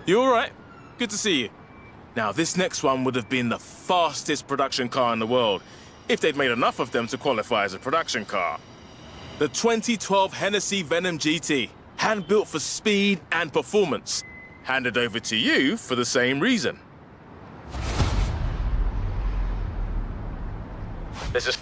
You all right? Good to see you. Now, this next one would have been the fastest production car in the world, if they'd made enough of them to qualify as a production car. The 2012 Hennessy Venom GT, hand-built for speed and performance. Handed over to you for the same reason. There's a...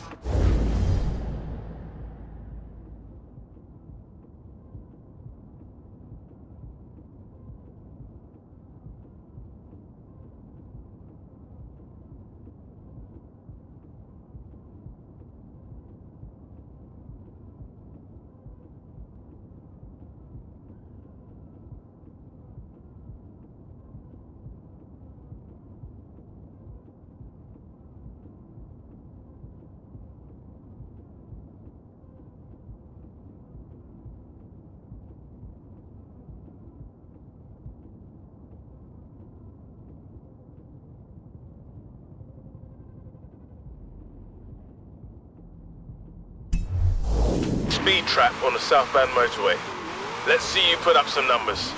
speed trap on the southbound motorway. Let's see you put up some numbers.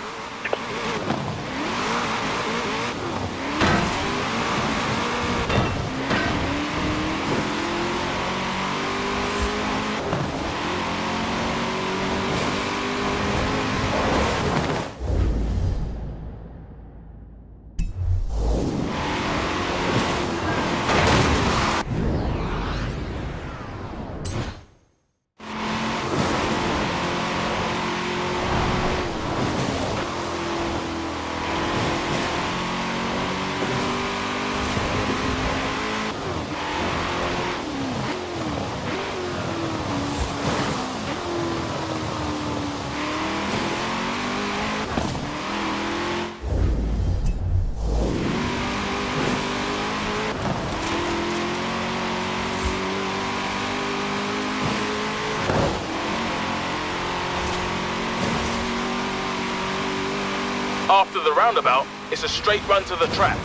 After the roundabout, it's a straight run to the trap.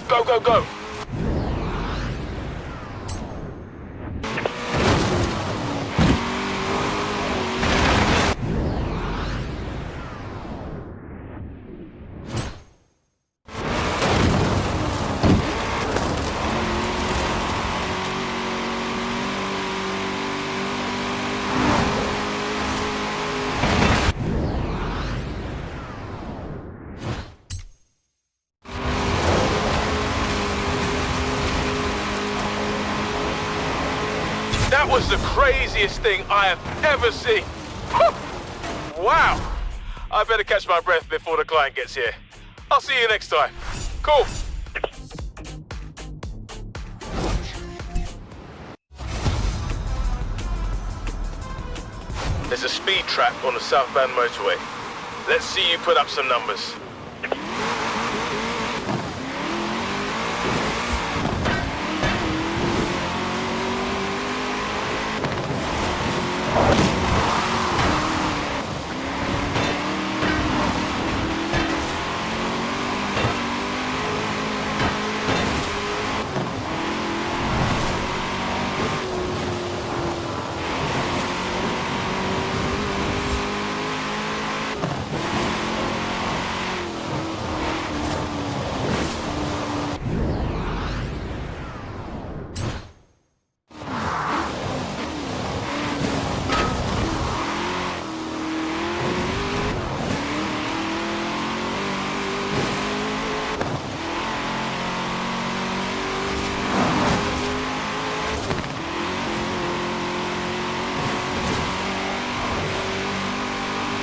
Go, go, go! That was the craziest thing I have ever seen. Wow! I better catch my breath before the client gets here. I'll see you next time. Cool. There's a speed trap on the southbound motorway. Let's see you put up some numbers.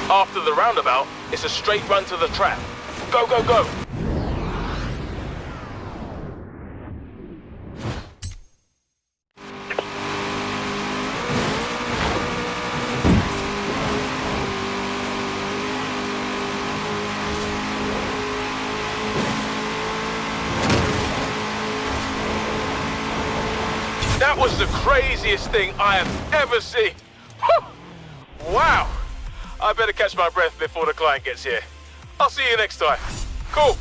After the roundabout, it's a straight run to the trap. Go, go, go! That was the craziest thing I have ever seen. Wow! I better catch my breath before the client gets here. I'll see you next time. Cool.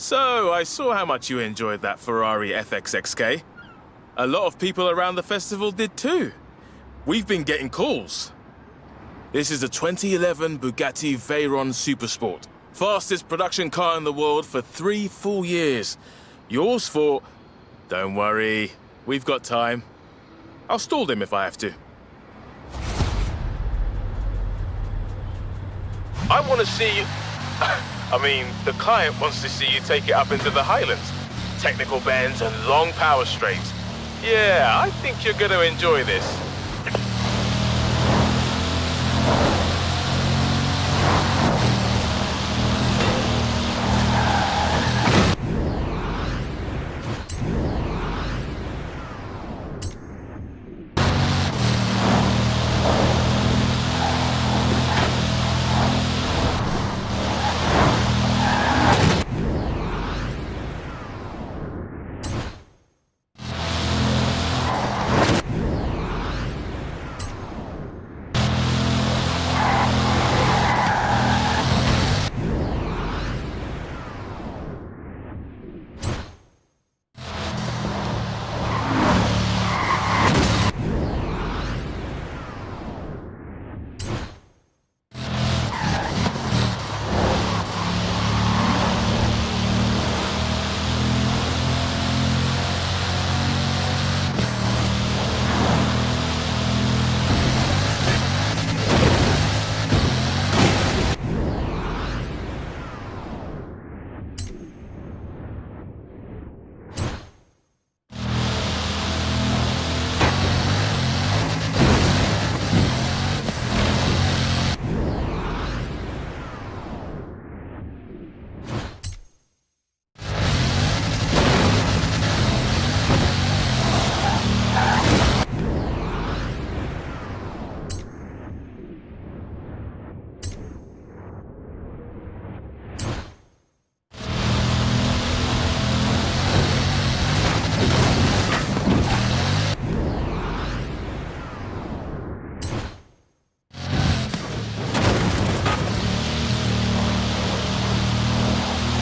So, I saw how much you enjoyed that Ferrari FXXK. A lot of people around the festival did too. We've been getting calls. This is a 2011 Bugatti Veyron Supersport. Fastest production car in the world for 3 full years. Yours for... Don't worry, we've got time. I'll stall them if I have to. I want to see you... I mean, the client wants to see you take it up into the Highlands. Technical bends and long power straights. Yeah, I think you're going to enjoy this.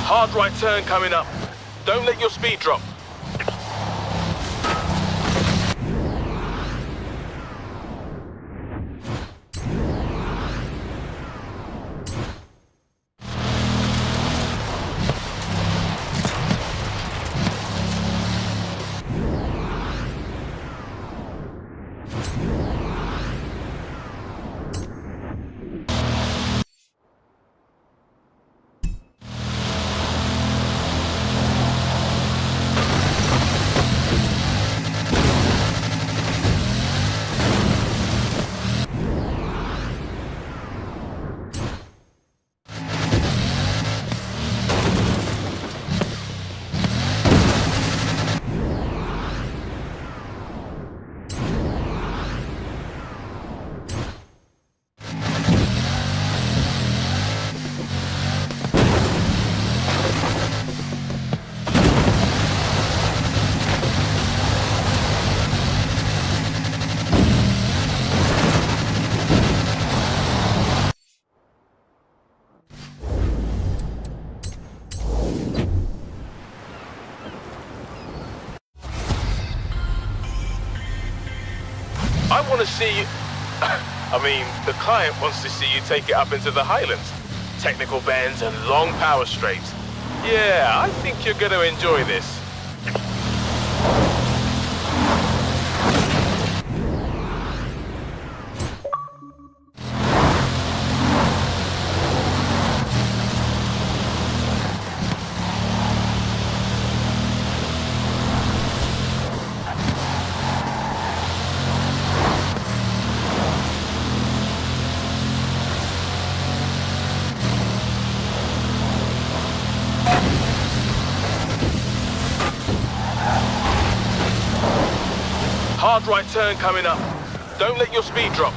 Hard right turn coming up. Don't let your speed drop. I want to see you... I mean, the client wants to see you take it up into the Highlands. Technical bends and long power straights. Yeah, I think you're going to enjoy this. Hard right turn coming up. Don't let your speed drop.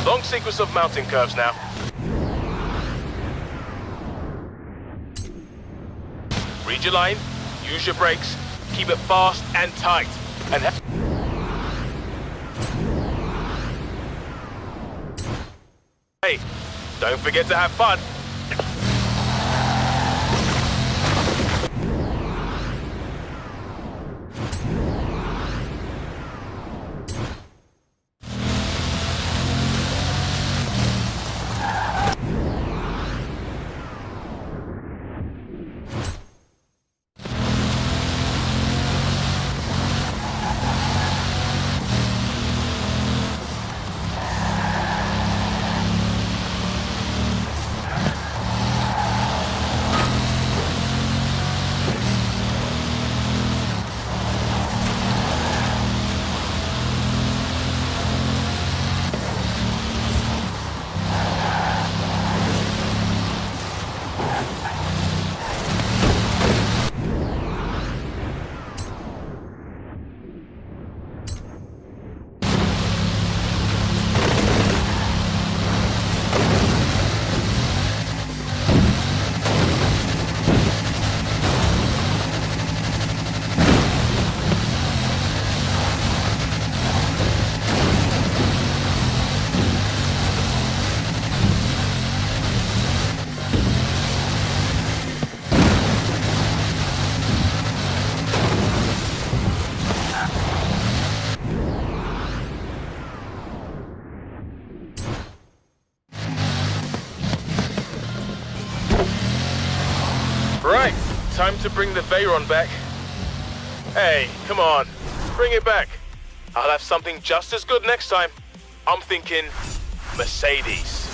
Long sequence of mountain curves now. Read your line, use your brakes, keep it fast and tight. And hey, don't forget to have fun. Right, time to bring the Veyron back. Hey, come on, bring it back. I'll have something just as good next time. I'm thinking Mercedes.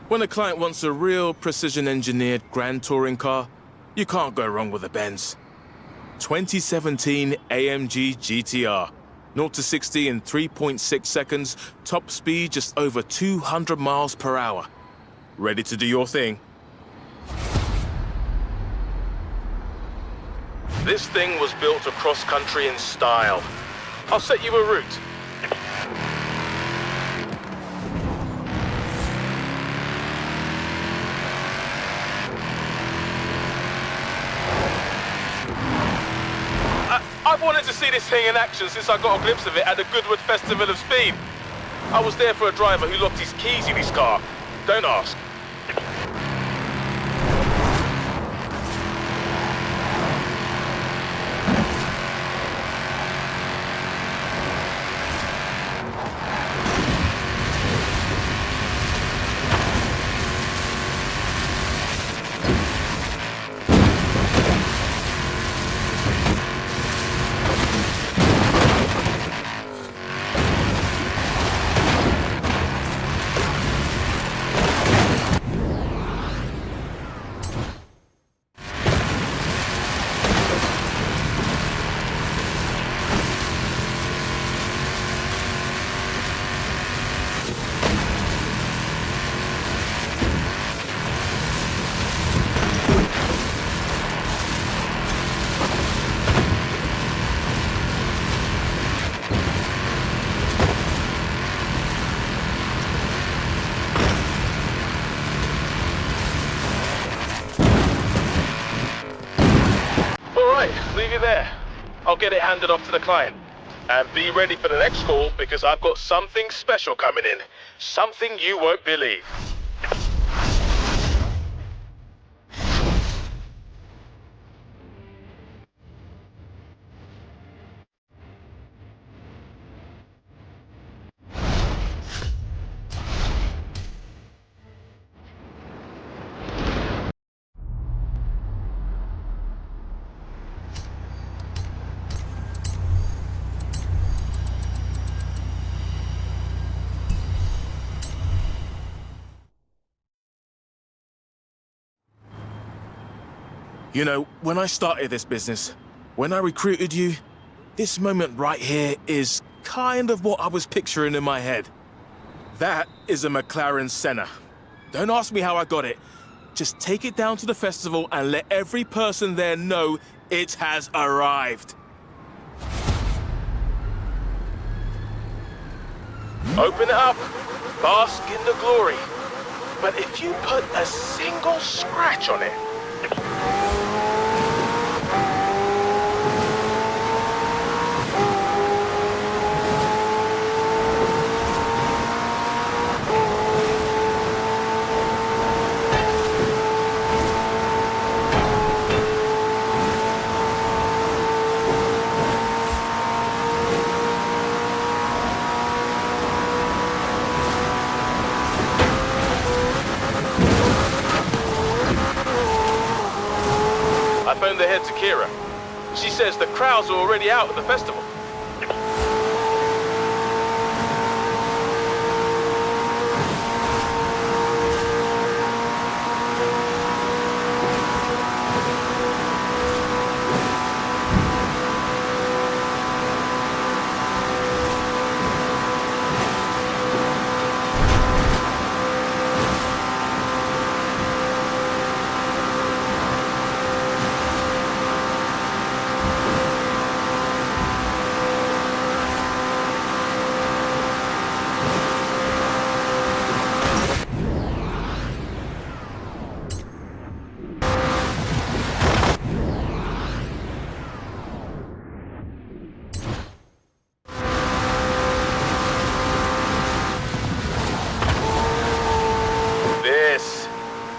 When a client wants a real precision-engineered grand touring car, you can't go wrong with a Benz. 2017 AMG GTR. 0 to 60 in 3.6 seconds, top speed just over 200 miles per hour. Ready to do your thing? This thing was built across country in style. I'll set you a route. I've wanted to see this thing in action since I got a glimpse of it at the Goodwood Festival of Speed. I was there for a driver who locked his keys in his car. Don't ask. Leave it there. I'll get it handed off to the client. And be ready for the next call because I've got something special coming in. Something you won't believe. You know, when I started this business, when I recruited you, this moment right here is kind of what I was picturing in my head. That is a McLaren Senna. Don't ask me how I got it. Just take it down to the festival and let every person there know it has arrived. Open it up, bask in the glory. But if you put a single scratch on it, I phoned the head to Kira. She says the crowds are already out at the festival.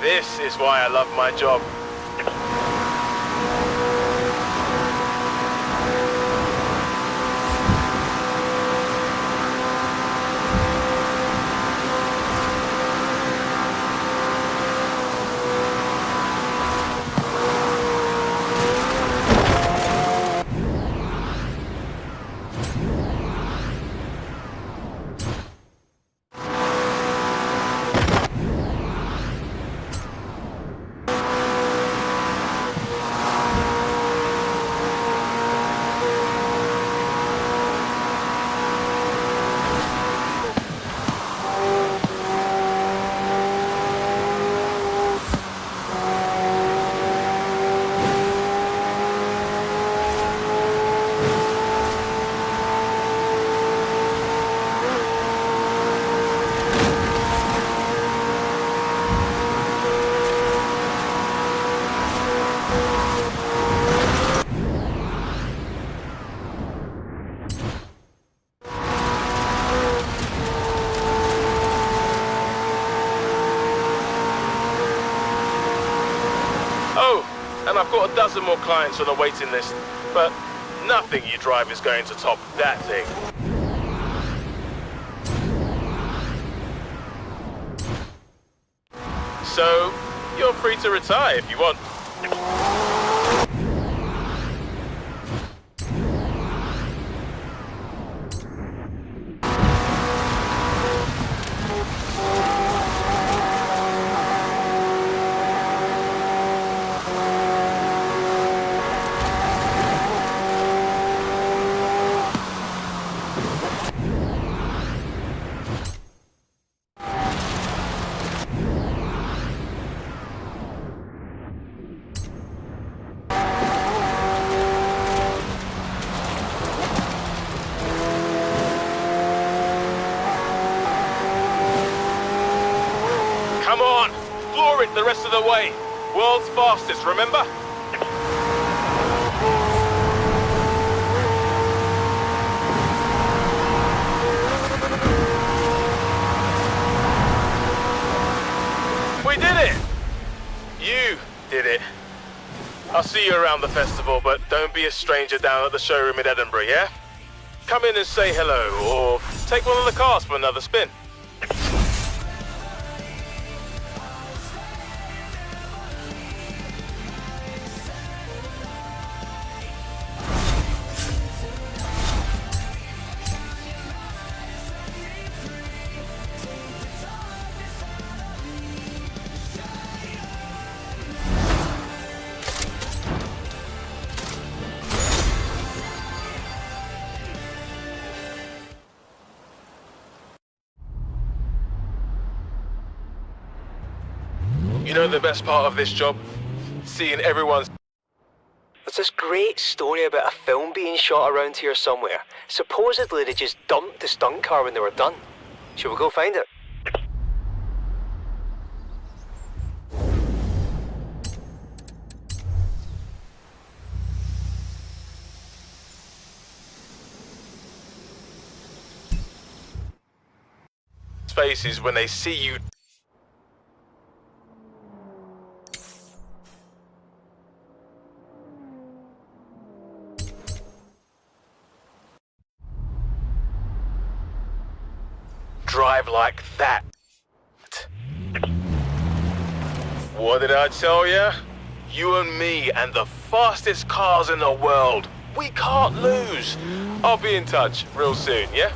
This is why I love my job. Oh, and I've got a dozen more clients on the waiting list, but nothing you drive is going to top that thing. So, you're free to retire if you want. Come on, floor it the rest of the way. World's fastest, remember? We did it! You did it. I'll see you around the festival, but don't be a stranger down at the showroom in Edinburgh, yeah? Come in and say hello, or take one of the cars for another spin. You know the best part of this job? Seeing everyone's... There's this great story about a film being shot around here somewhere. Supposedly they just dumped the stunt car when they were done. Shall we go find it? faces when they see you. Drive like that. What did I tell ya? You and me and the fastest cars in the world. We can't lose. I'll be in touch real soon, yeah?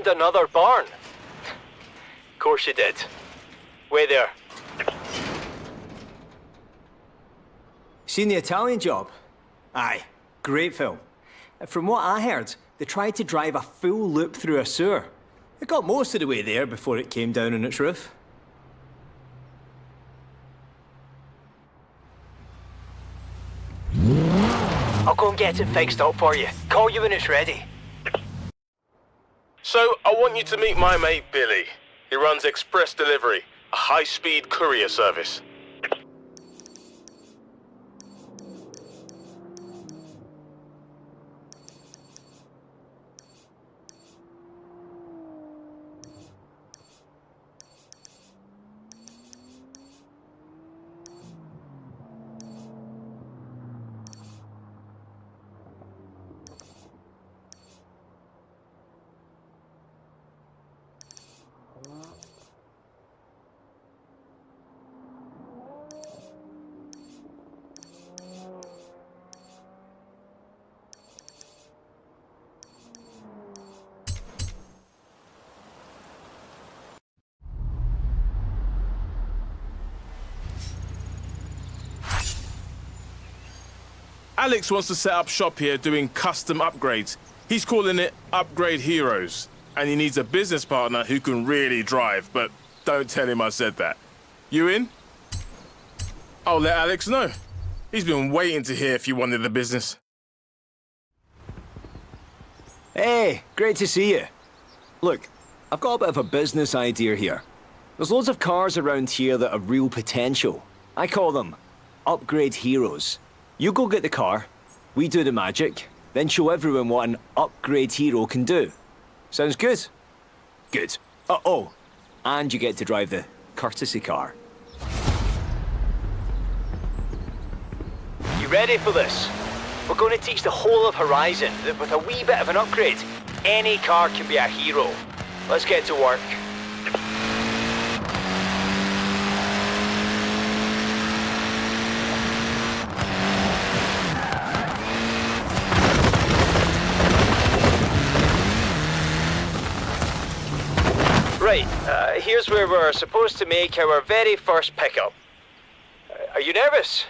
found another barn. Of course you did. Wait there. Seen the Italian Job? Aye, great film. From what I heard, they tried to drive a full loop through a sewer. It got most of the way there before it came down on its roof. I'll go and get it fixed up for you. Call you when it's ready. So, I want you to meet my mate Billy. He runs Express Delivery, a high-speed courier service. Alex wants to set up shop here doing custom upgrades. He's calling it Upgrade Heroes. And he needs a business partner who can really drive, but don't tell him I said that. You in? I'll let Alex know. He's been waiting to hear if you wanted the business. Hey, great to see you. Look, I've got a bit of a business idea here. There's loads of cars around here that have real potential. I call them Upgrade Heroes. You go get the car, we do the magic, then show everyone what an upgrade hero can do. Sounds good? Good. Oh, and you get to drive the courtesy car. You ready for this? We're going to teach the whole of Horizon that with a wee bit of an upgrade, any car can be a hero. Let's get to work. Right, here's where we're supposed to make our very first pickup. Are you nervous?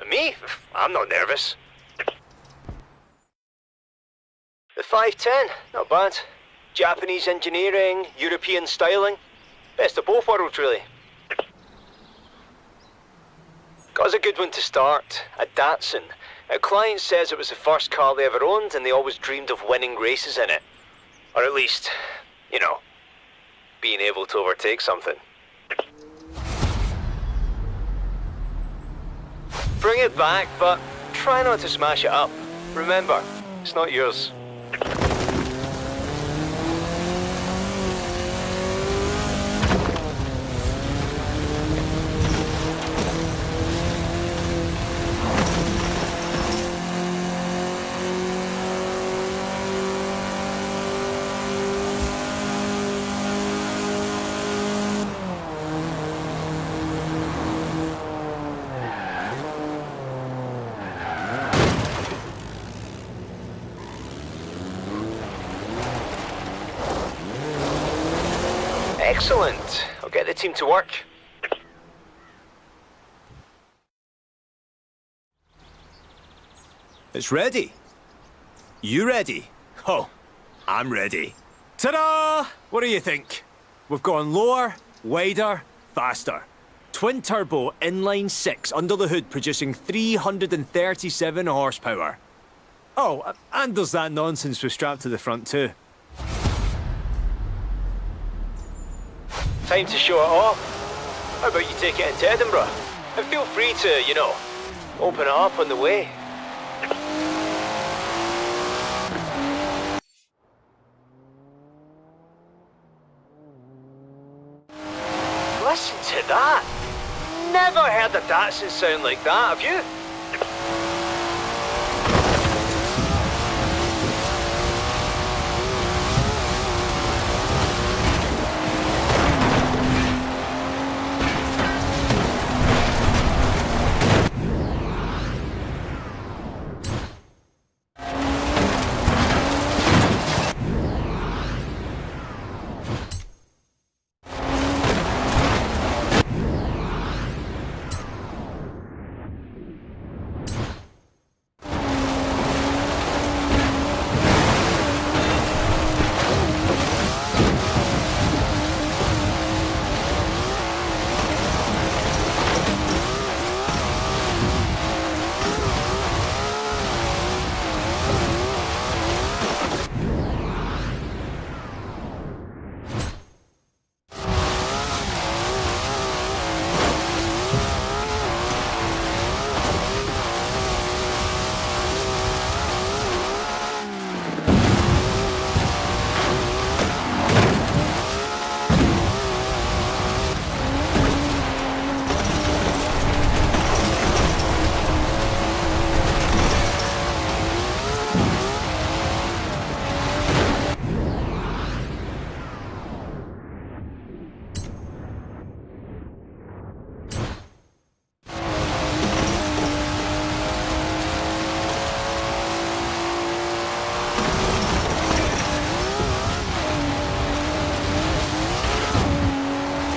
Me? I'm not nervous. The 510, not bad. Japanese engineering, European styling. Best of both worlds, really. Got us a good one to start, a Datsun. A client says it was the first car they ever owned and they always dreamed of winning races in it. Or at least, you know, being able to overtake something. Bring it back, but try not to smash it up. Remember, it's not yours. Excellent. I'll get the team to work. It's ready. You ready? Oh, I'm ready. Ta-da! What do you think? We've gone lower, wider, faster. Twin-turbo inline 6 under the hood producing 337 horsepower. Oh, and there's that nonsense we strapped to the front too. Time to show it off. How about you take it into Edinburgh? And feel free to, you know, open it up on the way. Listen to that. Never heard a Datsun sound like that, have you?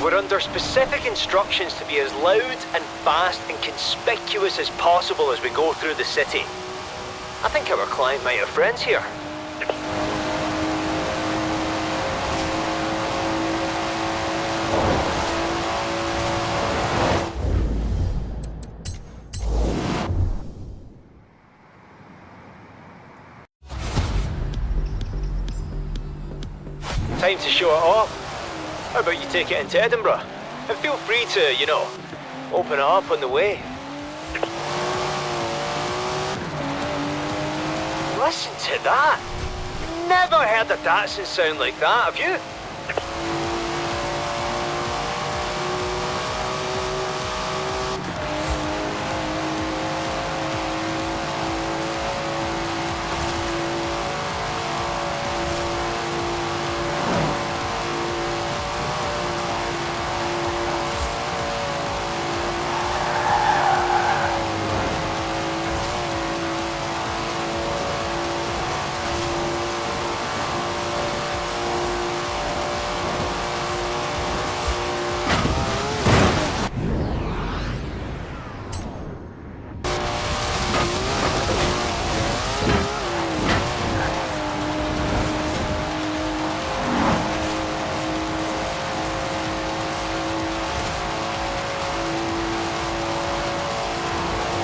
We're under specific instructions to be as loud and fast and conspicuous as possible as we go through the city. I think our client might have friends here. Time to show it off. How about you take it into Edinburgh? And feel free to, you know, open it up on the way. Listen to that! Never heard a Datsun sound like that, have you?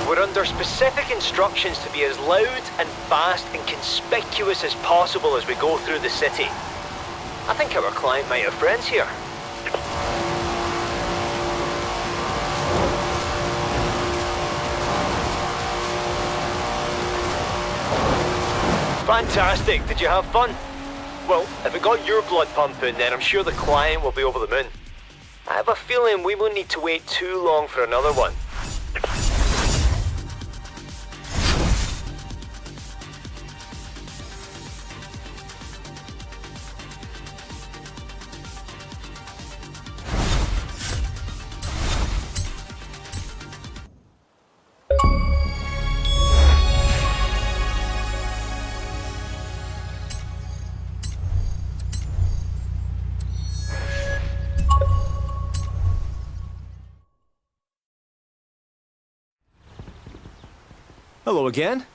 We're under specific instructions to be as loud and fast and conspicuous as possible as we go through the city. I think our client might have friends here. Fantastic, did you have fun? Well, if it got your blood pumping, then I'm sure the client will be over the moon. I have a feeling we won't need to wait too long for another one. Hello again.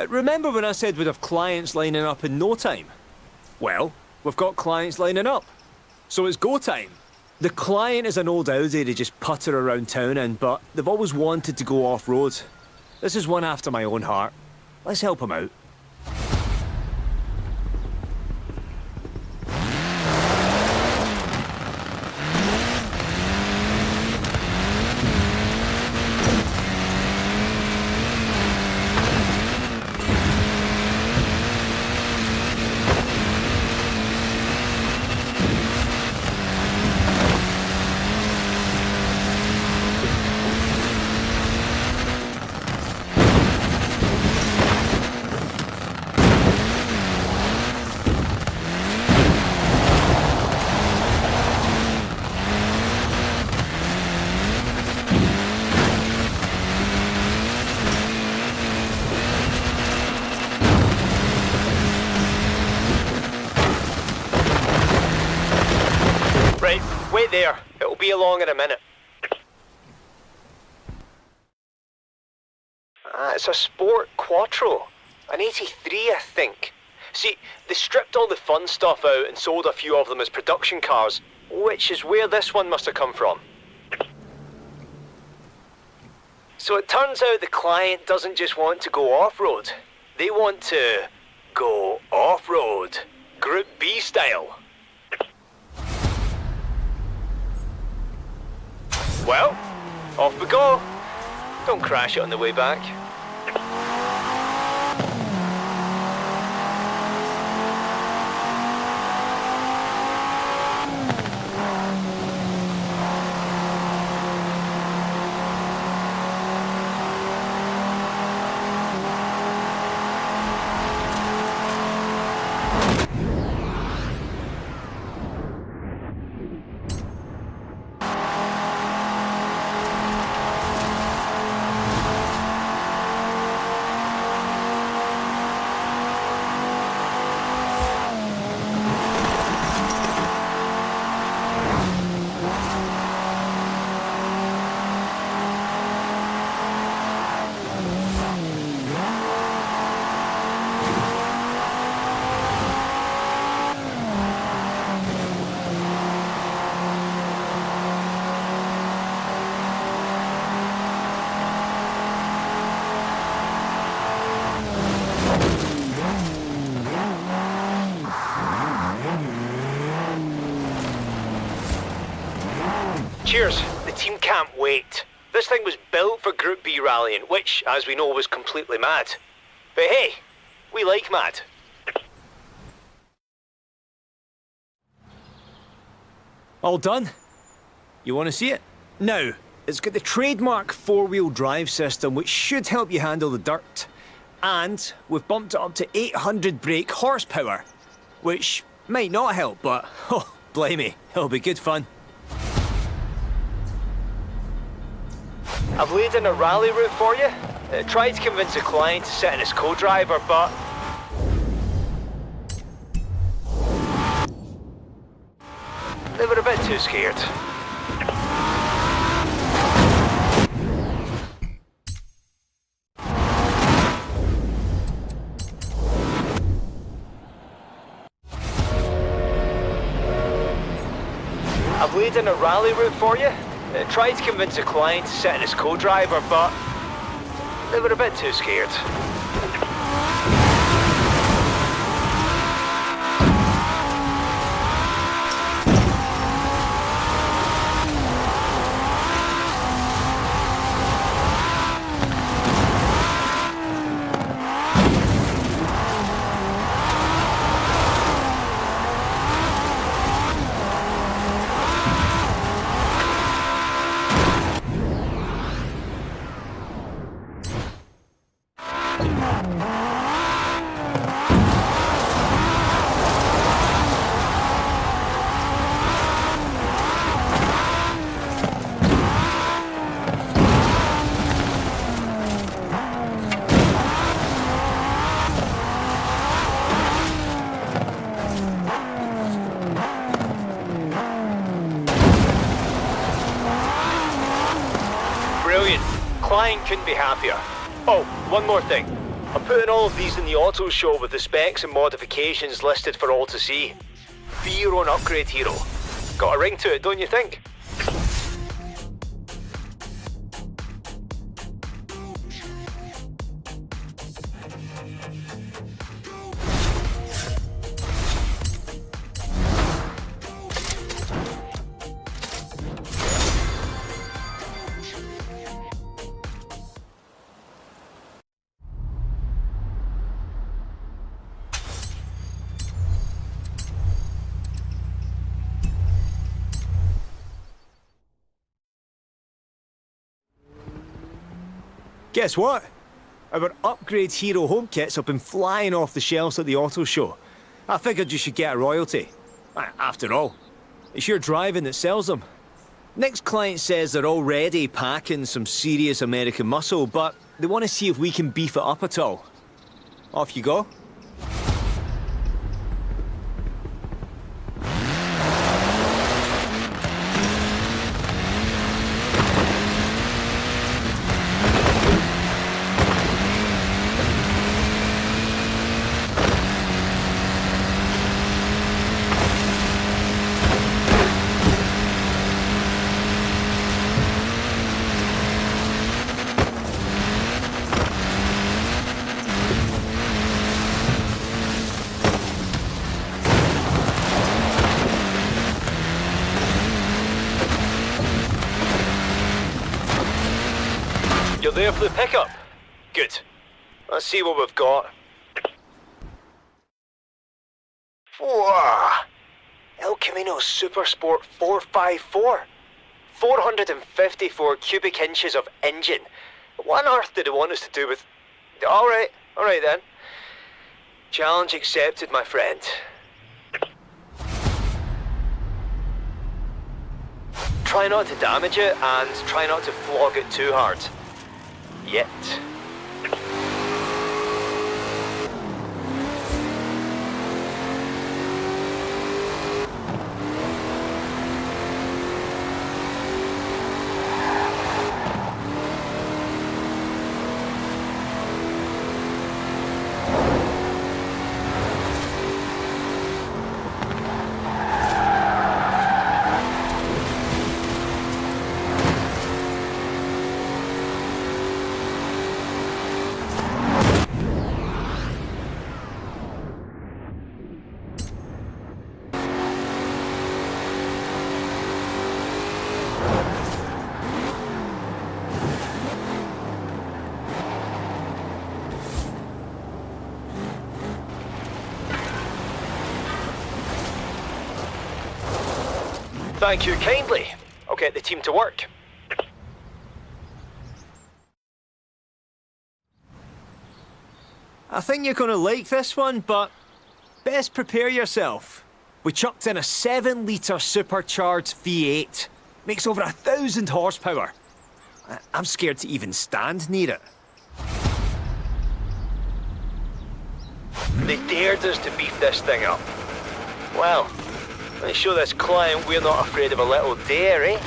Remember when I said we'd have clients lining up in no time? Well, we've got clients lining up. So it's go time. The client is an old Audi to just putter around town in, but they've always wanted to go off-road. This is one after my own heart. Let's help them out. Right, wait there. It'll be along in a minute. It's a Sport Quattro. An 83, I think. See, they stripped all the fun stuff out and sold a few of them as production cars, which is where this one must have come from. So it turns out the client doesn't just want to go off-road. They want to go off-road. Group B style. Well, off we go. Don't crash it on the way back. Cheers. The team can't wait. This thing was built for Group B rallying, which, as we know, was completely mad. But hey, we like mad. All done? You want to see it? Now, it's got the trademark four-wheel drive system, which should help you handle the dirt. And we've bumped it up to 800 brake horsepower, which might not help, but, oh, blame me, it'll be good fun. I've laid in a rally route for you. Tried to convince a client to sit in his co-driver, but... they were a bit too scared. I've laid in a rally route for you. Tried to convince a client to sit in his co-driver, but they were a bit too scared. Brilliant. Client couldn't be happier. Oh, one more thing. I'm putting all of these in the auto show with the specs and modifications listed for all to see. Be your own upgrade hero. Got a ring to it, don't you think? Guess what? Our upgrade hero home kits have been flying off the shelves at the auto show. I figured you should get a royalty. After all, it's your driving that sells them. Next client says they're already packing some serious American muscle, but they want to see if we can beef it up at all. Off you go. You're there for the pickup? Good. Let's see what we've got. Whoa! El Camino Super Sport 454. 454 cubic inches of engine. What on earth did it want us to do with... Alright then. Challenge accepted, my friend. Try not to damage it, and try not to flog it too hard. Yet. Thank you kindly. I'll get the team to work. I think you're gonna like this one, but best prepare yourself. We chucked in a 7-litre supercharged V8. Makes over 1,000 horsepower. I'm scared to even stand near it. They dared us to beef this thing up. Well, let's show this client we're not afraid of a little dare, eh?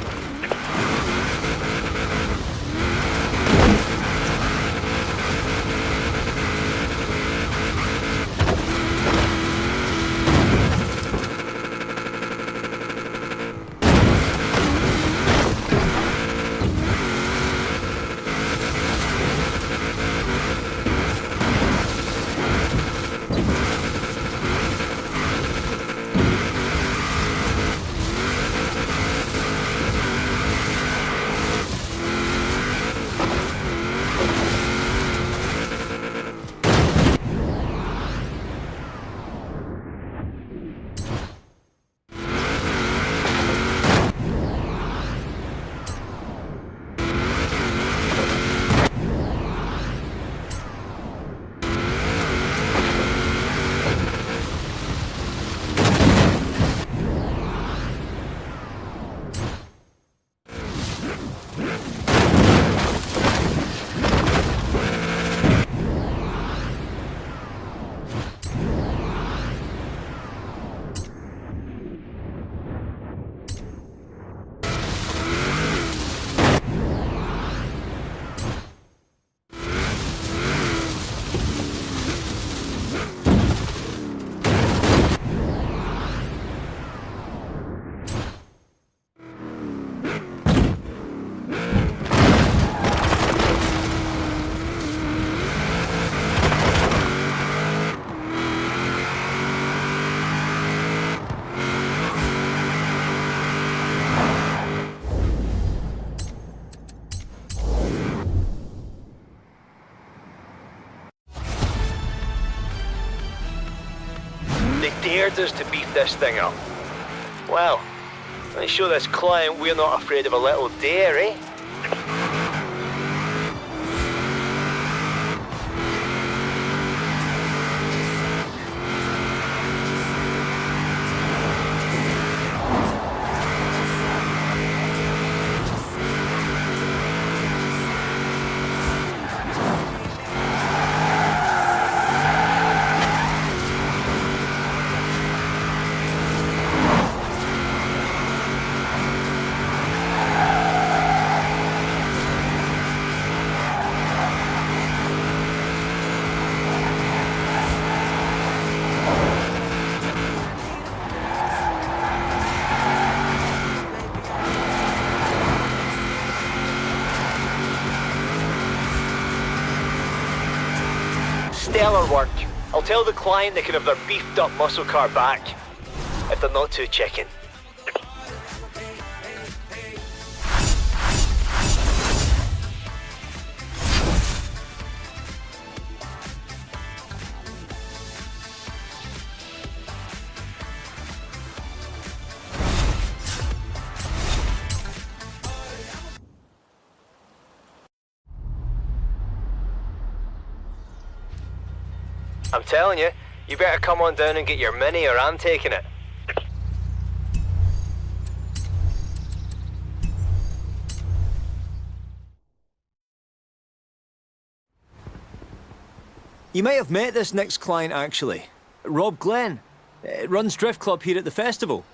They dared us to beef this thing up. Well, let's show this client we're not afraid of a little dare, eh? Stellar work. I'll tell the client they can have their beefed up muscle car back, if they're not too chicken. I'm telling you, you better come on down and get your Mini or I'm taking it. You might have met this next client actually. Rob Glenn. Runs Drift Club here at the festival.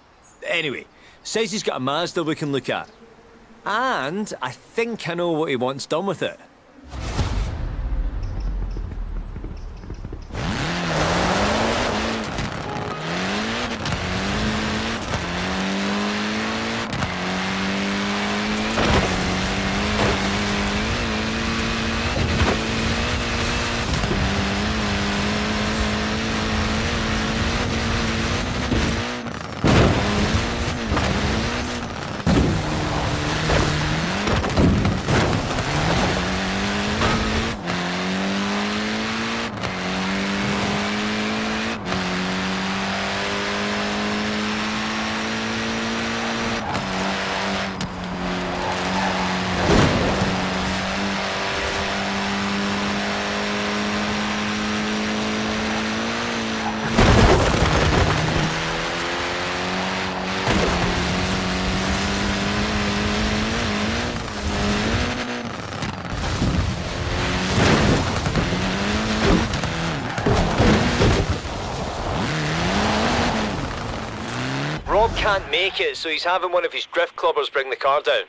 Anyway, says he's got a Mazda we can look at. And I think I know what he wants done with it. can't make it, so he's having one of his drift clubbers bring the car down.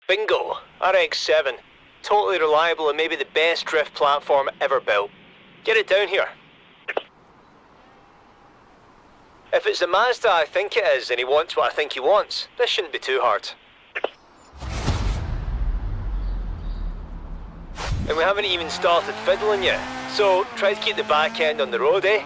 Bingo, RX-7. Totally reliable and maybe the best drift platform ever built. Get it down here. If it's the Mazda I think it is and he wants what I think he wants, this shouldn't be too hard. And we haven't even started fiddling yet, so try to keep the back end on the road, eh?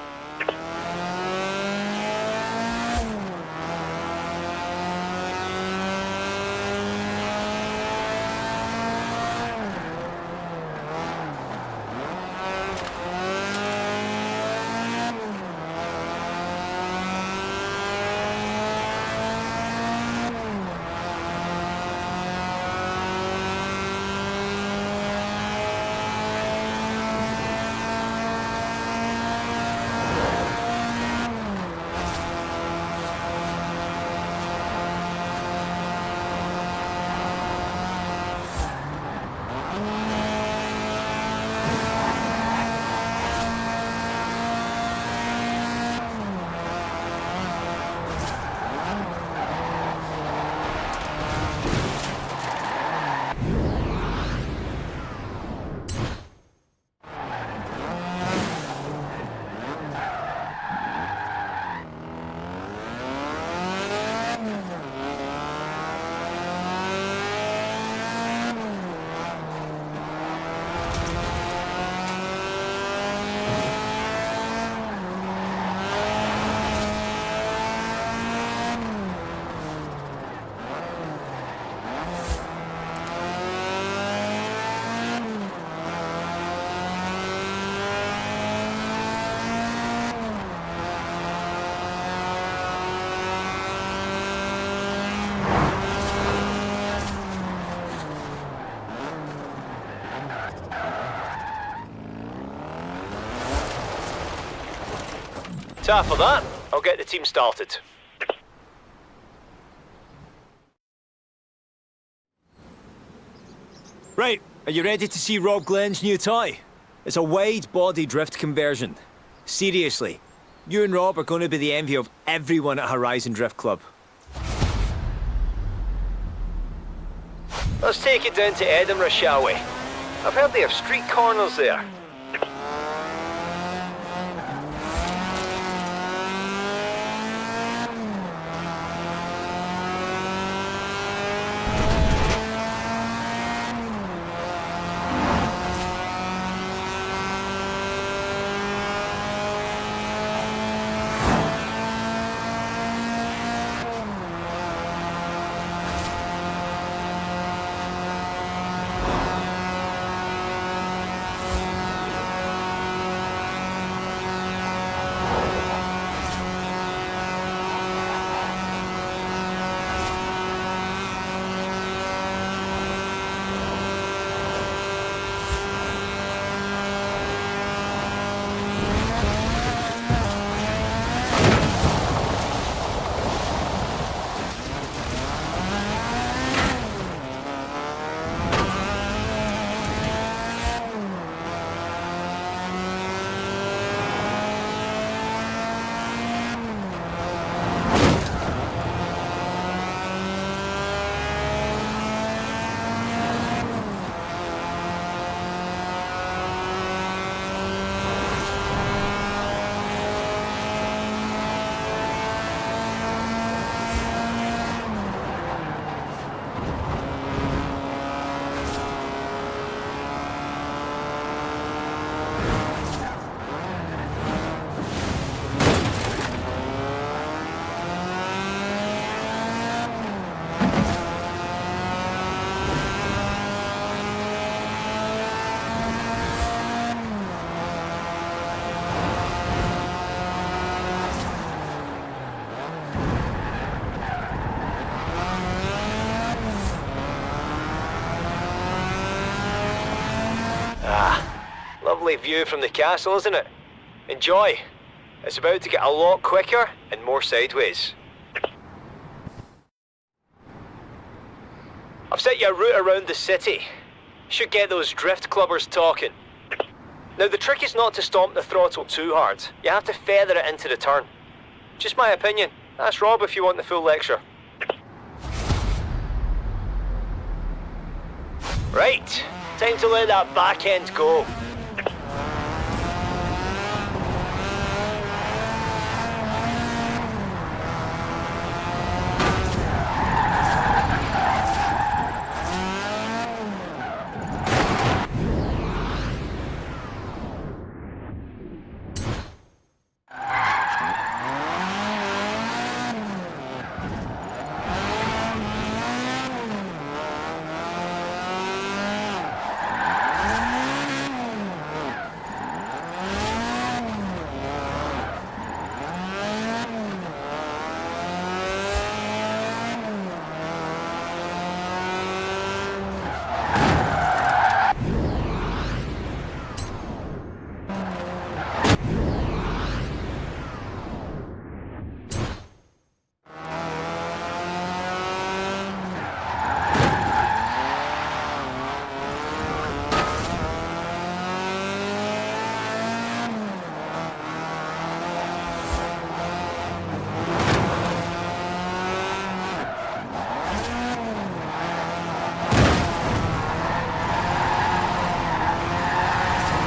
So after that, I'll get the team started. Right, are you ready to see Rob Glenn's new toy? It's a wide-body drift conversion. Seriously, you and Rob are going to be the envy of everyone at Horizon Drift Club. Let's take it down to Edinburgh, shall we? I've heard they have street corners there. Lovely view from the castle, isn't it? Enjoy. It's about to get a lot quicker and more sideways. I've set you a route around the city. Should get those drift clubbers talking. Now the trick is not to stomp the throttle too hard. You have to feather it into the turn. Just my opinion. Ask Rob if you want the full lecture. Right, time to let that back end go.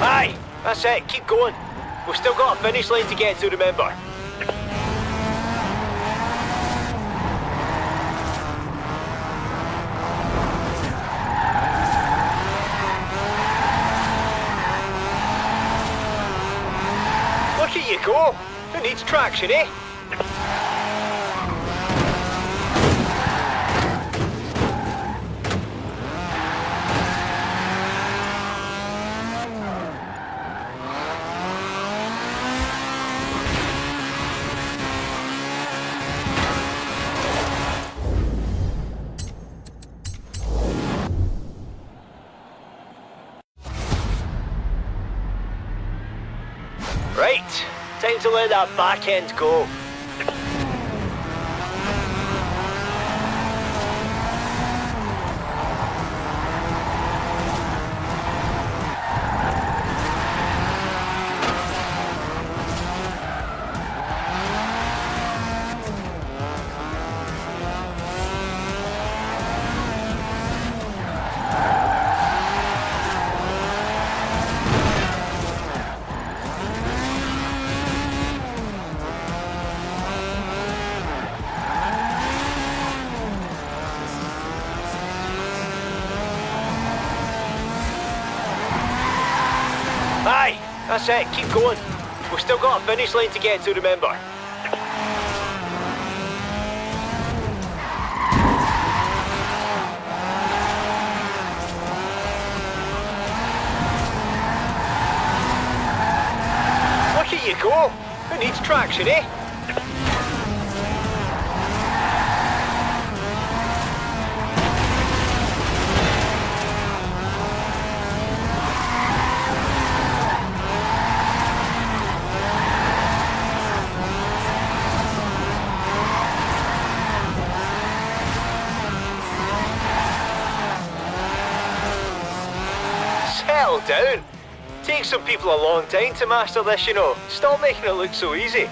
Aye, that's it, keep going. We've still got a finish line to get to, remember. Look at you go. Who needs traction, eh? Right, time to let that back end go. Aye, that's it, keep going. We've still got a finish line to get to, remember. Look at you go. Who needs traction, eh? Settle down. Takes some people a long time to master this, you know. Stop making it look so easy.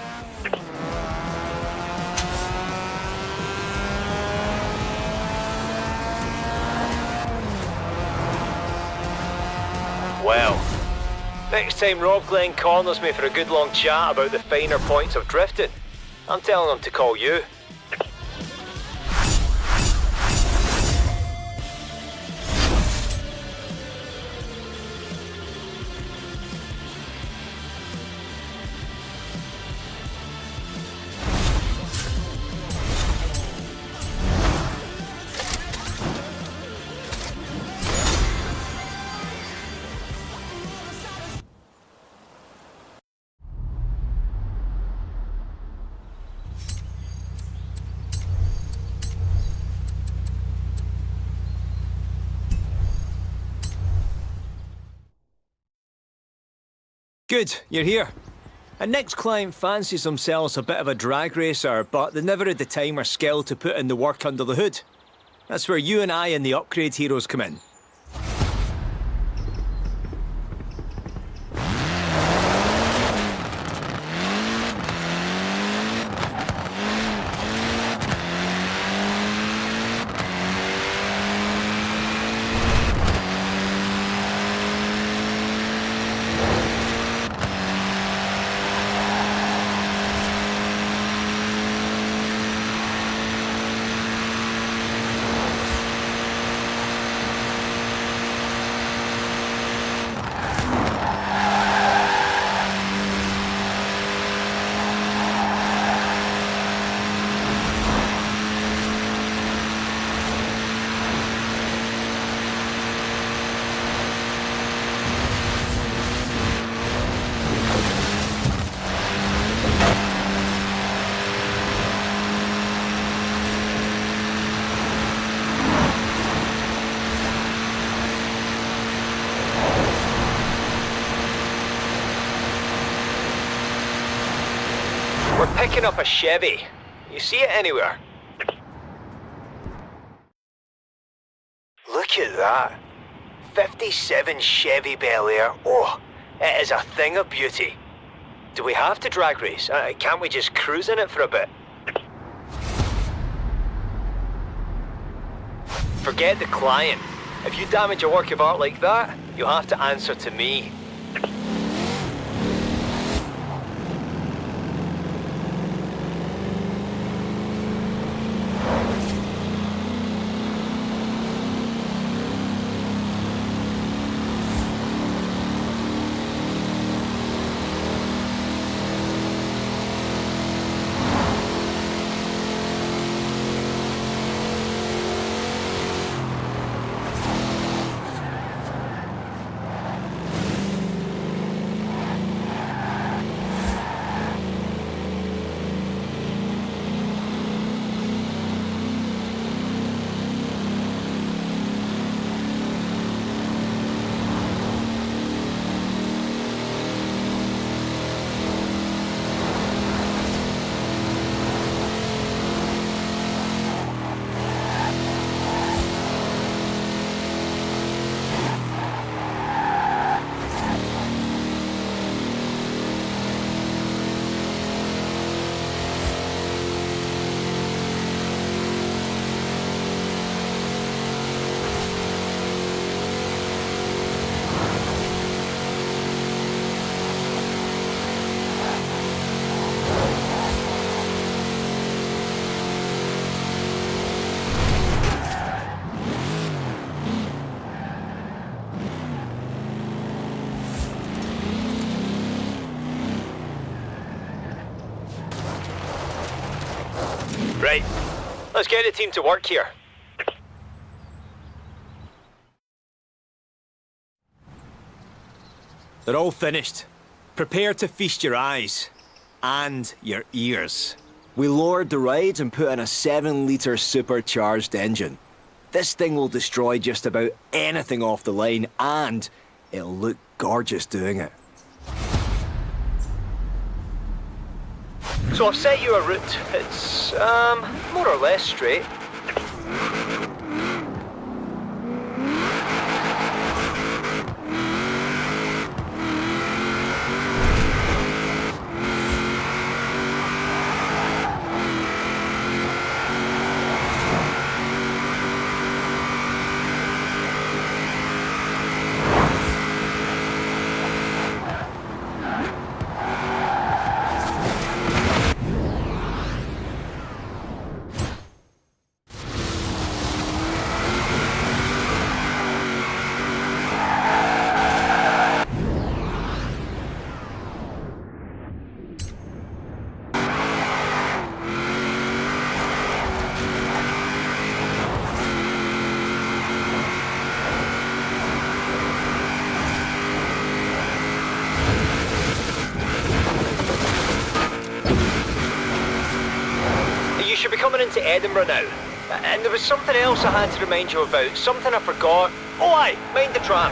Well, next time Rob Glenn corners me for a good long chat about the finer points of drifting, I'm telling him to call you. Good, you're here. Our next client fancies themselves a bit of a drag racer, but they never had the time or skill to put in the work under the hood. That's where you and I and the upgrade heroes come in. picking up a Chevy. You see it anywhere? Look at that. 57 Chevy Bel Air. Oh, it is a thing of beauty. Do we have to drag race? Can't we just cruise in it for a bit? Forget the client. If you damage a work of art like that, you'll have to answer to me. Right, let's get the team to work here. They're all finished. Prepare to feast your eyes. And your ears. We lowered the rides and put in a 7-litre supercharged engine. This thing will destroy just about anything off the line, and it'll look gorgeous doing it. So I've set you a route. It's, more or less straight. You should be coming into Edinburgh now. And there was something else I had to remind you about. Something I forgot. Oh aye, mind the tram.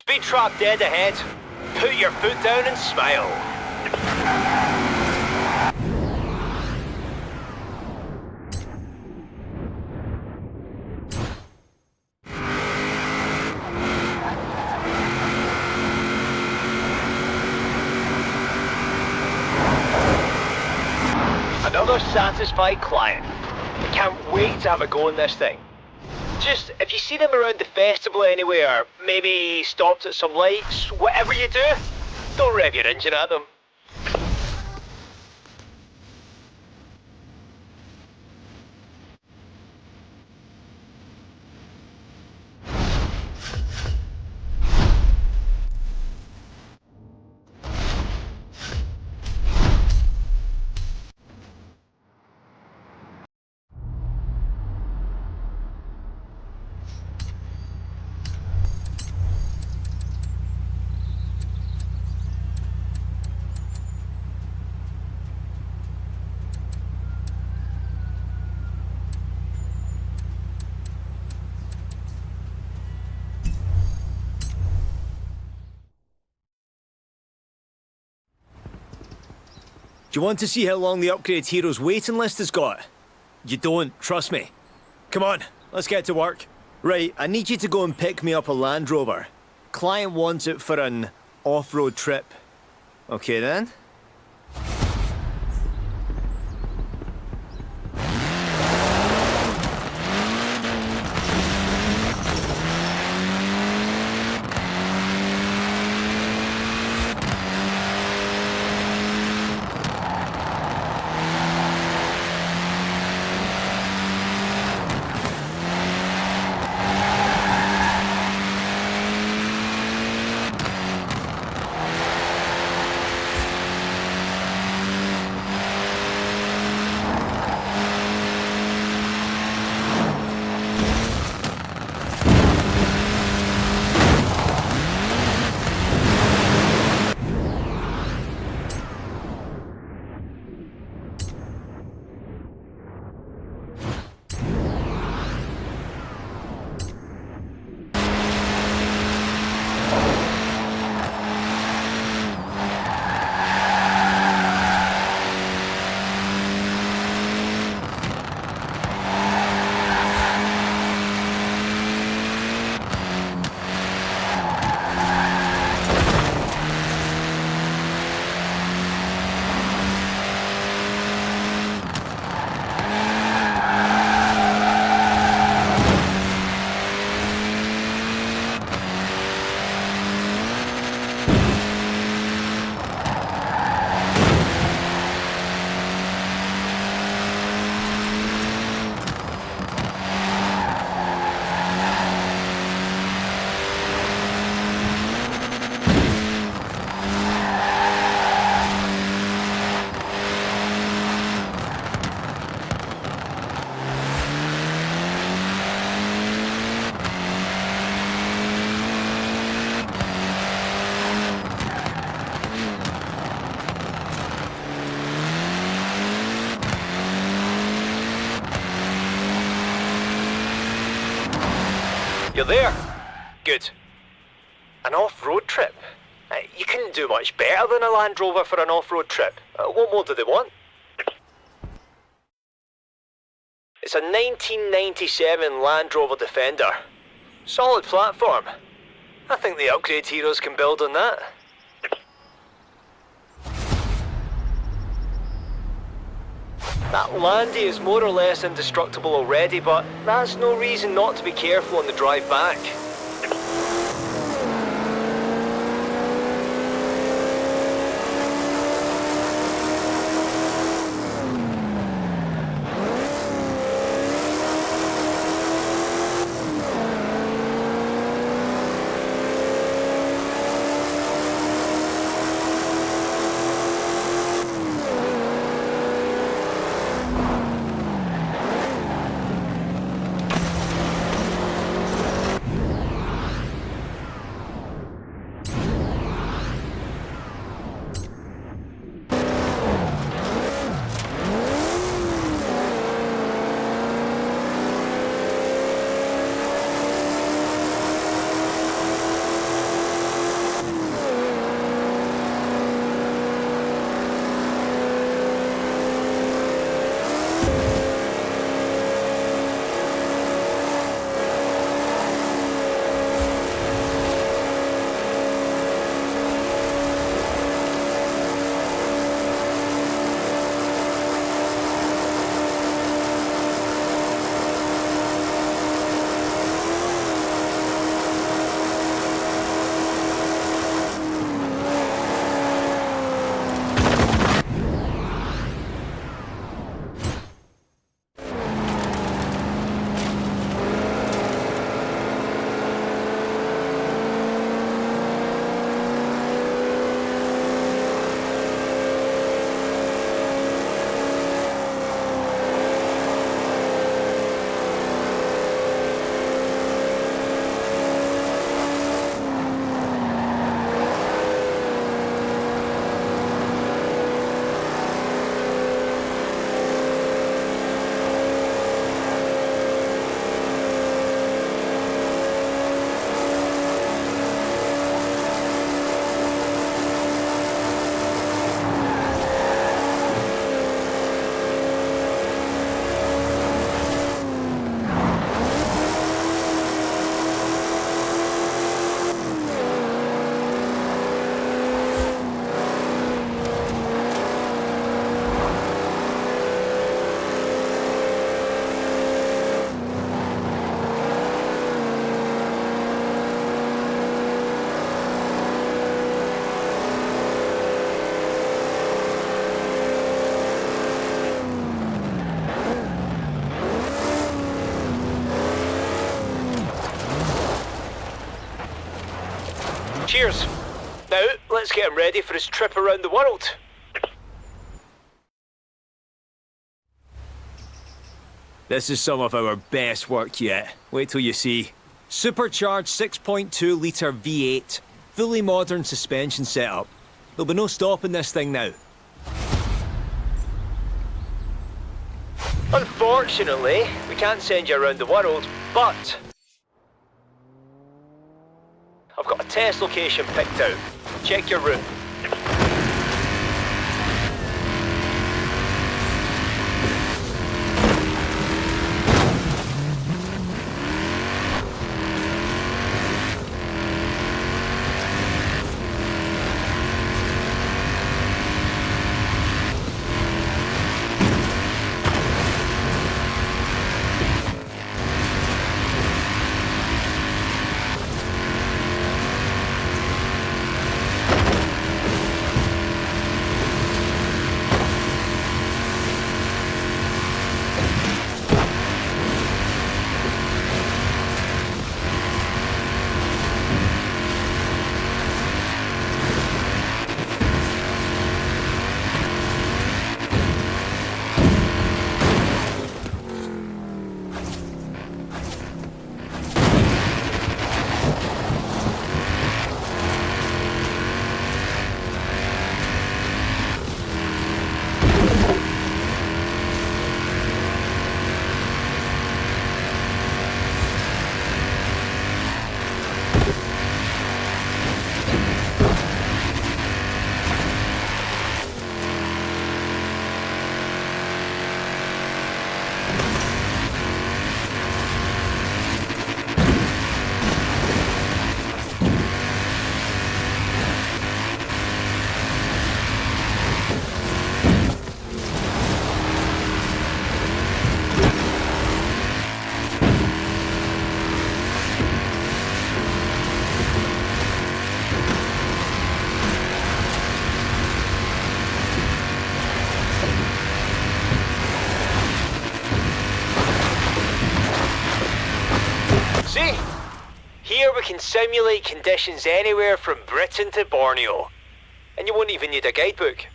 Speed trap dead ahead. Put your foot down and smile. Another satisfied client. I can't wait to have a go in this thing. Just, if you see them around the festival anywhere, maybe stopped at some lights, whatever you do, don't rev your engine at them. Do you want to see how long the Upgrade Heroes waiting list has got? You don't, trust me. Come on, let's get to work. Right, I need you to go and pick me up a Land Rover. Client wants it for an off-road trip. Okay then. You're there? Good. An off-road trip? You couldn't do much better than a Land Rover for an off-road trip. What more do they want? It's a 1997 Land Rover Defender. Solid platform. I think the Upgrade Heroes can build on that. That Landy is more or less indestructible already, but that's no reason not to be careful on the drive back. Cheers. Now, let's get him ready for his trip around the world. This is some of our best work yet. Wait till you see. Supercharged 6.2 litre V8. Fully modern suspension setup. There'll be no stopping this thing now. Unfortunately, we can't send you around the world, but I've got a test location picked out. Check your route. See? Here we can simulate conditions anywhere from Britain to Borneo. And you won't even need a guidebook.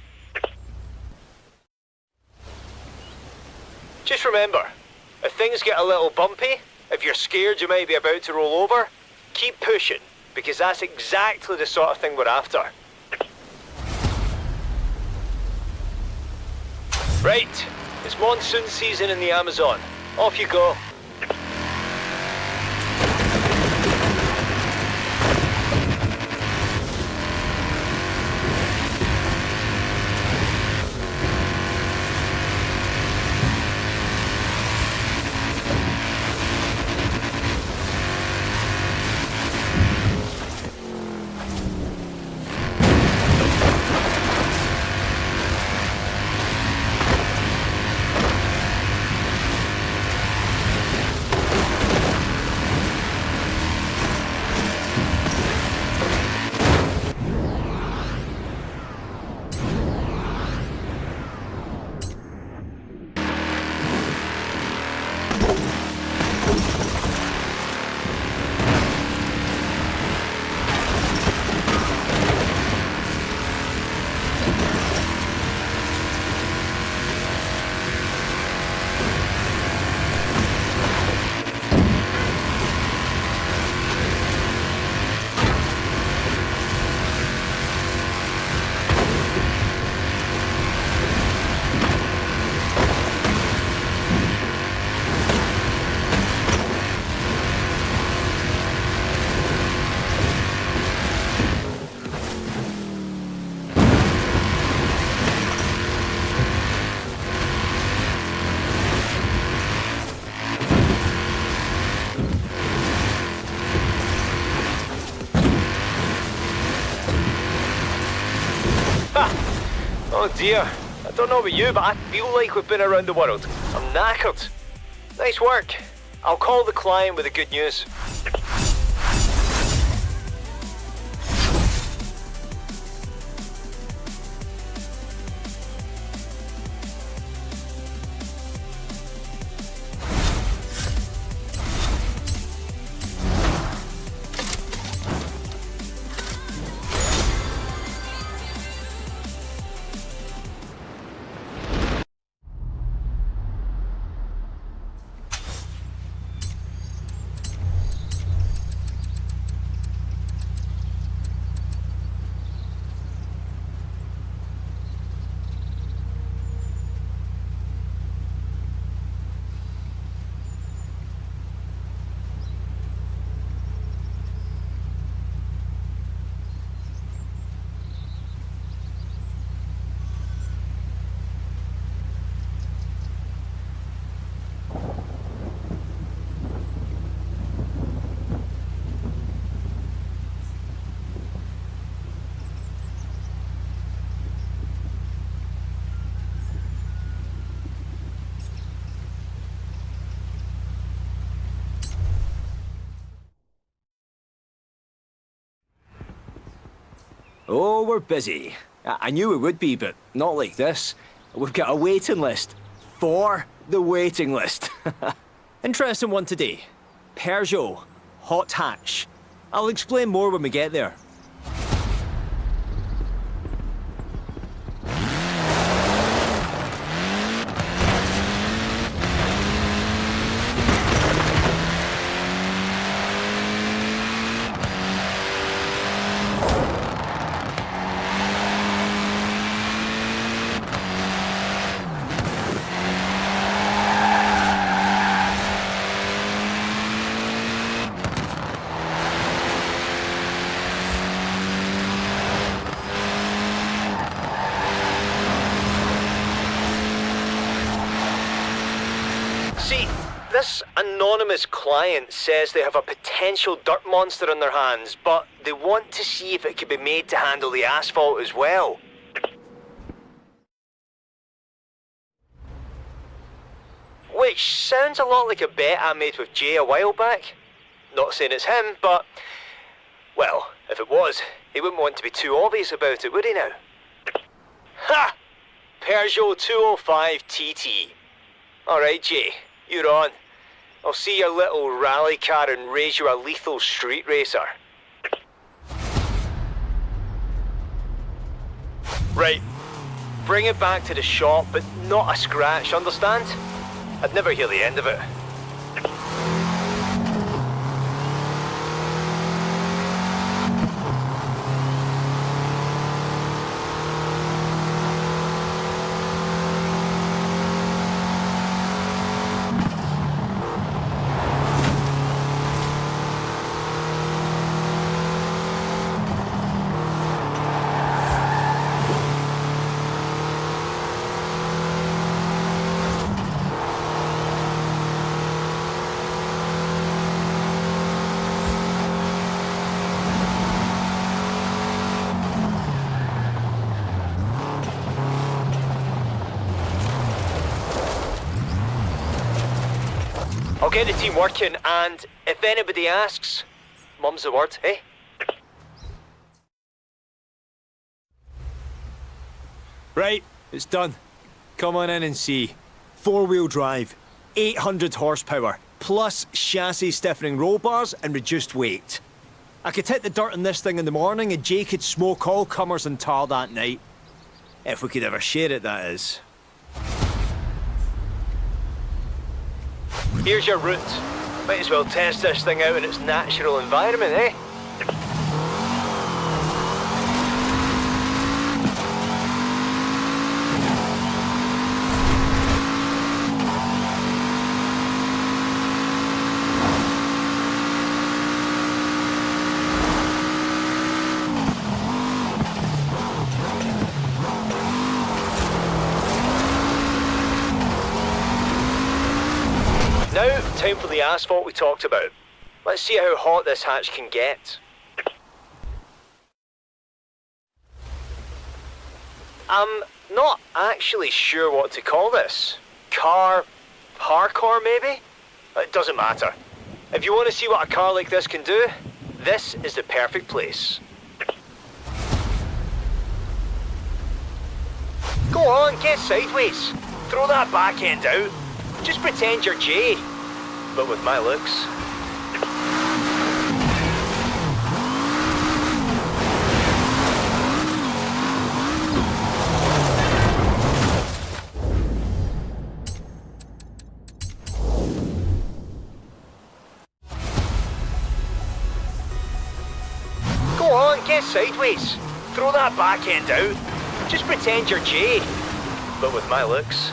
Just remember, if things get a little bumpy, if you're scared you might be about to roll over, keep pushing, because that's exactly the sort of thing we're after. Right, it's monsoon season in the Amazon. Off you go. Oh dear, I don't know about you, but I feel like we've been around the world. I'm knackered. Nice work. I'll call the client with the good news. Oh, we're busy. I knew we would be, but not like this. We've got a waiting list. For the waiting list. Interesting one today. Peugeot. Hot hatch. I'll explain more when we get there. See, this anonymous client says they have a potential dirt monster in their hands, but they want to see if it can be made to handle the asphalt as well. Which sounds a lot like a bet I made with Jay a while back. Not saying it's him, but, well, if it was, he wouldn't want to be too obvious about it, would he now? Ha! Peugeot 205 TT. Alright, Jay, you're on. I'll see your little rally car and raise you a lethal street racer. Right. Bring it back to the shop, but not a scratch, understand? I'd never hear the end of it. I'll get the team working, and if anybody asks, mum's the word, eh? Right, it's done. Come on in and see. 4-wheel drive, 800 horsepower, plus chassis stiffening roll bars and reduced weight. I could hit the dirt on this thing in the morning and Jay could smoke all comers and tar that night. If we could ever share it, that is. Here's your route. Might as well test this thing out in its natural environment, eh? Now, time for the asphalt we talked about. Let's see how hot this hatch can get. I'm not actually sure what to call this. Car parkour, maybe? It doesn't matter. If you want to see what a car like this can do, this is the perfect place. Go on, get sideways. Throw that back end out. Just pretend you're Jay, but with my looks. Go on, get sideways. Throw that back end out. Just pretend you're Jay, but with my looks.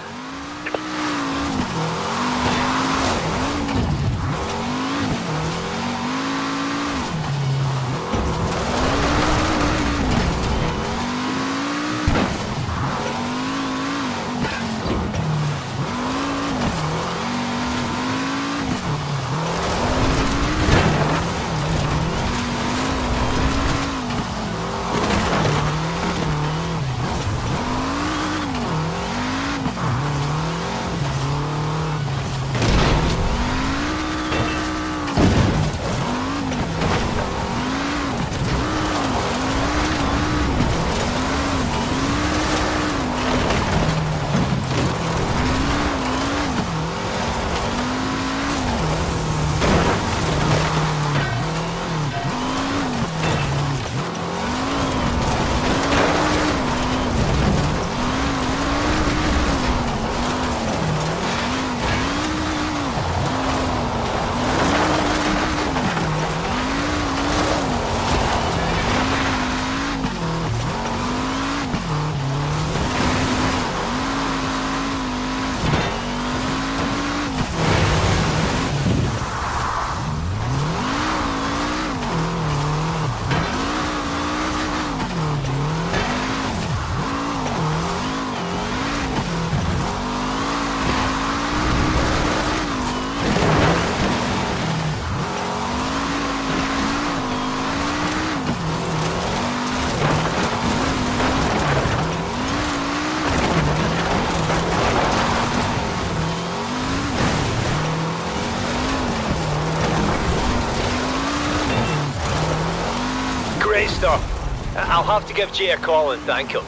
have to give Jay a call and thank him.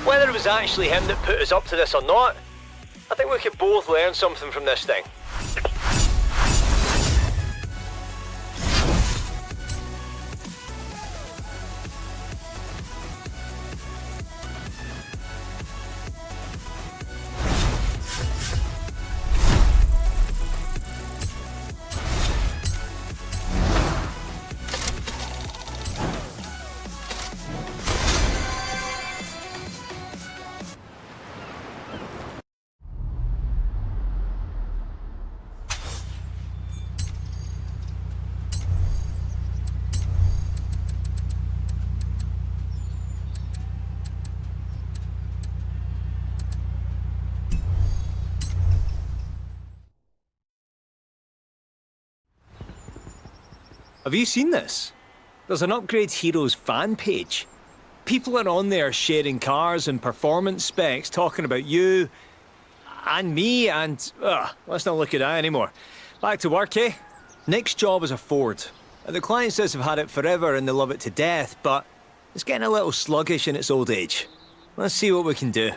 Whether it was actually him that put us up to this or not, I think we could both learn something from this thing. Have you seen this? There's an Upgrade Heroes fan page. People are on there sharing cars and performance specs, talking about you and me, and let's not look at that anymore. Back to work, eh? Nick's job is a Ford. The client says they've had it forever and they love it to death, but it's getting a little sluggish in its old age. Let's see what we can do.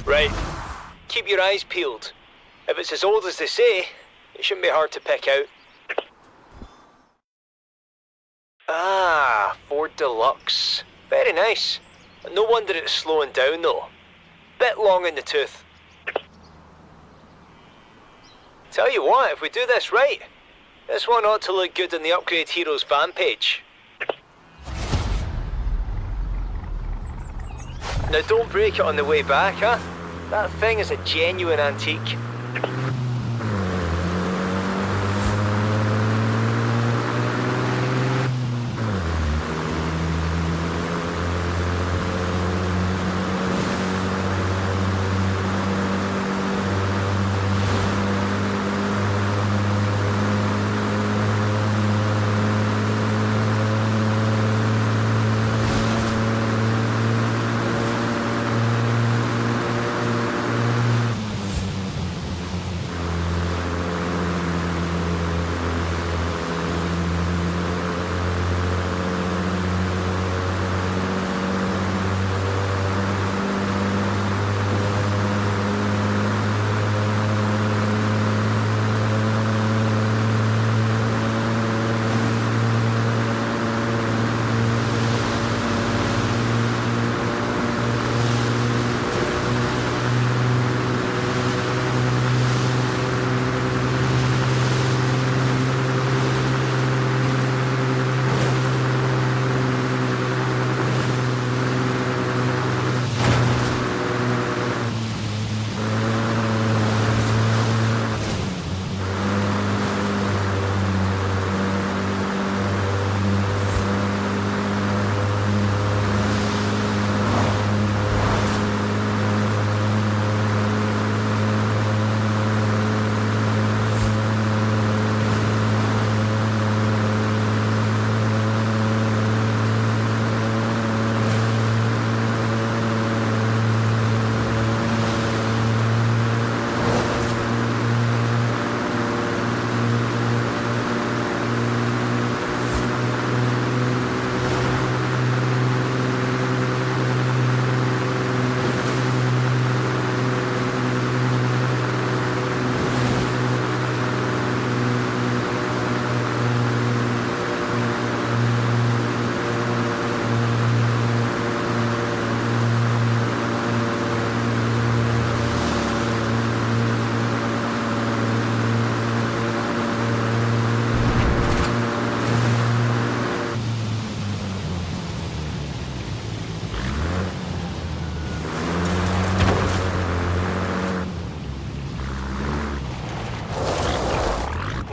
Right. Keep your eyes peeled. If it's as old as they say, it shouldn't be hard to pick out. Ah, Ford Deluxe. Very nice. No wonder it's slowing down though. Bit long in the tooth. Tell you what, if we do this right, this one ought to look good on the Upgrade Heroes fan page. Now don't break it on the way back, huh? That thing is a genuine antique.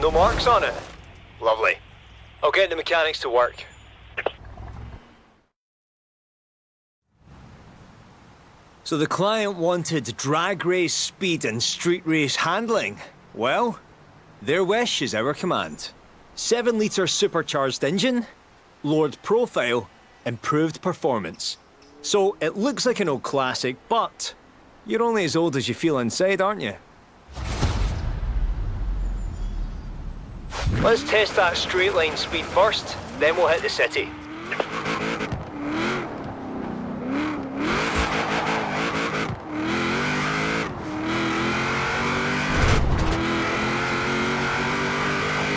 No marks on it? Lovely. I'll get the mechanics to work. So the client wanted drag race speed and street race handling. Well, their wish is our command. 7-litre supercharged engine, lowered profile, improved performance. So it looks like an old classic, but you're only as old as you feel inside, aren't you? Let's test that straight line speed first, then we'll hit the city.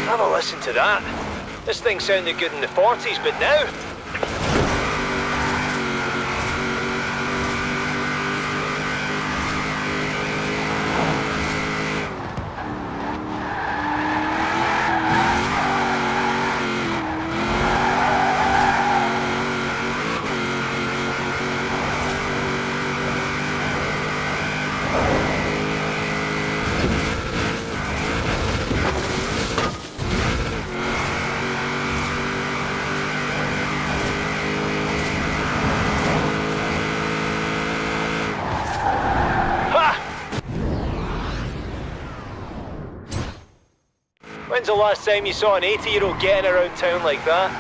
Have a listen to that. This thing sounded good in the 40s, but now... When's the last time you saw an 80-year-old getting around town like that?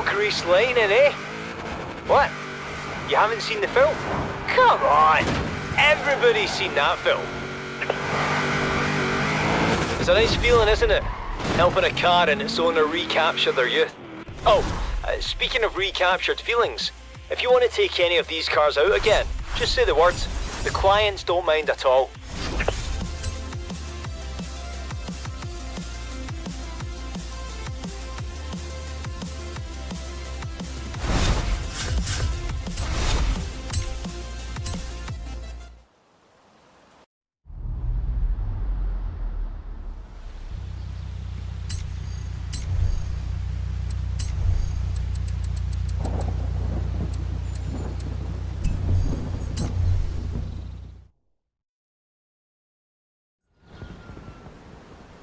Grease Lightning, eh? What? You haven't seen the film? Come on! Everybody's seen that film. It's a nice feeling, isn't it? Helping a car and its owner recapture their youth. Oh, speaking of recaptured feelings, if you want to take any of these cars out again, just say the words. The clients don't mind at all.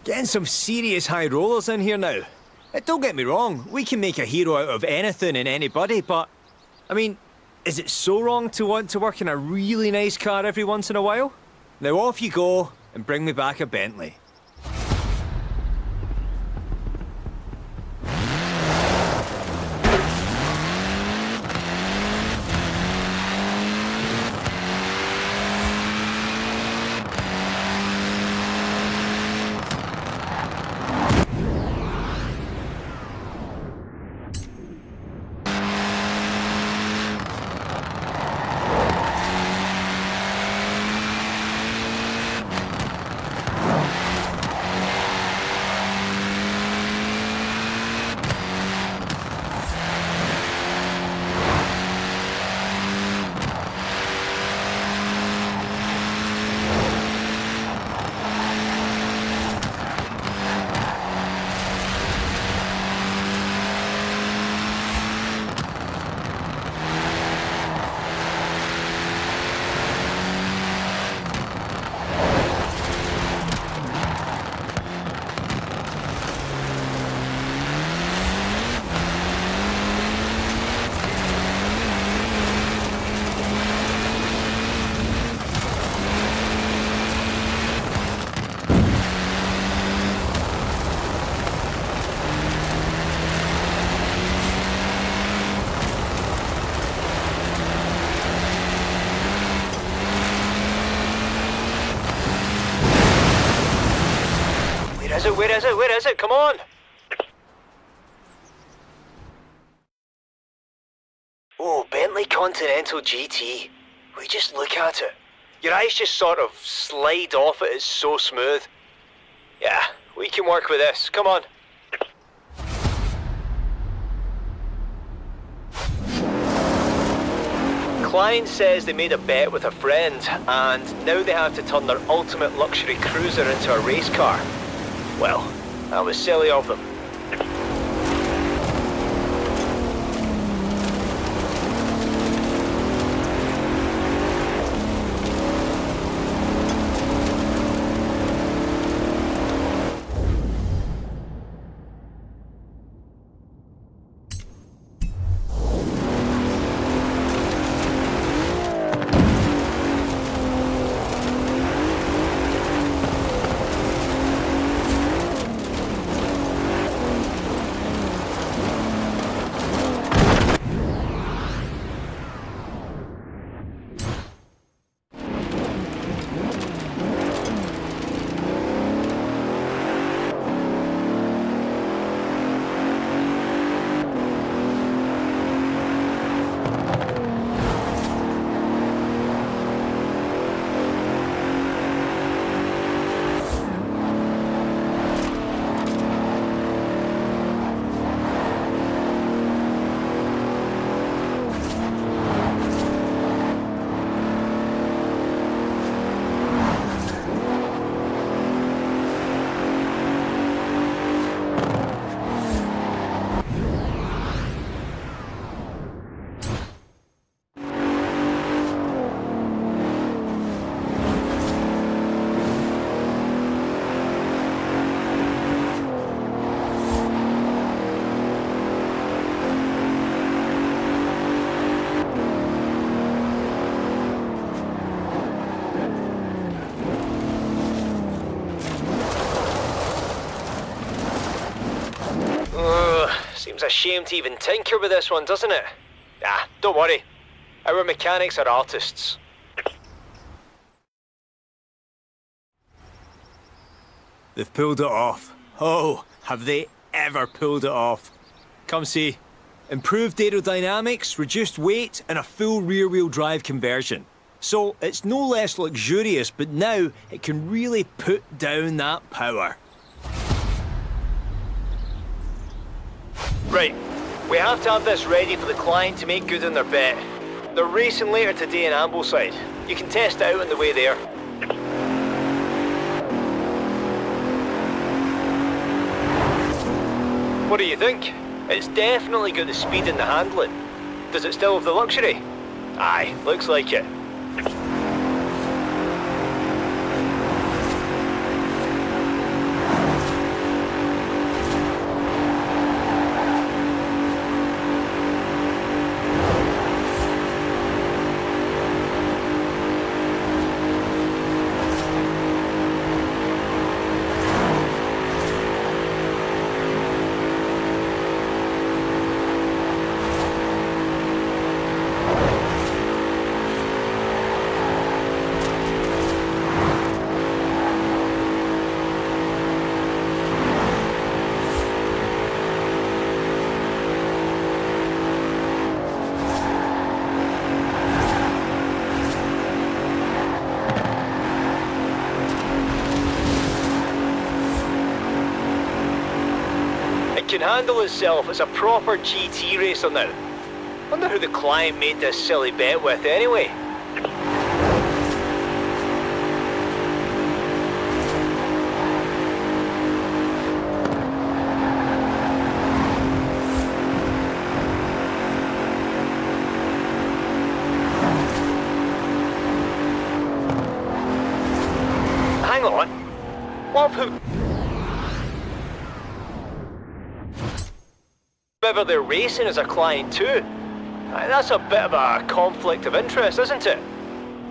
Getting some serious high rollers in here now. Don't get me wrong, we can make a hero out of anything and anybody, but... I mean, is it so wrong to want to work in a really nice car every once in a while? Now off you go, and bring me back a Bentley. is it? Where is it? Where is it? Come on! Oh, Bentley Continental GT. Will you just look at it? Your eyes just sort of slide off it, it's so smooth. Yeah, we can work with this, come on. Client says they made a bet with a friend, and now they have to turn their ultimate luxury cruiser into a race car. Well, that was silly of them. Seems a shame to even tinker with this one, doesn't it? Ah, don't worry. Our mechanics are artists. They've pulled it off. Oh, have they ever pulled it off? Come see. Improved aerodynamics, reduced weight, and a full rear-wheel drive conversion. So it's no less luxurious, but now it can really put down that power. Right, we have to have this ready for the client to make good on their bet. They're racing later today in Ambleside. You can test it out on the way there. What do you think? It's definitely got the speed and the handling. Does it still have the luxury? Aye, looks like it. Can handle itself as a proper GT racer now. Wonder who the client made this silly bet with anyway. Hang on. What who? Whoever they're racing is a client too. That's a bit of a conflict of interest, isn't it?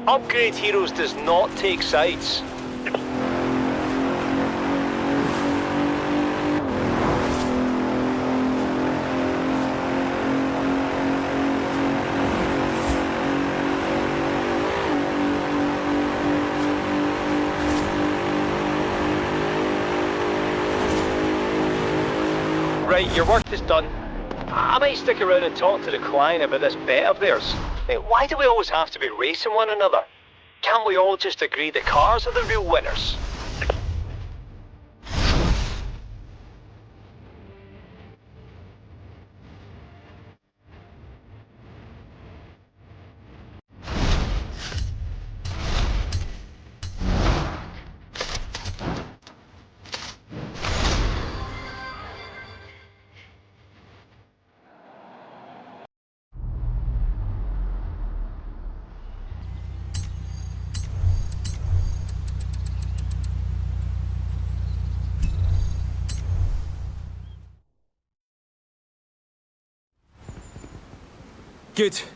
Upgrade Heroes does not take sides. Right, your work is done. I might stick around and talk to the client about this bet of theirs. Hey, why do we always have to be racing one another? Can't we all just agree the cars are the real winners?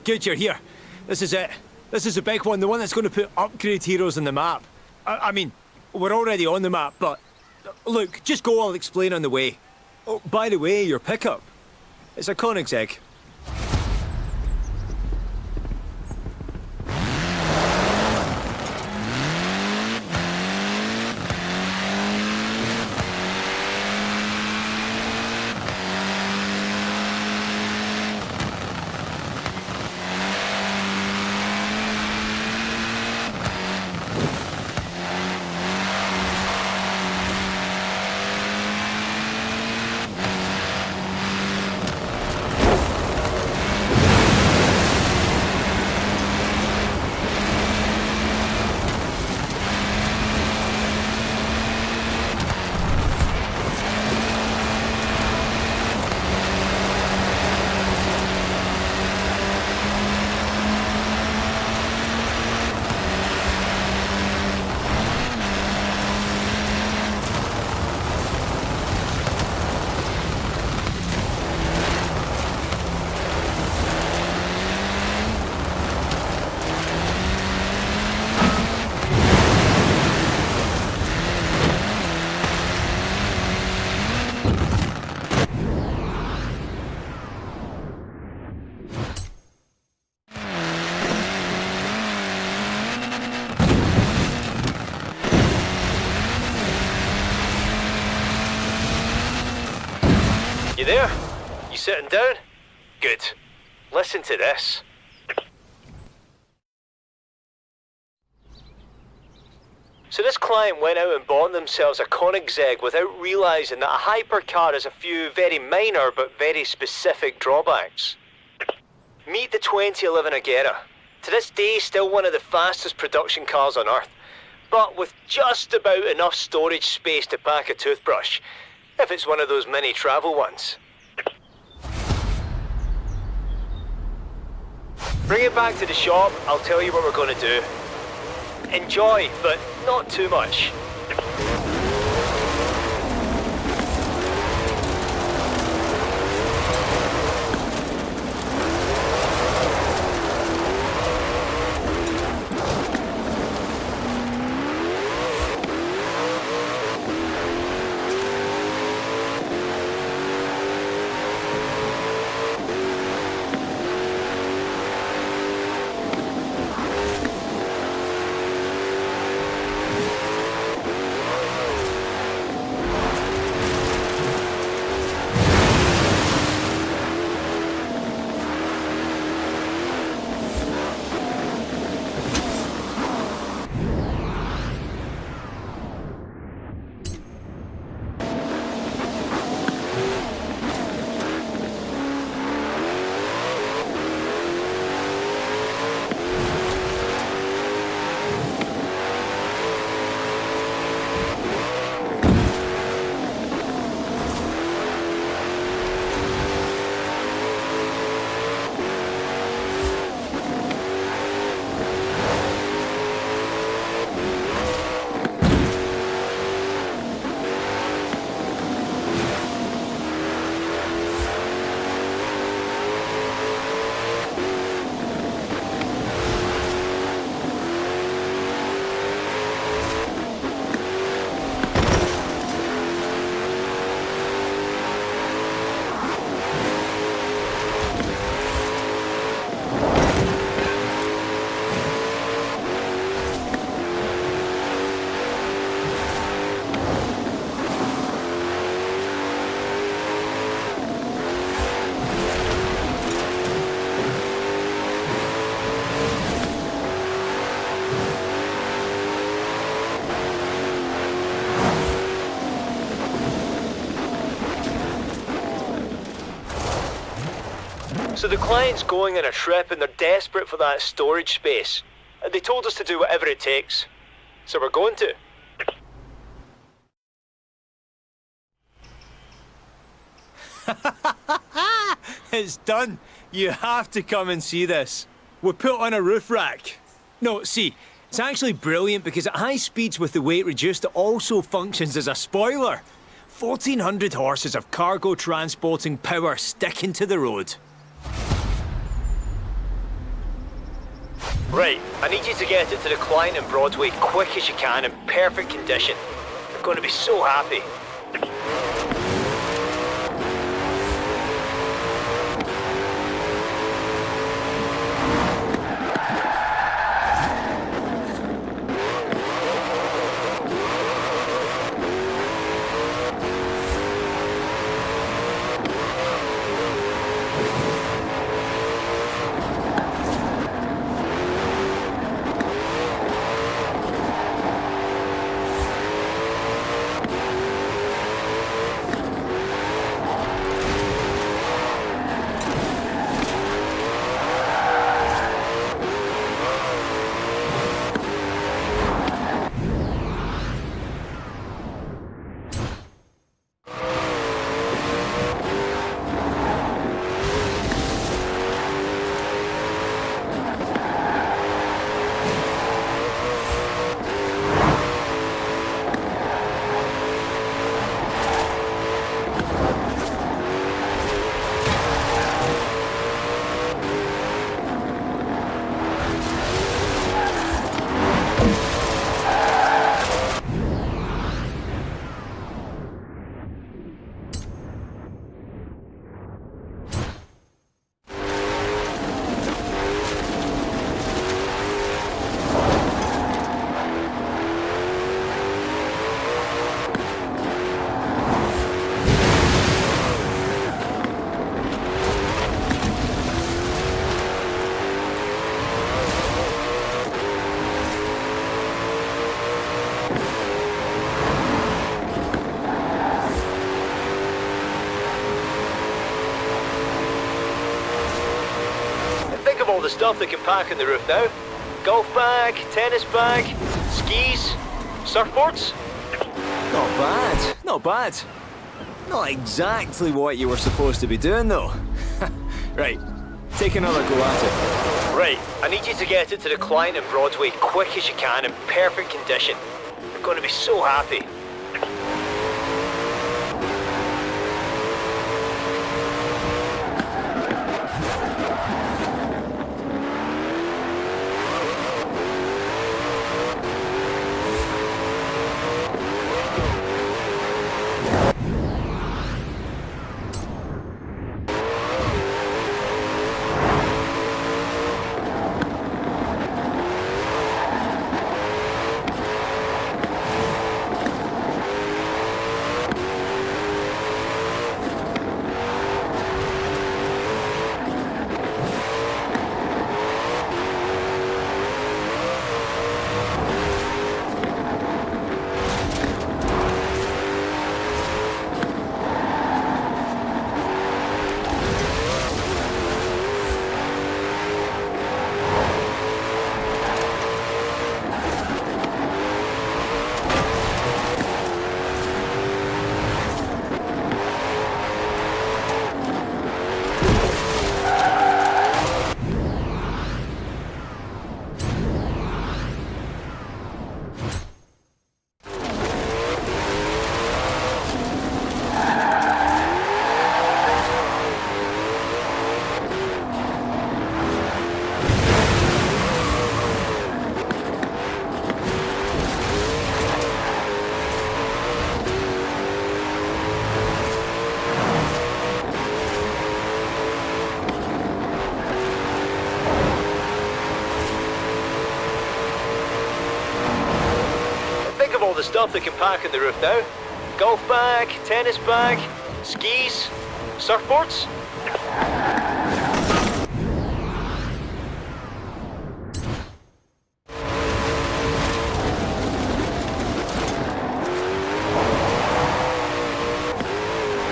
Good, you're here. This is it. This is the big one, the one that's going to put upgrade heroes on the map. I mean, we're already on the map, but look, just go, I'll explain on the way. Oh, by the way, your pickup. It's a Koenigsegg. You there? You sitting down? Good. Listen to this. So this client went out and bought themselves a Koenigsegg without realising that a hypercar has a few very minor but very specific drawbacks. Meet the 2011 Agera. To this day, still one of the fastest production cars on Earth, but with just about enough storage space to pack a toothbrush, if it's one of those mini travel ones. Bring it back to the shop, I'll tell you what we're going to do. Enjoy, but not too much. So the client's going on a trip and they're desperate for that storage space. They told us to do whatever it takes. So we're going to. It's done. You have to come and see this. We're put on a roof rack. No, see, it's actually brilliant because at high speeds with the weight reduced, it also functions as a spoiler. 1,400 horses of cargo transporting power sticking to the road. Right, I need you to get it to the client in Broadway quick as you can in perfect condition. They're going to be so happy. All the stuff they can pack on the roof now. Golf bag, tennis bag, skis, surfboards. Not bad, not bad. Not exactly what you were supposed to be doing, though. Right, take another go at it. Right, I need you to get it to the client in Broadway quick as you can in perfect condition. They're going to be so happy. All the stuff they can pack on the roof now. Golf bag, tennis bag, skis, surfboards.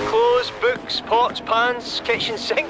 Clothes, books, pots, pans, kitchen sink.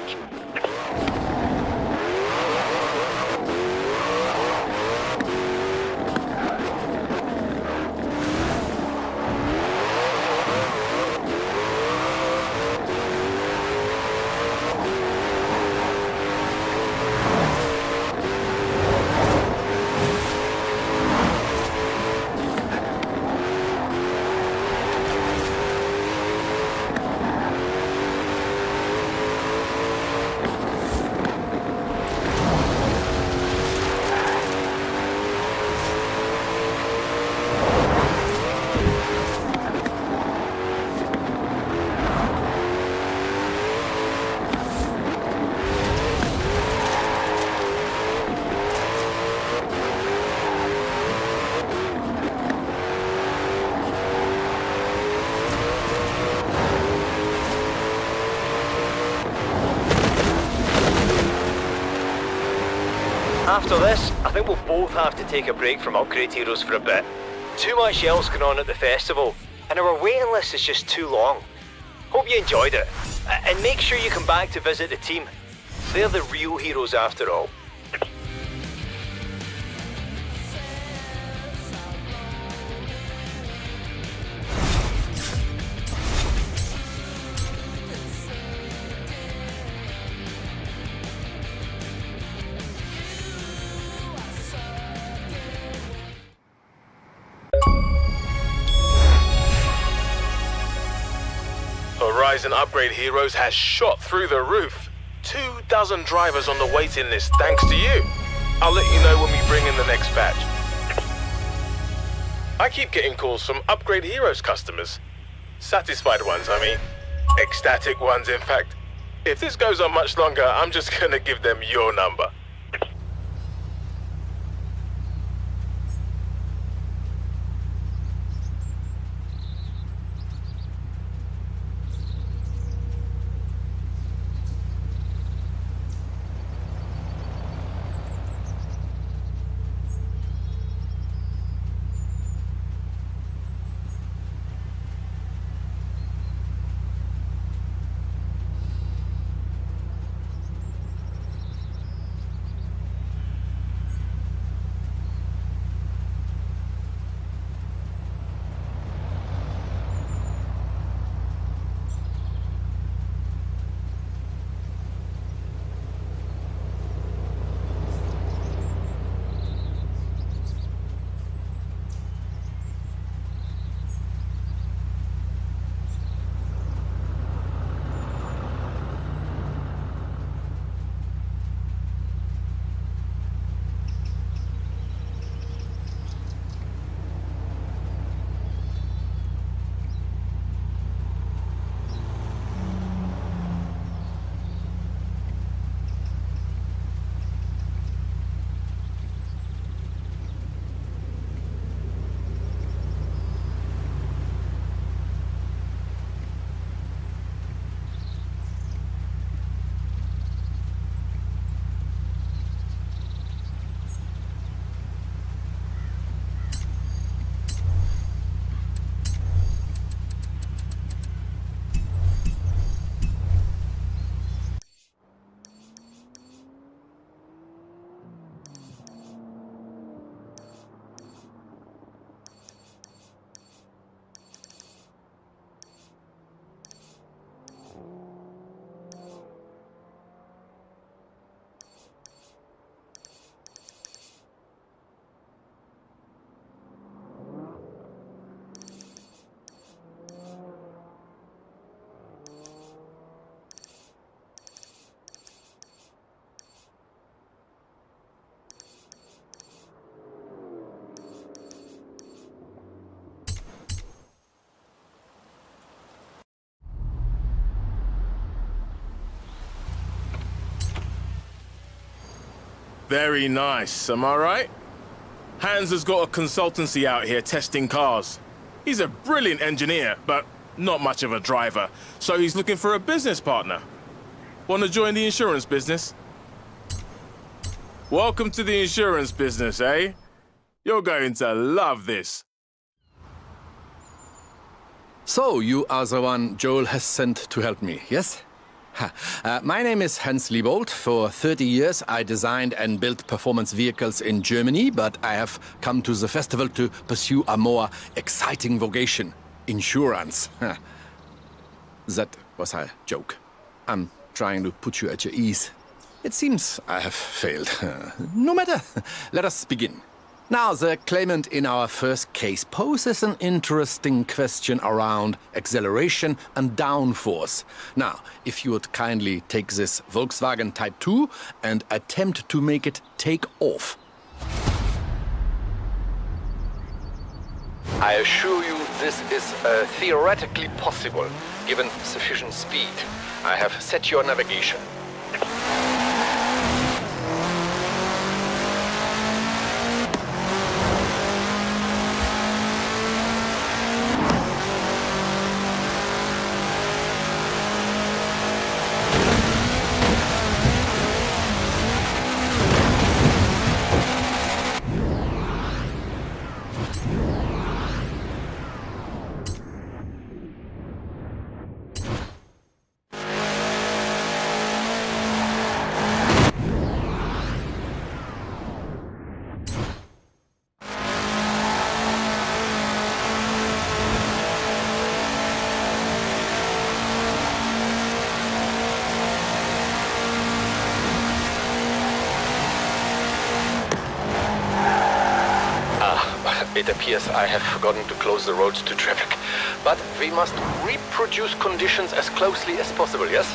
After this, I think we'll both have to take a break from Upgrade Heroes for a bit. Too much else going on at the festival, and our waiting list is just too long. Hope you enjoyed it, and make sure you come back to visit the team. They're the real heroes after all. Horizon Upgrade Heroes has shot through the roof. 24 drivers on the waiting list thanks to you. I'll let you know when we bring in the next batch. I keep getting calls from Upgrade Heroes customers. Satisfied ones, I mean. Ecstatic ones, in fact. If this goes on much longer, I'm just gonna give them your number. Very nice, am I right? Hans has got a consultancy out here testing cars. He's a brilliant engineer, but not much of a driver, so he's looking for a business partner. Want to join the insurance business? Welcome to the insurance business, eh? You're going to love this. So, you are the one Joel has sent to help me, yes? My name is Hans Liebold. For 30 years, I designed and built performance vehicles in Germany, but I have come to the festival to pursue a more exciting vocation, insurance. That was a joke. I'm trying to put you at your ease. It seems I have failed. No matter. Let us begin. Now, the claimant in our first case poses an interesting question around acceleration and downforce. Now, if you would kindly take this Volkswagen Type 2 and attempt to make it take off. I assure you this is theoretically possible, given sufficient speed. I have set your navigation. it appears I have forgotten to close the roads to traffic. But we must reproduce conditions as closely as possible, yes?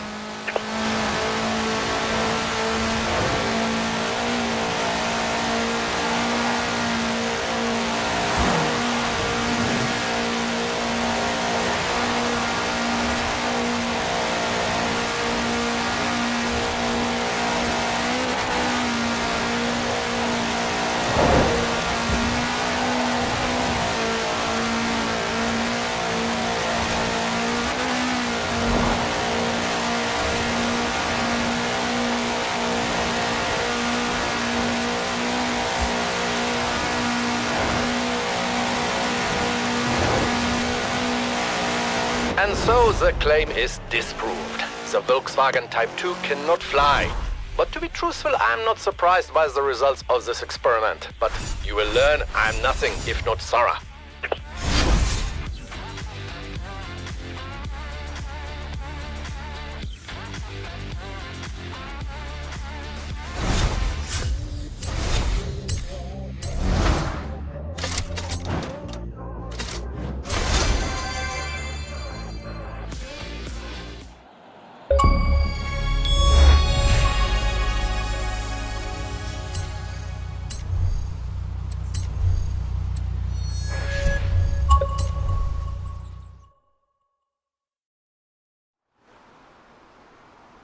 And so the claim is disproved. The Volkswagen Type 2 cannot fly. But to be truthful, I'm not surprised by the results of this experiment. But you will learn I'm nothing if not thorough.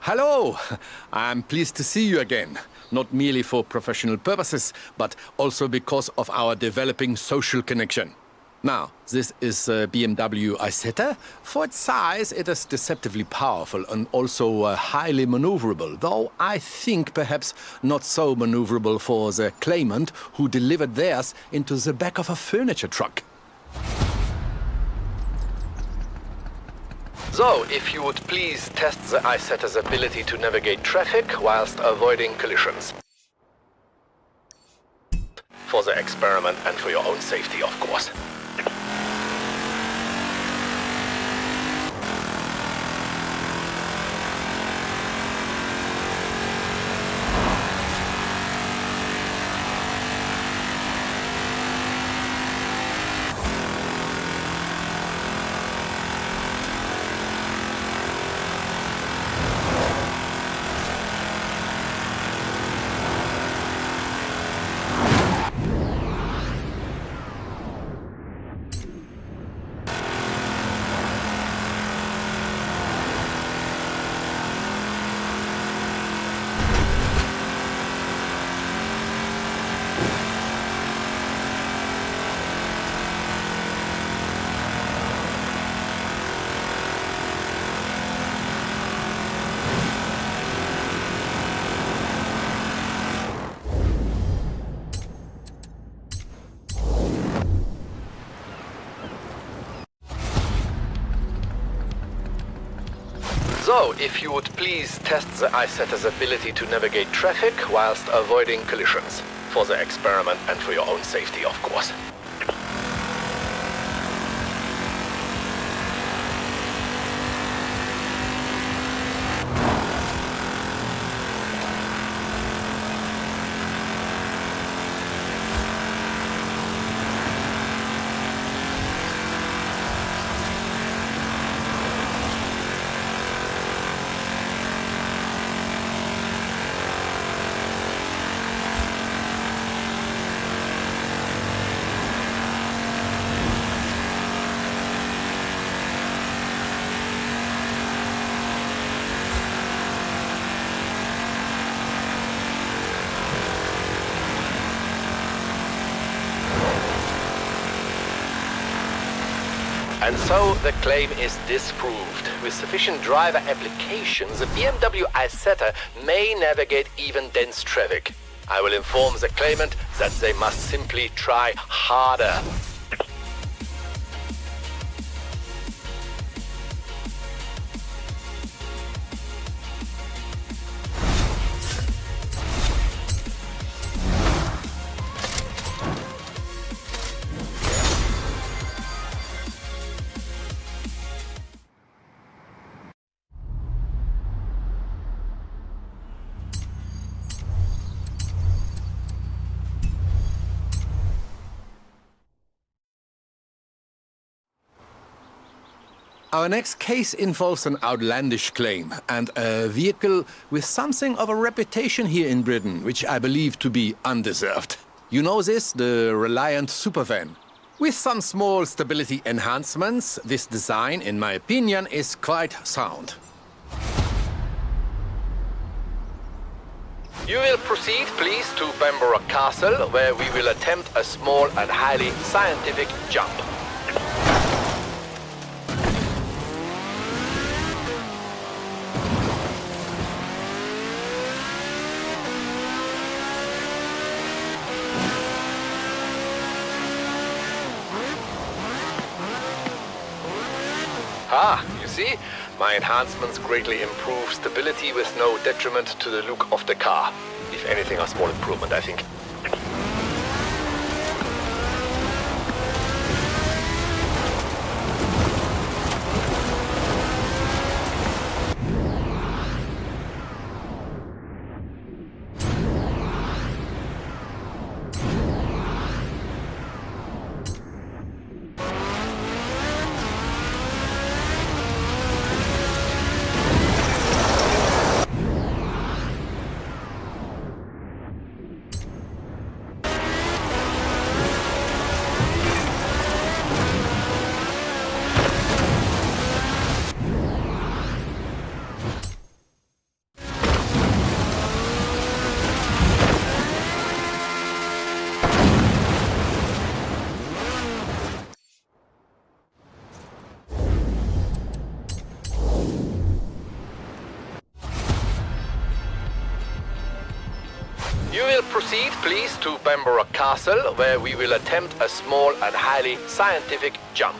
Hello! I'm pleased to see you again. Not merely for professional purposes, but also because of our developing social connection. Now, this is a BMW Isetta. For its size, it is deceptively powerful and also highly maneuverable, though I think perhaps not so maneuverable for the claimant who delivered theirs into the back of a furniture truck. So, if you would please test the Isetta's ability to navigate traffic whilst avoiding collisions. For the experiment and for your own safety, of course. So, if you would please test the Isetta's ability to navigate traffic whilst avoiding collisions. For the experiment and for your own safety, of course. And so the claim is disproved. With sufficient driver applications, the BMW Isetta may navigate even dense traffic. I will inform the claimant that they must simply try harder. Our next case involves an outlandish claim and a vehicle with something of a reputation here in Britain, which I believe to be undeserved. You know this, the Reliant Supervan. With some small stability enhancements, this design, in my opinion, is quite sound. You will proceed, please, to Bamborough Castle, where we will attempt a small and highly scientific jump. Ah, you see? My enhancements greatly improve stability with no detriment to the look of the car. If anything, a small improvement, I think. You will proceed, please, to Bamborough Castle, where we will attempt a small and highly scientific jump.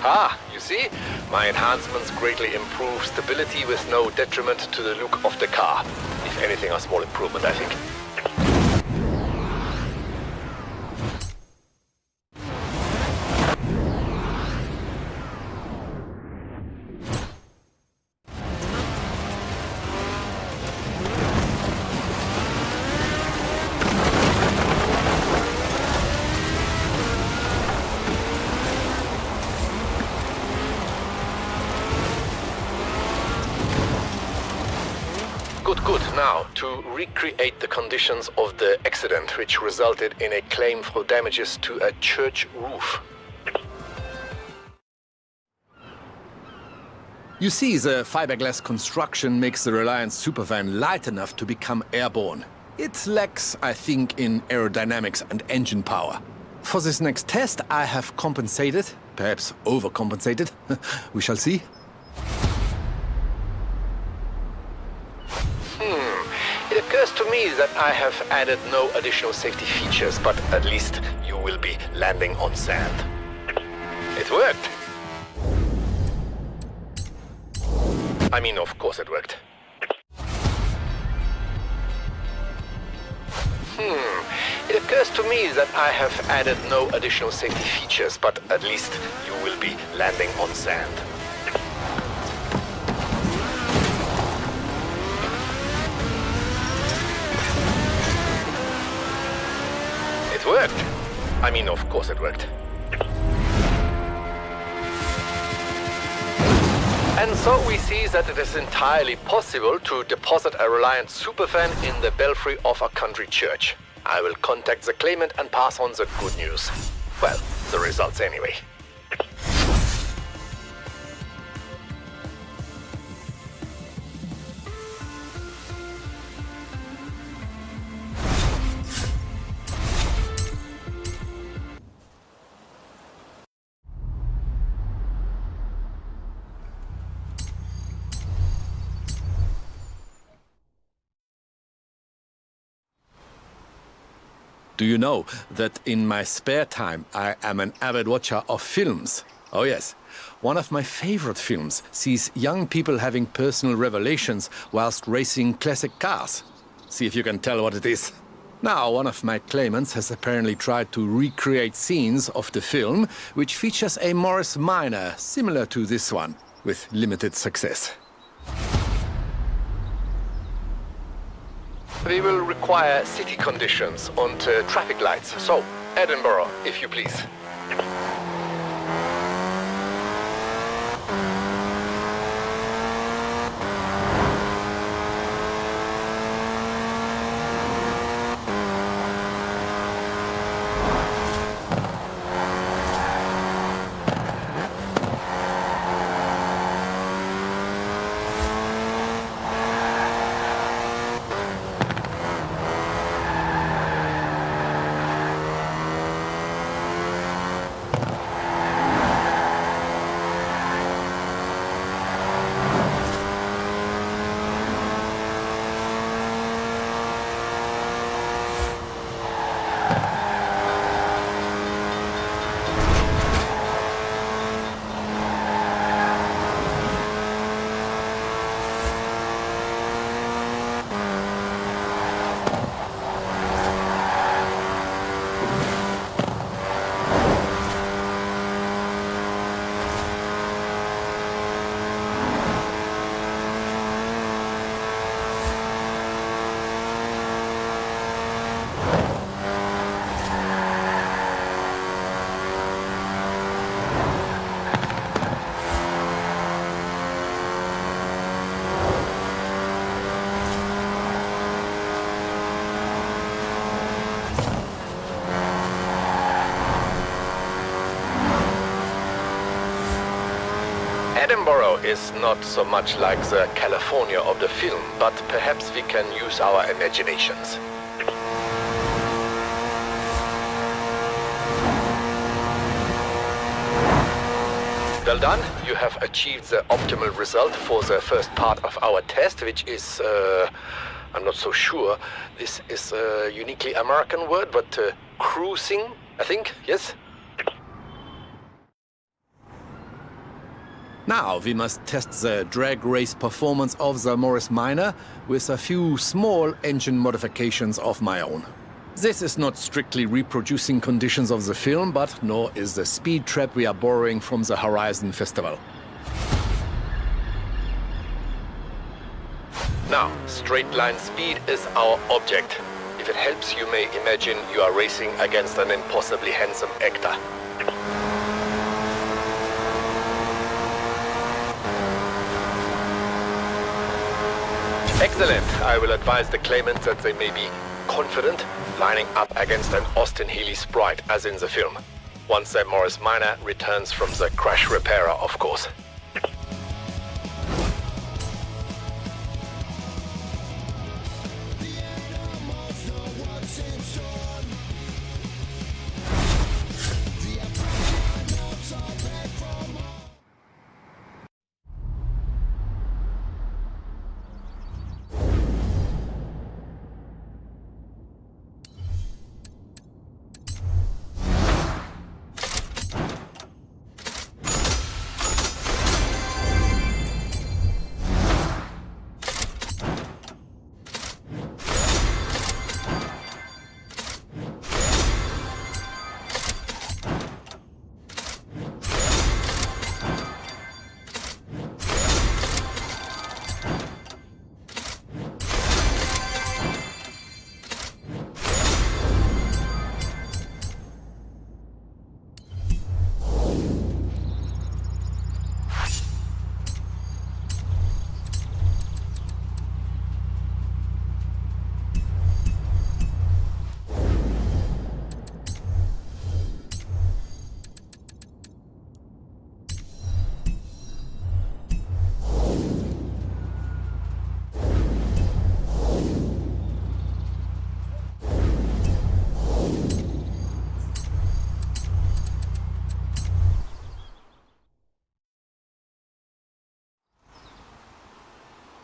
Ah, you see? My enhancements greatly improve stability with no detriment to the look of the car. If anything, a small improvement, I think. Good. Now, to recreate the conditions of the accident which resulted in a claim for damages to a church roof. You see, the fiberglass construction makes the Reliant Supervan light enough to become airborne. It lacks, I think, in aerodynamics and engine power. For this next test, I have compensated, perhaps overcompensated. We shall see. It occurs to me that I have added no additional safety features, but at least you will be landing on sand. It worked. I mean, of course it worked. It occurs to me that I have added no additional safety features, but at least you will be landing on sand. It worked. I mean, of course it worked. And so we see that it is entirely possible to deposit a Reliant Supervan in the belfry of a country church. I will contact the claimant and pass on the good news. Well, the results anyway. Do you know that in my spare time I am an avid watcher of films? Oh yes. One of my favorite films sees young people having personal revelations whilst racing classic cars. See if you can tell what it is. Now, one of my claimants has apparently tried to recreate scenes of the film, which features a Morris Minor similar to this one. with limited success. We will require city conditions and traffic lights. So, Edinburgh, if you please. Edinburgh is not so much like the California of the film, but perhaps we can use our imaginations. Well done. You have achieved the optimal result for the first part of our test, which is, I'm not so sure. This is a uniquely American word, but cruising, I think, yes? Now we must test the drag race performance of the Morris Minor with a few small engine modifications of my own. This is not strictly reproducing conditions of the film, but nor is the speed trap we are borrowing from the Horizon Festival. Now, straight line speed is our object. If it helps, you may imagine you are racing against an impossibly handsome actor. Excellent. I will advise the claimants that they may be confident lining up against an Austin Healey sprite, as in the film. Once the Morris Minor returns from the crash repairer, of course.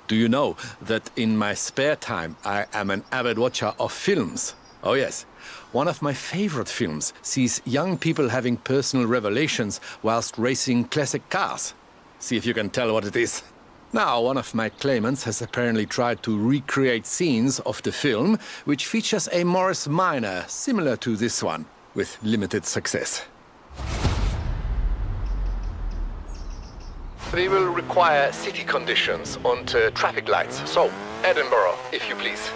Do you know that in my spare time I am an avid watcher of films? Oh yes, one of my favorite films sees young people having personal revelations whilst racing classic cars. See if you can tell what it is. Now, one of my claimants has apparently tried to recreate scenes of the film, which features a Morris Minor similar to this one, with limited success. We will require city conditions and traffic lights. So, Edinburgh, if you please.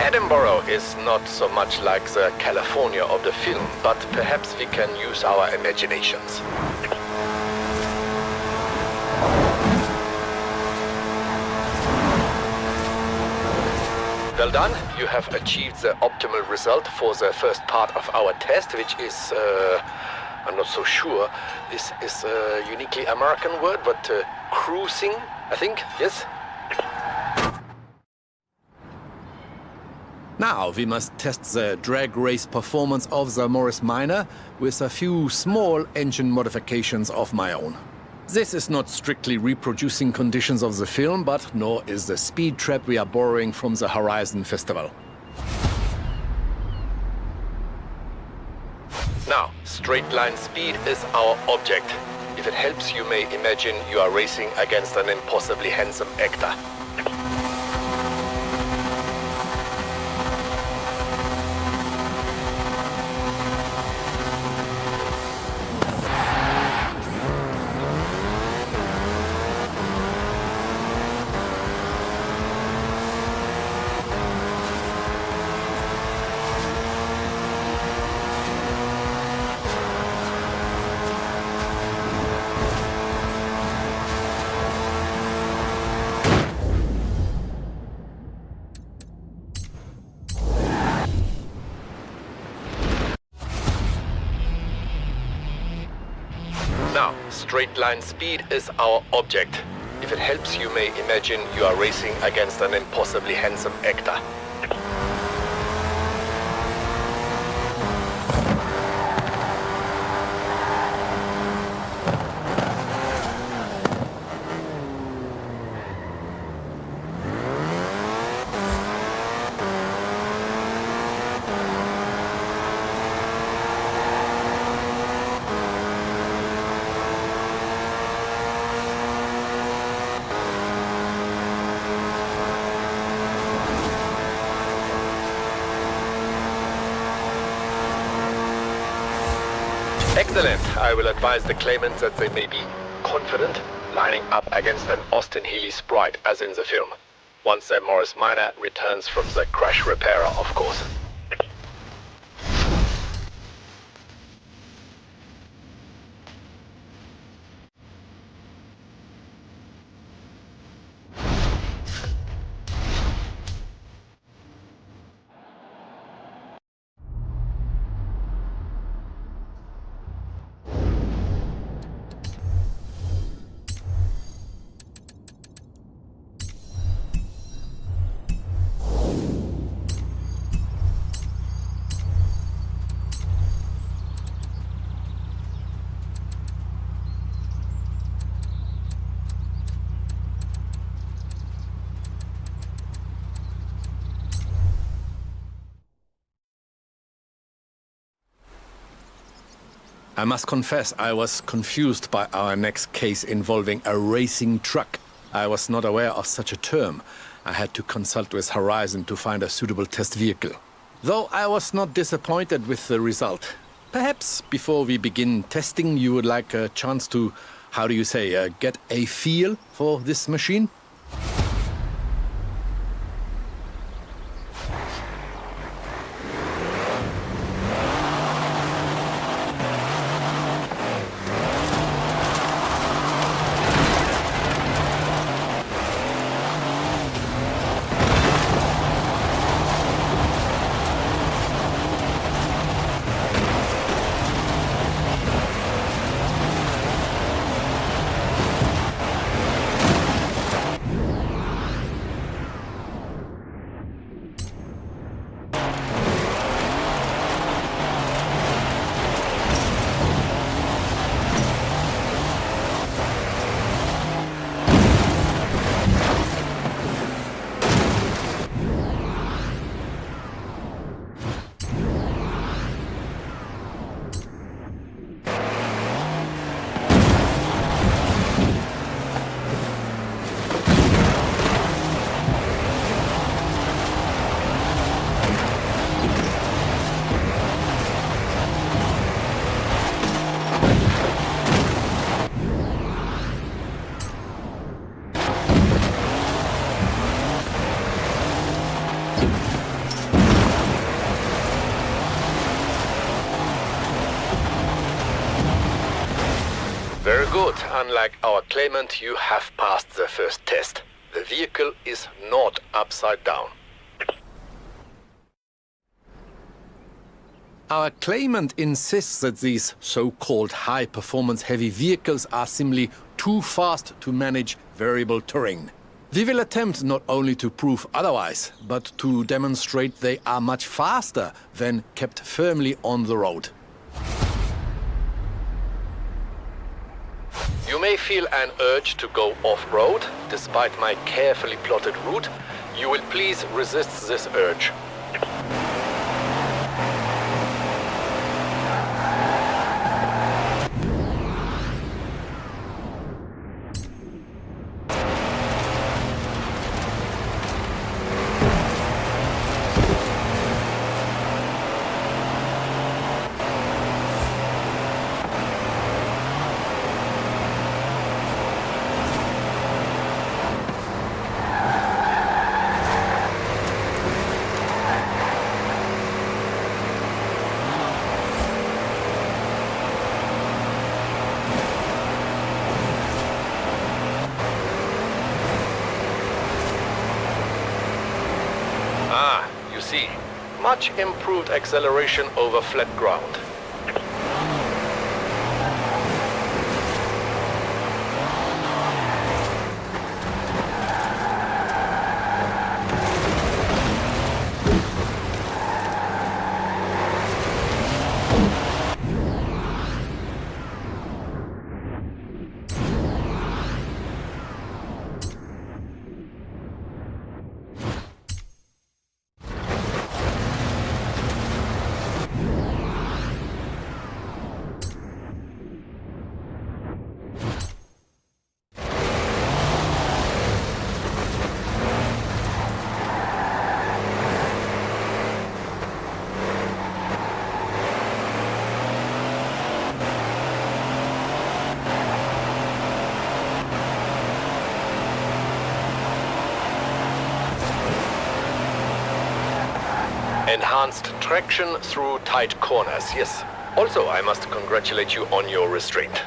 Edinburgh is not so much like the California of the film, but perhaps we can use our imaginations. Well done. You have achieved the optimal result for the first part of our test, which is, I'm not so sure. This is a uniquely American word, but cruising, I think, yes? Now we must test the drag race performance of the Morris Minor with a few small engine modifications of my own. This is not strictly reproducing conditions of the film, but nor is the speed trap we are borrowing from the Horizon Festival. Now, straight line speed is our object. If it helps, you may imagine you are racing against an impossibly handsome actor. Now, straight line speed is our object. If it helps, you may imagine you are racing against an impossibly handsome actor. Excellent. I will advise the claimants that they may be confident lining up against an Austin Healey sprite as in the film. Once their Morris Minor returns from the crash repairer, of course. I must confess, I was confused by our next case involving a racing truck. I was not aware of such a term. I had to consult with Horizon to find a suitable test vehicle. Though I was not disappointed with the result. Perhaps before we begin testing, you would like a chance to, how do you say, get a feel for this machine? Very good. Unlike our claimant, you have passed the first test. The vehicle is not upside down. Our claimant insists that these so-called high-performance heavy vehicles are simply too fast to manage variable terrain. We will attempt not only to prove otherwise, but to demonstrate they are much faster when kept firmly on the road. You may feel an urge to go off-road, despite my carefully plotted route. You will please resist this urge. You see, much improved acceleration over flat ground. Enhanced traction through tight corners, yes. Also, I must congratulate you on your restraint.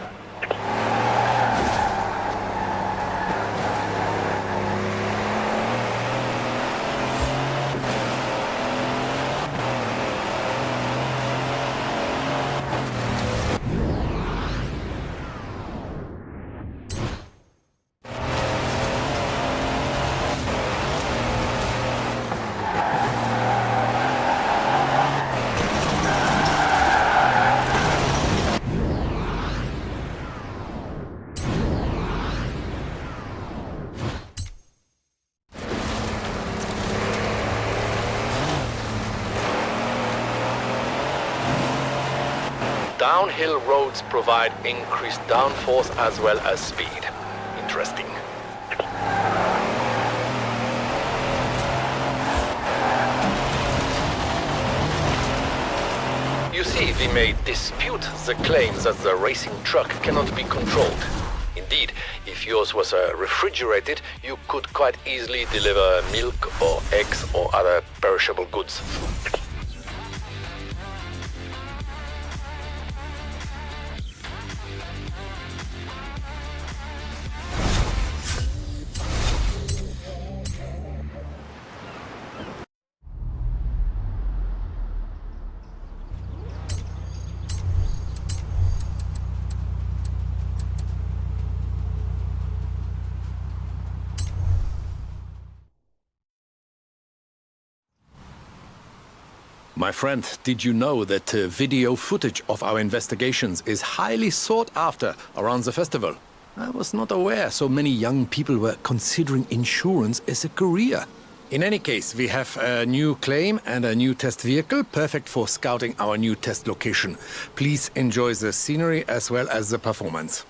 downhill roads provide increased downforce as well as speed. Interesting. You see, we may dispute the claims that the racing truck cannot be controlled. Indeed, if yours was refrigerated, you could quite easily deliver milk or eggs or other perishable goods. My friend, did you know that video footage of our investigations is highly sought after around the festival? I was not aware so many young people were considering insurance as a career. In any case, we have a new claim and a new test vehicle, perfect for scouting our new test location. Please enjoy the scenery as well as the performance.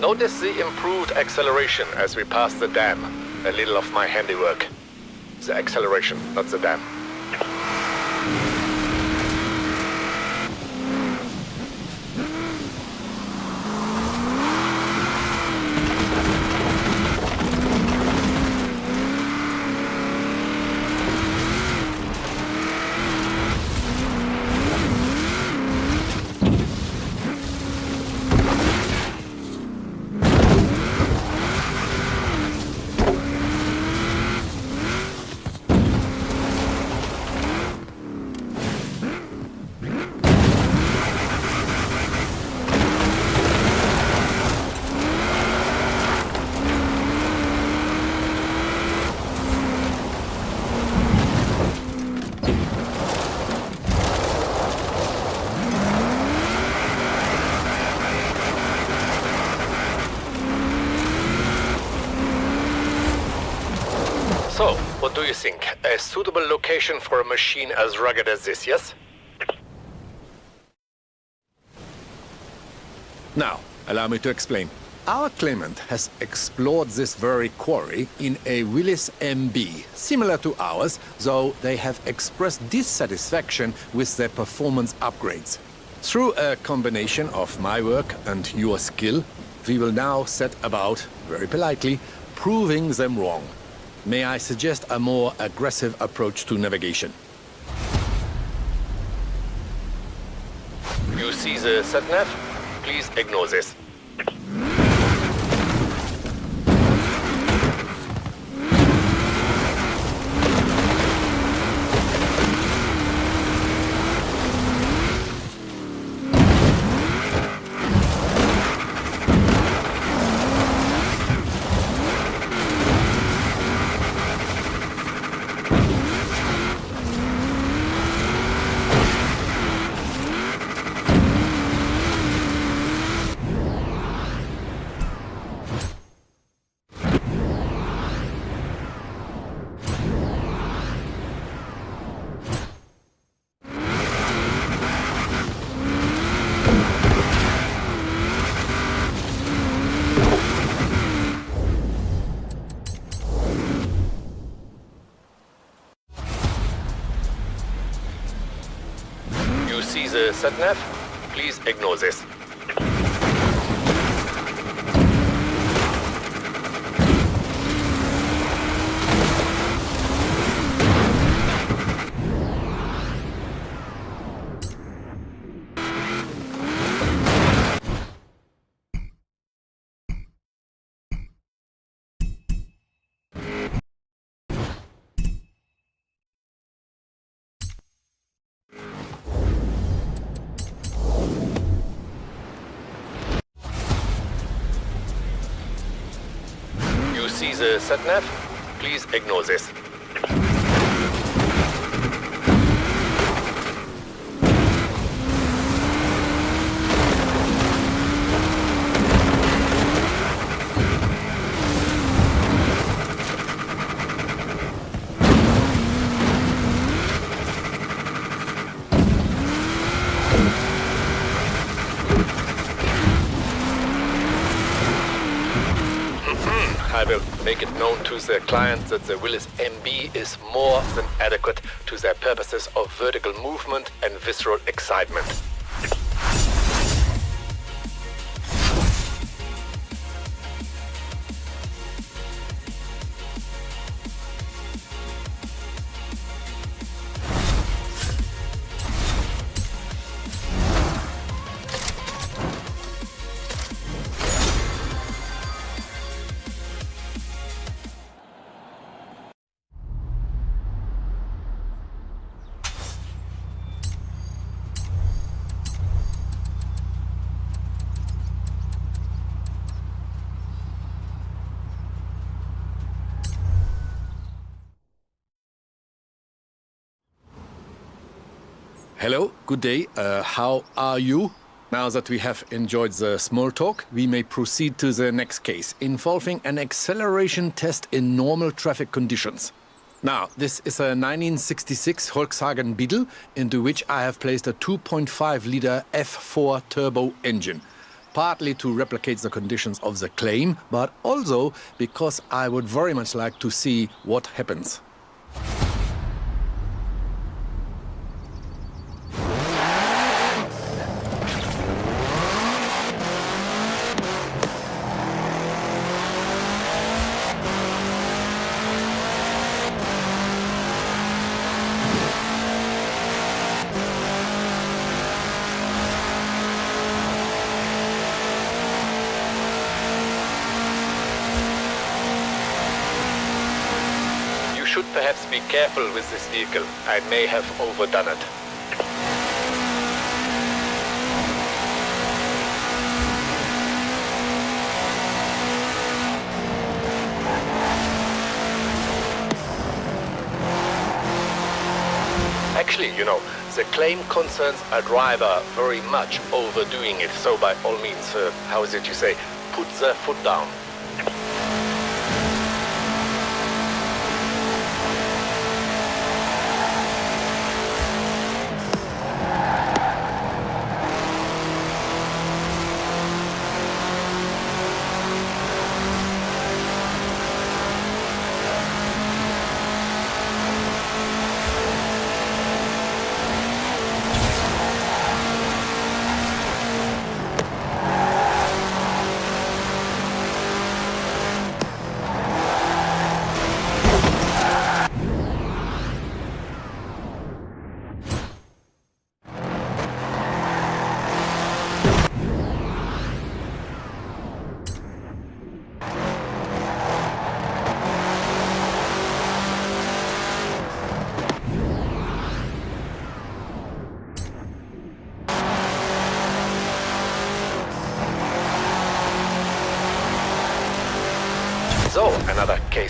Notice the improved acceleration as we pass the dam. A little of my handiwork. The acceleration, not the dam. So, what do you think? A suitable location for a machine as rugged as this, yes? Now, allow me to explain. Our claimant has explored this very quarry in a Willis MB, similar to ours, though they have expressed dissatisfaction with their performance upgrades. Through a combination of my work and your skill, we will now set about, very politely, proving them wrong. May I suggest a more aggressive approach to navigation? You see the sat-nav? Please ignore this. You see the sat-nav? Please ignore this. You see the sat-nav? Please ignore this. I will make it known to the client that the Willis MB is more than adequate to their purposes of vertical movement and visceral excitement. Hello, good day. How are you? Now that we have enjoyed the small talk, we may proceed to the next case, involving an acceleration test in normal traffic conditions. Now, this is a 1966 Volkswagen Beetle, into which I have placed a 2.5-liter F4 turbo engine. Partly to replicate the conditions of the claim, but also because I would very much like to see what happens. Should perhaps be careful with this vehicle. I may have overdone it. Actually, you know, the claim concerns a driver very much overdoing it. So by all means, how is it you say, put the foot down.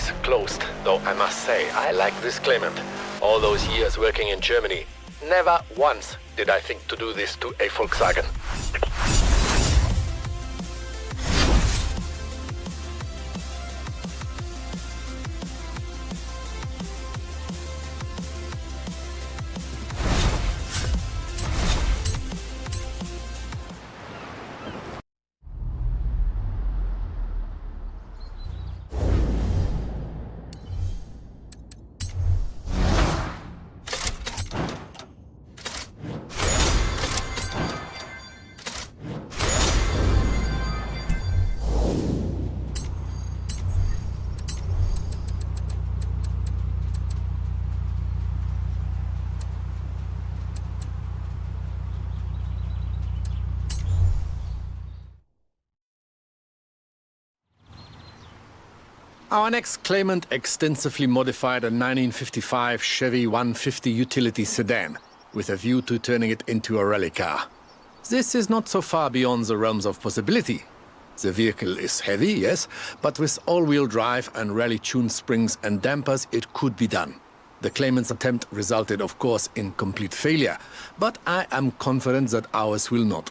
case closed, though I must say, I like this claimant. All those years working in Germany, never once did I think to do this to a Volkswagen. Our next claimant extensively modified a 1955 Chevy 150 utility sedan, with a view to turning it into a rally car. This is not so far beyond the realms of possibility. The vehicle is heavy, yes, but with all-wheel drive and rally-tuned springs and dampers, it could be done. The claimant's attempt resulted, of course, in complete failure, but I am confident that ours will not.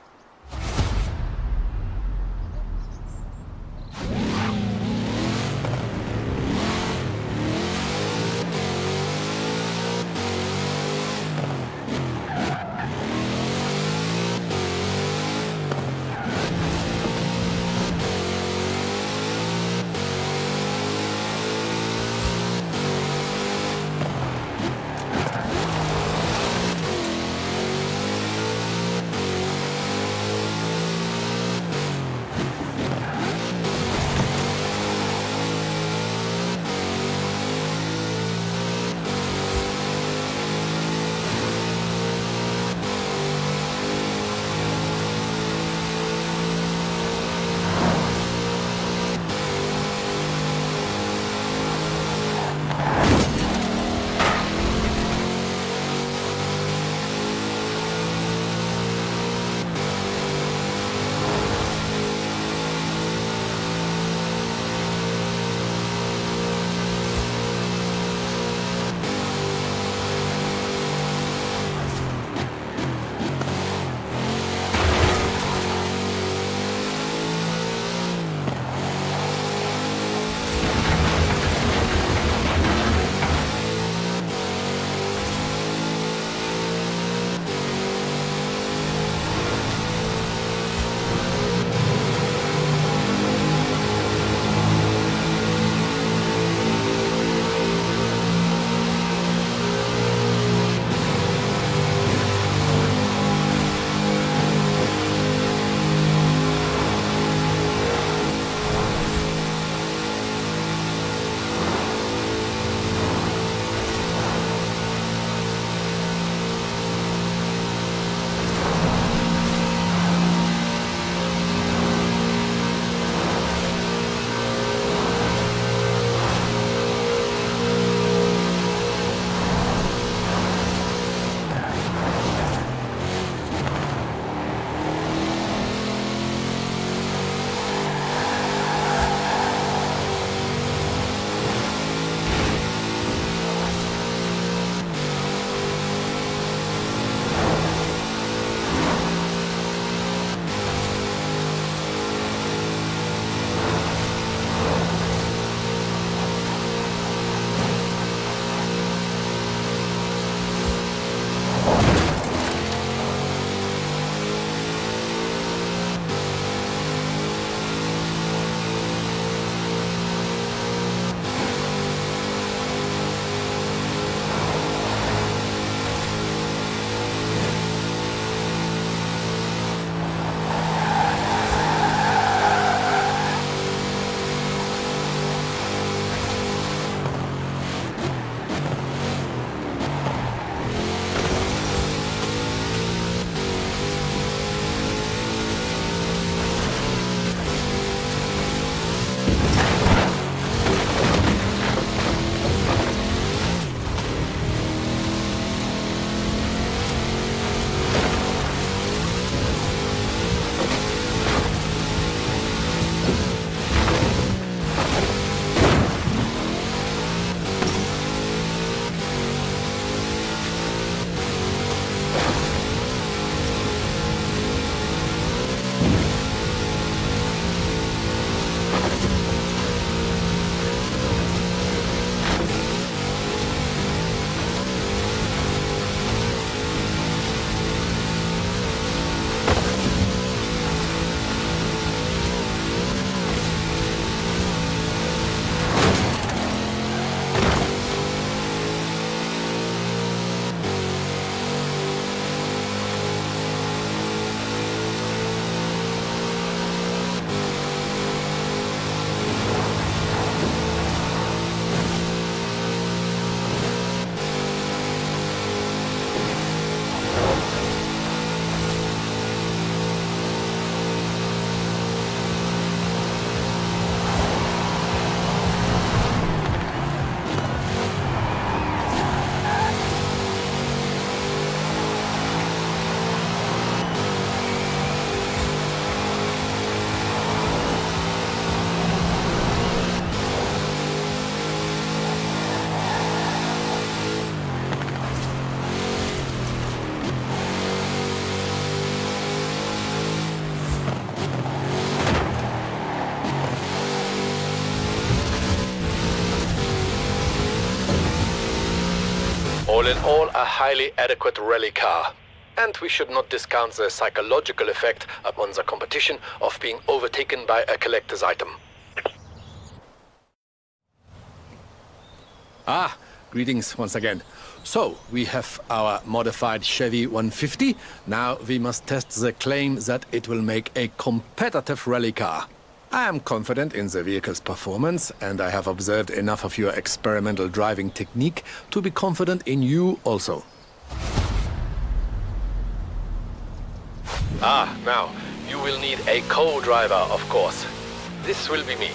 All in all, a highly adequate rally car. And we should not discount the psychological effect upon the competition of being overtaken by a collector's item. Ah, greetings once again. So, we have our modified Chevy 150. Now we must test the claim that it will make a competitive rally car. I am confident in the vehicle's performance, and I have observed enough of your experimental driving technique to be confident in you also. Ah, now, you will need a co-driver, of course. This will be me.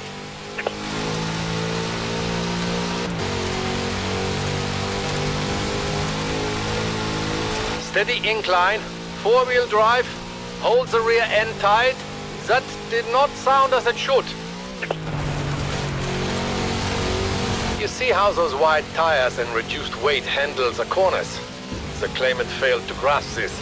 Steady incline, four-wheel drive, hold the rear end tight. That did not sound as it should. You see how those wide tires and reduced weight handle the corners? The claimant failed to grasp this.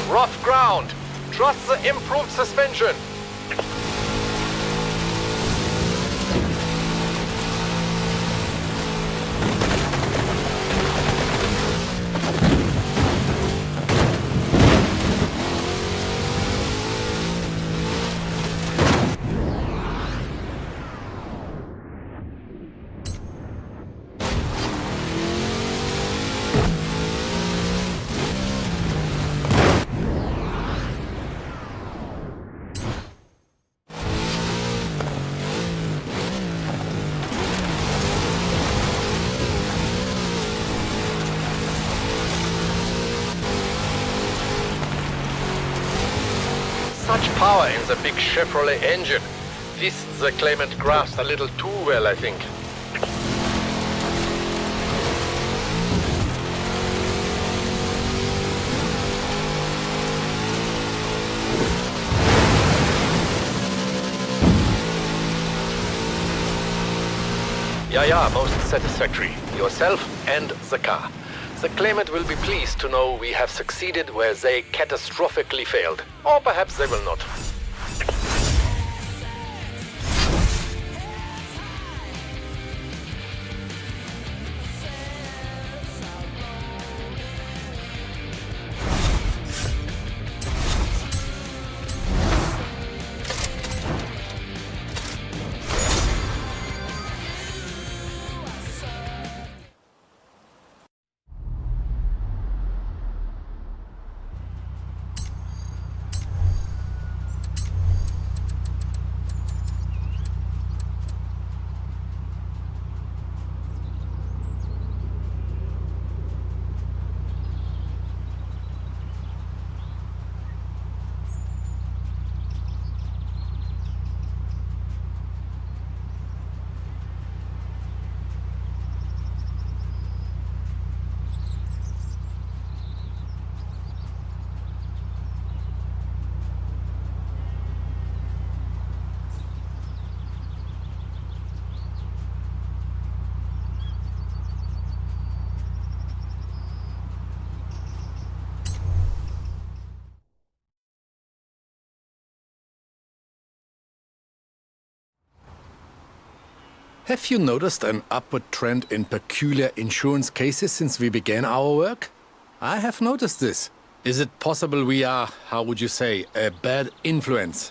Rough ground. Trust the improved suspension. Such power in the big Chevrolet engine. This the claimant grasped a little too well, I think. Yeah, most satisfactory. Yourself and the car. The claimant will be pleased to know we have succeeded where they catastrophically failed. Or perhaps they will not. Have you noticed an upward trend in peculiar insurance cases since we began our work? I have noticed this. Is it possible we are, how would you say, a bad influence?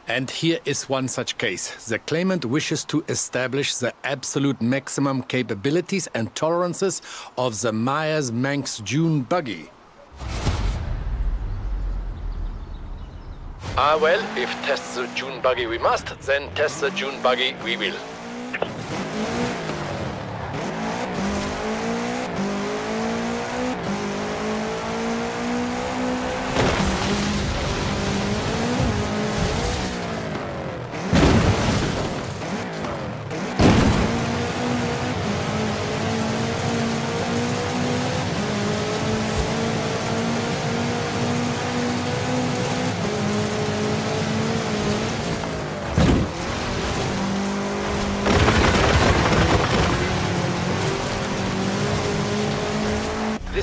And here is one such case. The claimant wishes to establish the absolute maximum capabilities and tolerances of the Myers-Manx Dune buggy. Well, if test the Dune buggy we must, then test the Dune buggy we will.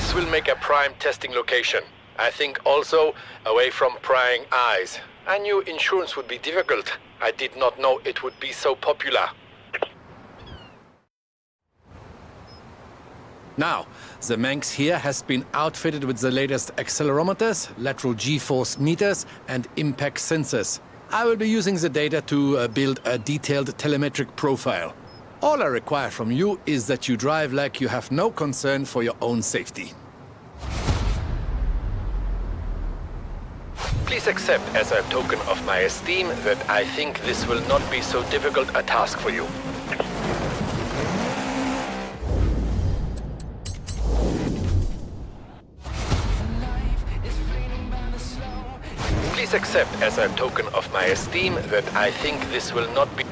This will make a prime testing location. I think also away from prying eyes. I knew insurance would be difficult. I did not know it would be so popular. Now, the Manx here has been outfitted with the latest accelerometers, lateral G-force meters, and impact sensors. I will be using the data to build a detailed telemetric profile. All I require from you is that you drive like you have no concern for your own safety. Please accept as a token of my esteem that I think this will not be so difficult a task for you. Please accept as a token of my esteem that I think this will not be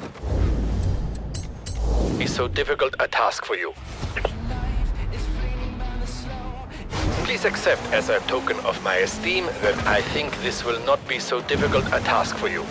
so difficult a task for you. Please accept as a token of my esteem that I think this will not be so difficult a task for you.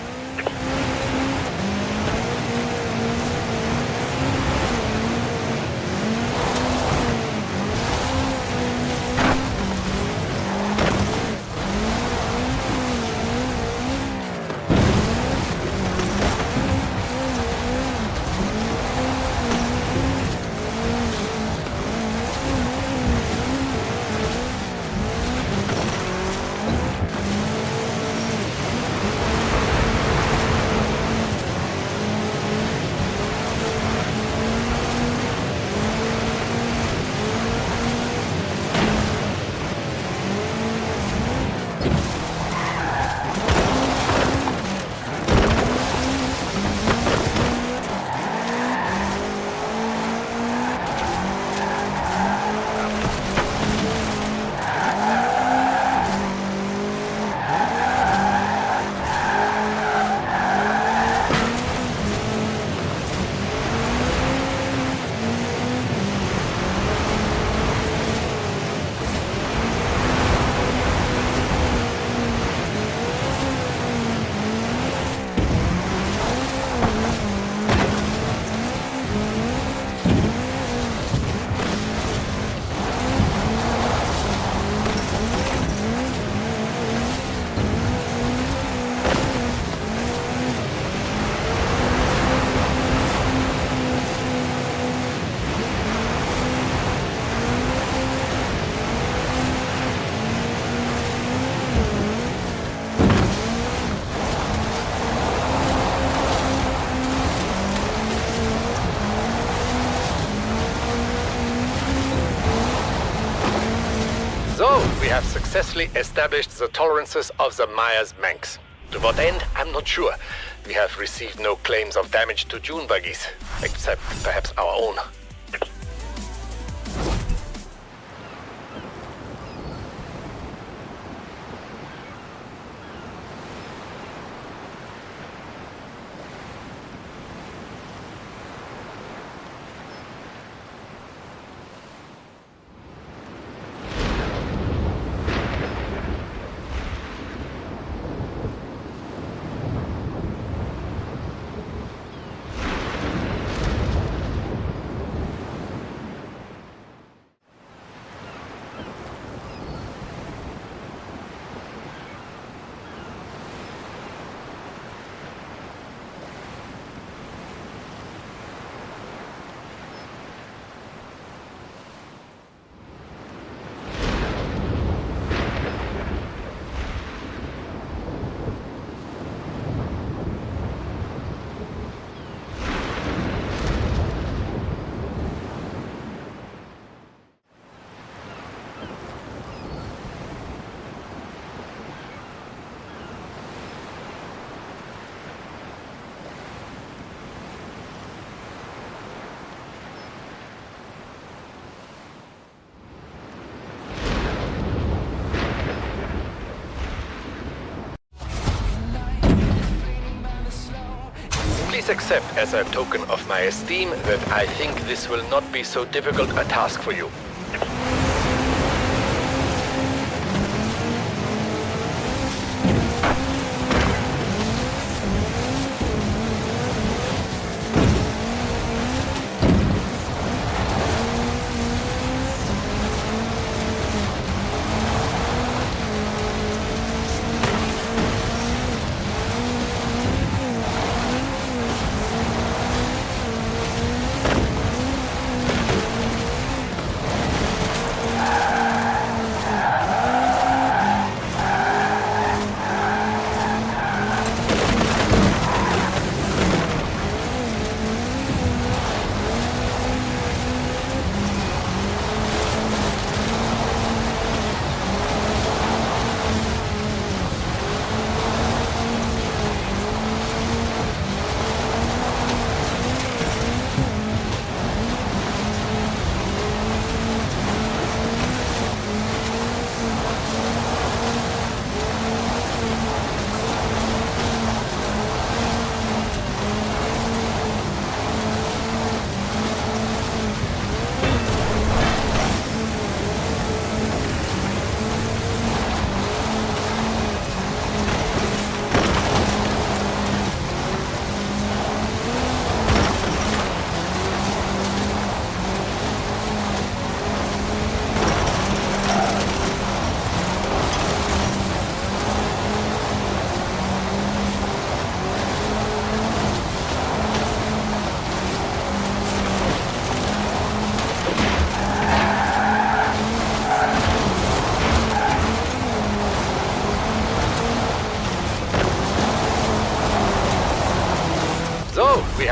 So, we have successfully established the tolerances of the Myers Manx. To what end, I'm not sure. We have received no claims of damage to dune buggies, except perhaps our own. Please accept as a token of my esteem that I think this will not be so difficult a task for you.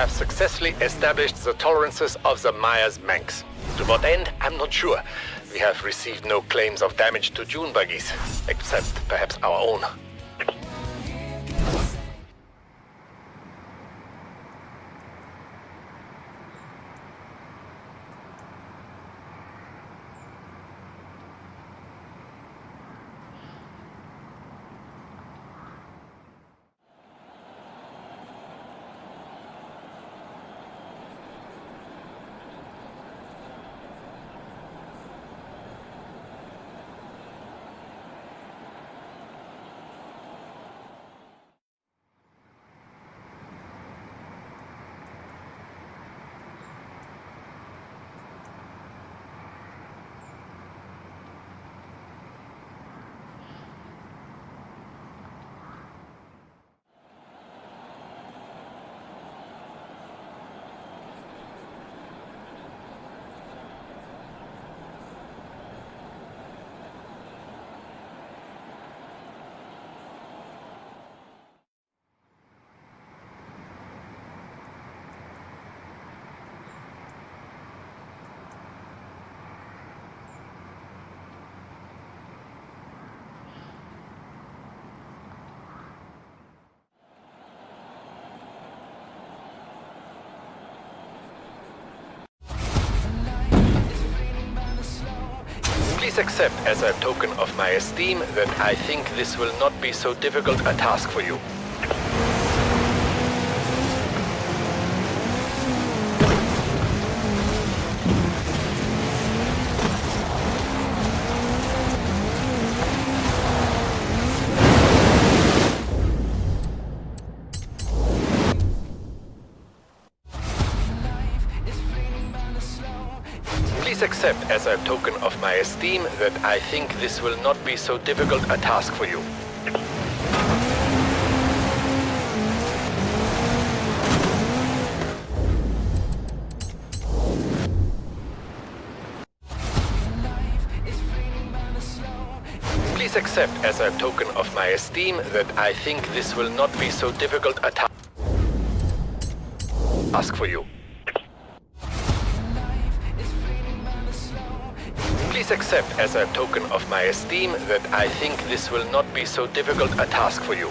have successfully established the tolerances of the Myers-Manx. To what end, I'm not sure. We have received no claims of damage to dune buggies, except perhaps our own. Please accept as a token of my esteem that I think this will not be so difficult a task for you. Please accept as a token of my esteem that I think this will not be so difficult a task for you. Please accept as a token of my esteem that I think this will not be so difficult a task for you. Please accept as a token of my esteem that I think this will not be so difficult a task for you.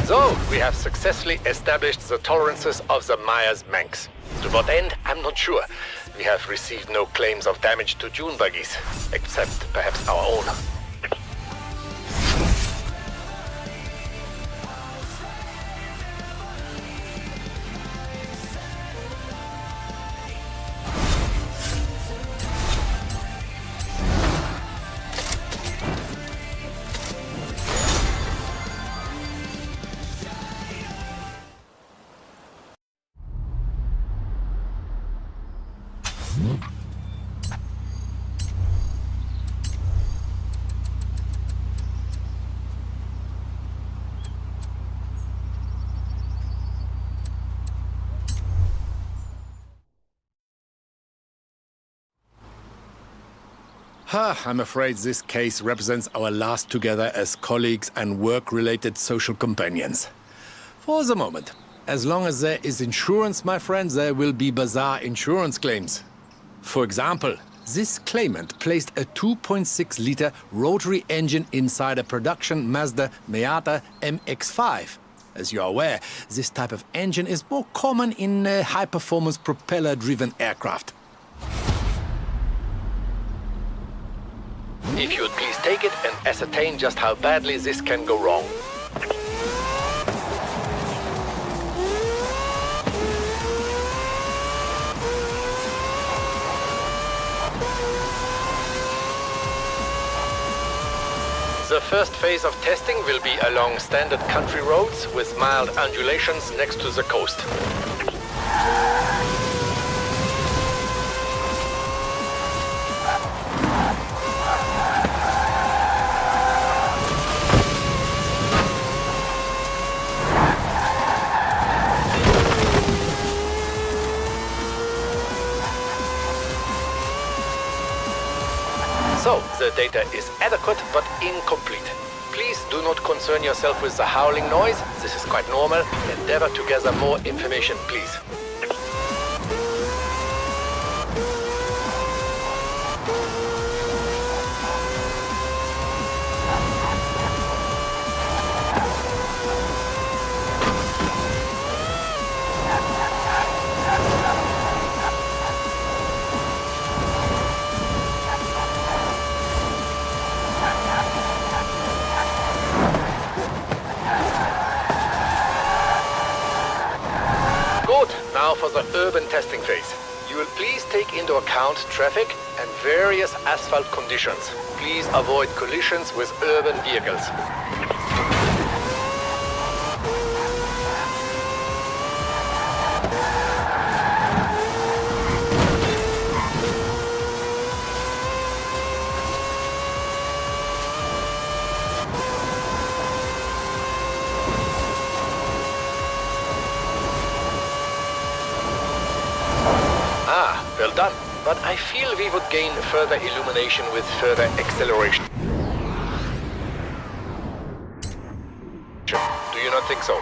So, we have successfully established the tolerances of the Myers-Manx. To what end, I'm not sure. We have received no claims of damage to dune buggies, except perhaps our own. I'm afraid this case represents our last together as colleagues and work-related social companions. For the moment. As long as there is insurance, my friends, there will be bizarre insurance claims. For example, this claimant placed a 2.6-liter rotary engine inside a production Mazda Miata MX-5. As you are aware, this type of engine is more common in high-performance propeller-driven aircraft. If you would please take it and ascertain just how badly this can go wrong. The first phase of testing will be along standard country roads with mild undulations next to the coast. So, the data is adequate but incomplete. Please do not concern yourself with the howling noise. This is quite normal. Endeavor to gather more information, please. Now for the urban testing phase. You will please take into account traffic and various asphalt conditions. Please avoid collisions with urban vehicles. Well done, but I feel we would gain further illumination with further acceleration. Do you not think so?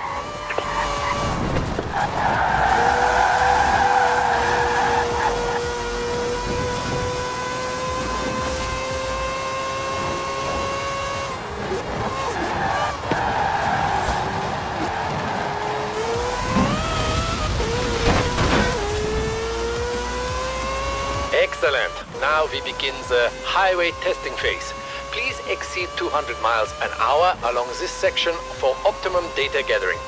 Excellent. Now we begin the highway testing phase. Please exceed 200 miles an hour along this section for optimum data gathering.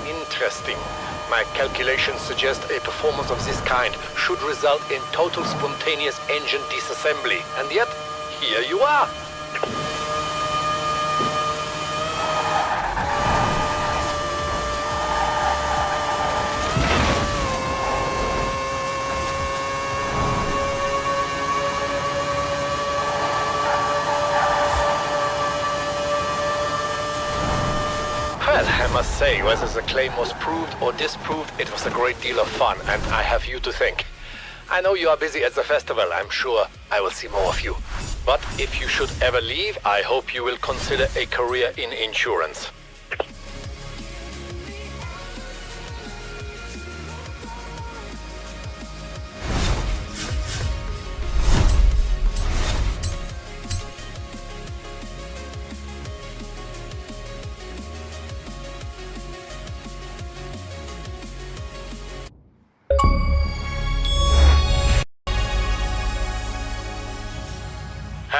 Interesting. My calculations suggest a performance of this kind should result in total spontaneous engine disassembly. And yet, here you are. Well, I must say, whether the claim was proved or disproved, it was a great deal of fun, and I have you to thank. I know you are busy at the festival. I'm sure I will see more of you. But if you should ever leave, I hope you will consider a career in insurance.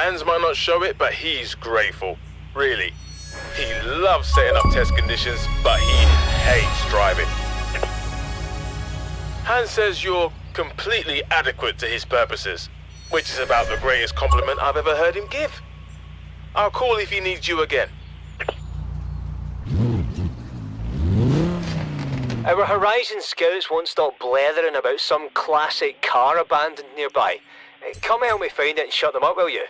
Hans might not show it, but he's grateful. Really. He loves setting up test conditions, but he hates driving. Hans says you're completely adequate to his purposes, which is about the greatest compliment I've ever heard him give. I'll call if he needs you again. Our Horizon scouts won't stop blethering about some classic car abandoned nearby. Come help me find it and shut them up, will you?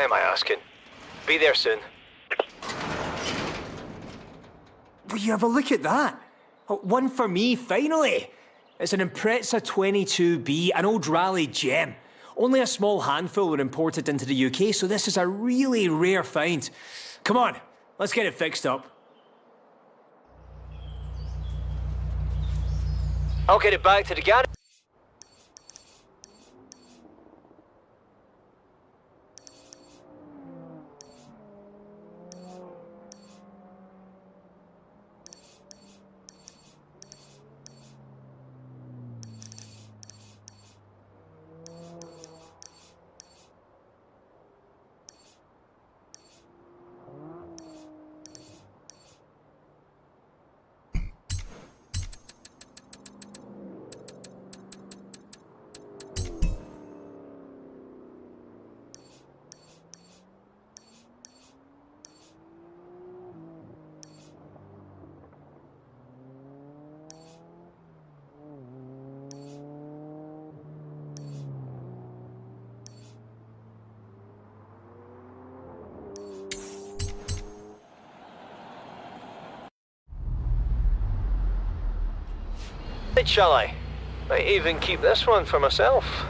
Why am I asking? Be there soon. Will you have a look at that? Oh, one for me, finally. It's an Impreza 22B, an old rally gem. Only a small handful were imported into the UK, so this is a really rare find. Come on, let's get it fixed up. I'll get it back to the garage. Shall I? Might even keep this one for myself.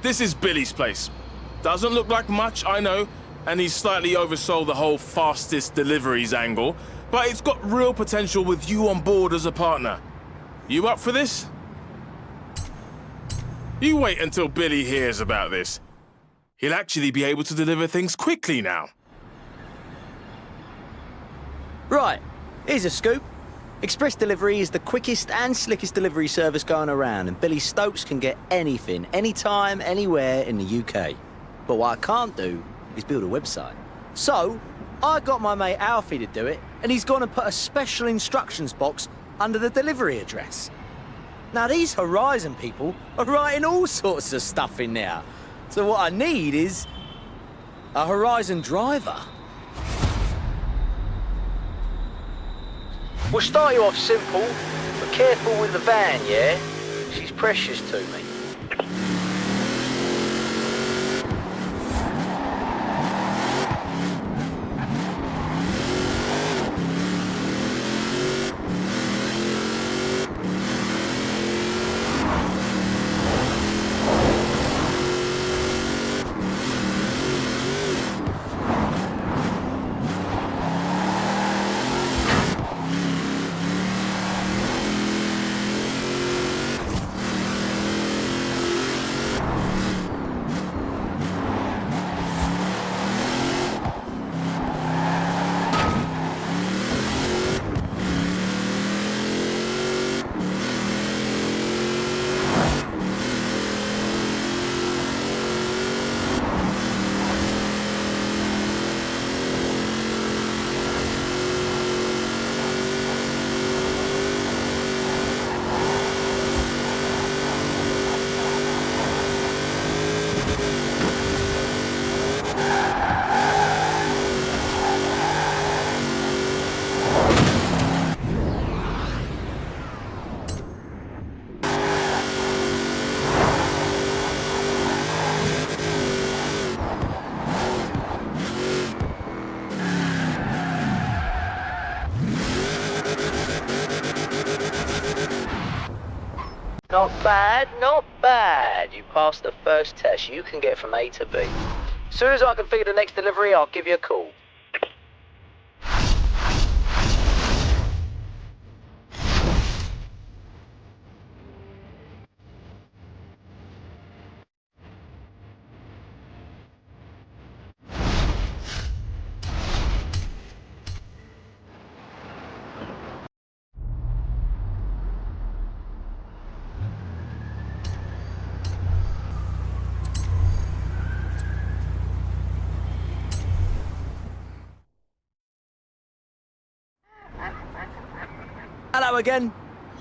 This is Billy's place. Doesn't look like much, I know, and he's slightly oversold the whole fastest deliveries angle, but it's got real potential with you on board as a partner. You up for this? You wait until Billy hears about this. He'll actually be able to deliver things quickly now. Right, here's a scoop. Express delivery is the quickest and slickest delivery service going around, and Billy Stokes can get anything, anytime, anywhere in the UK. But what I can't do is build a website. So, I got my mate Alfie to do it, and he's gonna put a special instructions box under the delivery address. Now, these Horizon people are writing all sorts of stuff in there. So what I need is a Horizon driver. We'll start you off simple, but careful with the van, yeah? She's precious to me. Not bad, not bad. You passed the first test. You can get from A to B. As soon as I can figure the next delivery, I'll give you a call. Hello again.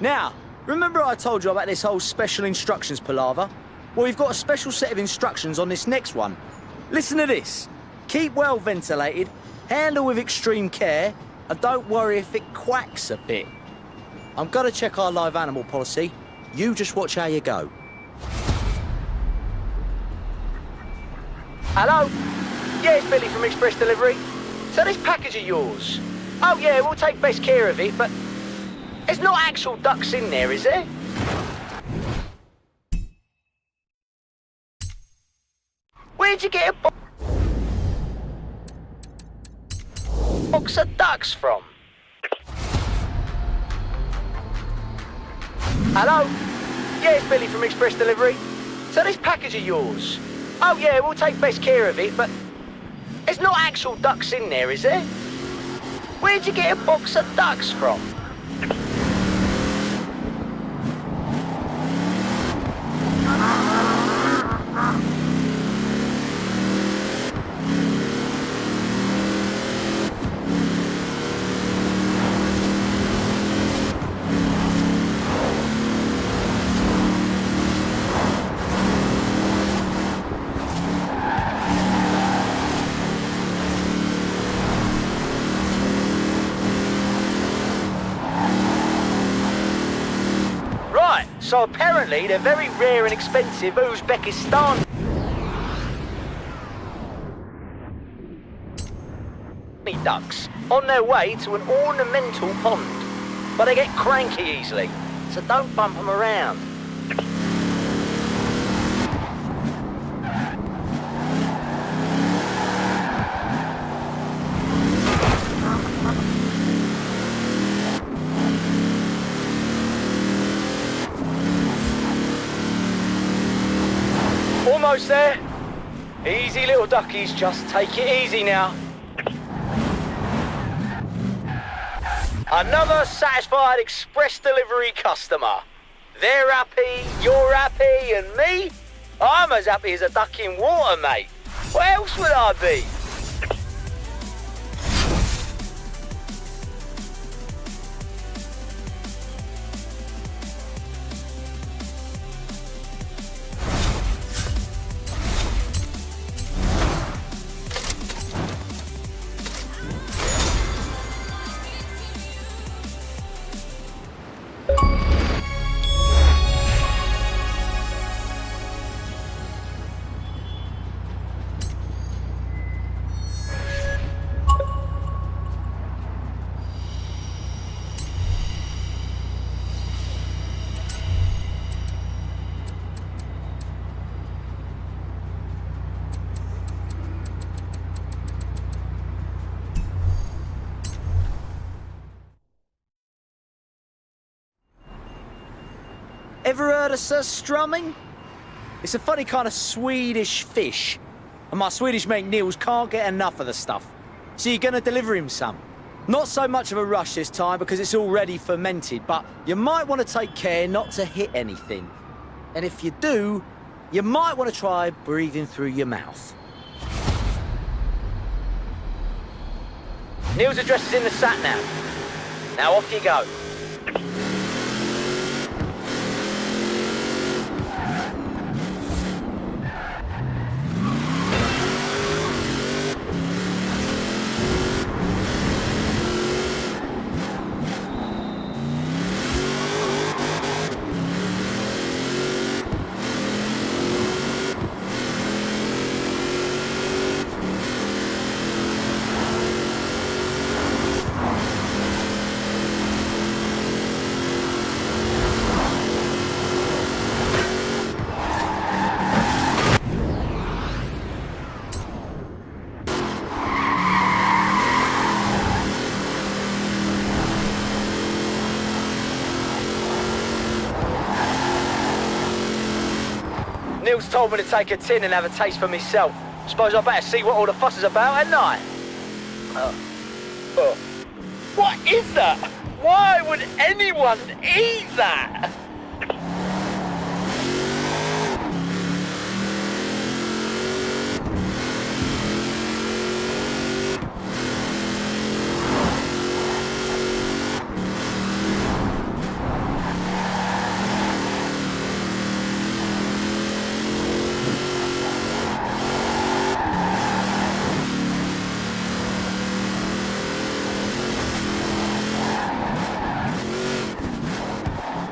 Now, remember I told you about this whole special instructions palaver? Well, we've got a special set of instructions on this next one. Listen to this. Keep well ventilated, handle with extreme care, and don't worry if it quacks a bit. I'm gonna check our live animal policy. You just watch how you go. Hello? Yeah, it's Billy from Express Delivery. So this package of yours? Oh yeah, we'll take best care of it, but there's not actual ducks in there, is there? Where'd you get a box of ducks from? Hello? Yeah, it's Billy from Express Delivery. So this package of yours? Oh yeah, we'll take best care of it, but there's not actual ducks in there, is there? Where'd you get a box of ducks from? So apparently they're very rare and expensive Uzbekistan ducks on their way to an ornamental pond. But they get cranky easily, so don't bump them around. close there. Easy, little duckies. Just take it easy now. Another satisfied express delivery customer. They're happy, you're happy, and me? I'm as happy as a duck in water, mate. What else would I be? Ever heard of surströmming? It's a funny kind of Swedish fish. And my Swedish mate Niels can't get enough of the stuff. So you're gonna deliver him some. Not so much of a rush this time because it's already fermented, but you might want to take care not to hit anything. And if you do, you might want to try breathing through your mouth. Niels' address is in the sat-nav. Now off you go. Niels told me to take a tin and have a taste for myself. Suppose I better see what all the fuss is about at night. What is that? Why would anyone eat that?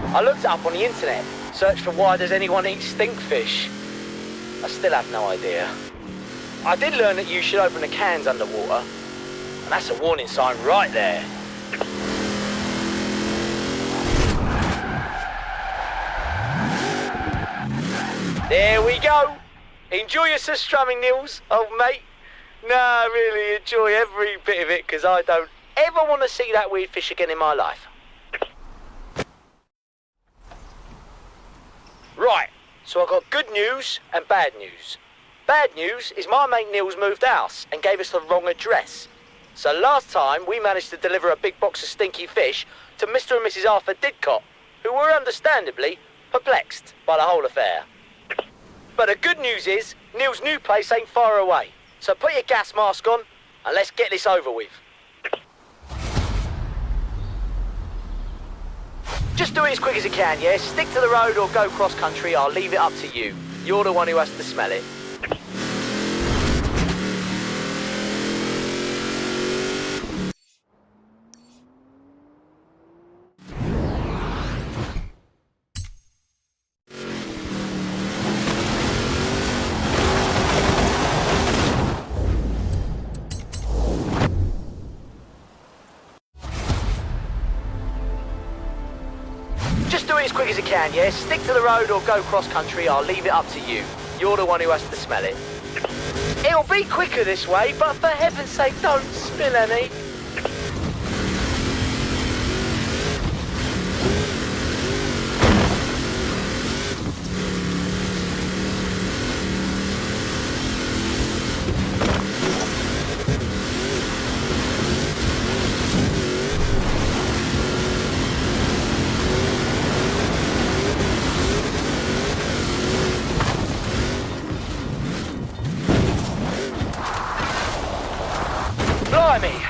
I looked it up on the internet, searched for why does anyone eat stinkfish. I still have no idea. I did learn that you should open the cans underwater, and that's a warning sign right there. There we go. Enjoy your surströmming, Niels, old mate. No, I really enjoy every bit of it, because I don't ever want to see that weird fish again in my life. Right, so I got good news and bad news. Bad news is my mate Niels moved house and gave us the wrong address. So last time we managed to deliver a big box of stinky fish to Mr. and Mrs. Arthur Didcot, who were understandably perplexed by the whole affair. But the good news is Niels' new place ain't far away. So put your gas mask on and let's get this over with. Just do it as quick as you can, yeah? Stick to the road or go cross-country, I'll leave it up to you. You're the one who has to smell it. Just do it as quick as you can, yeah? Stick to the road or go cross-country, I'll leave it up to you. You're the one who has to smell it. It'll be quicker this way, but for heaven's sake, don't spill any.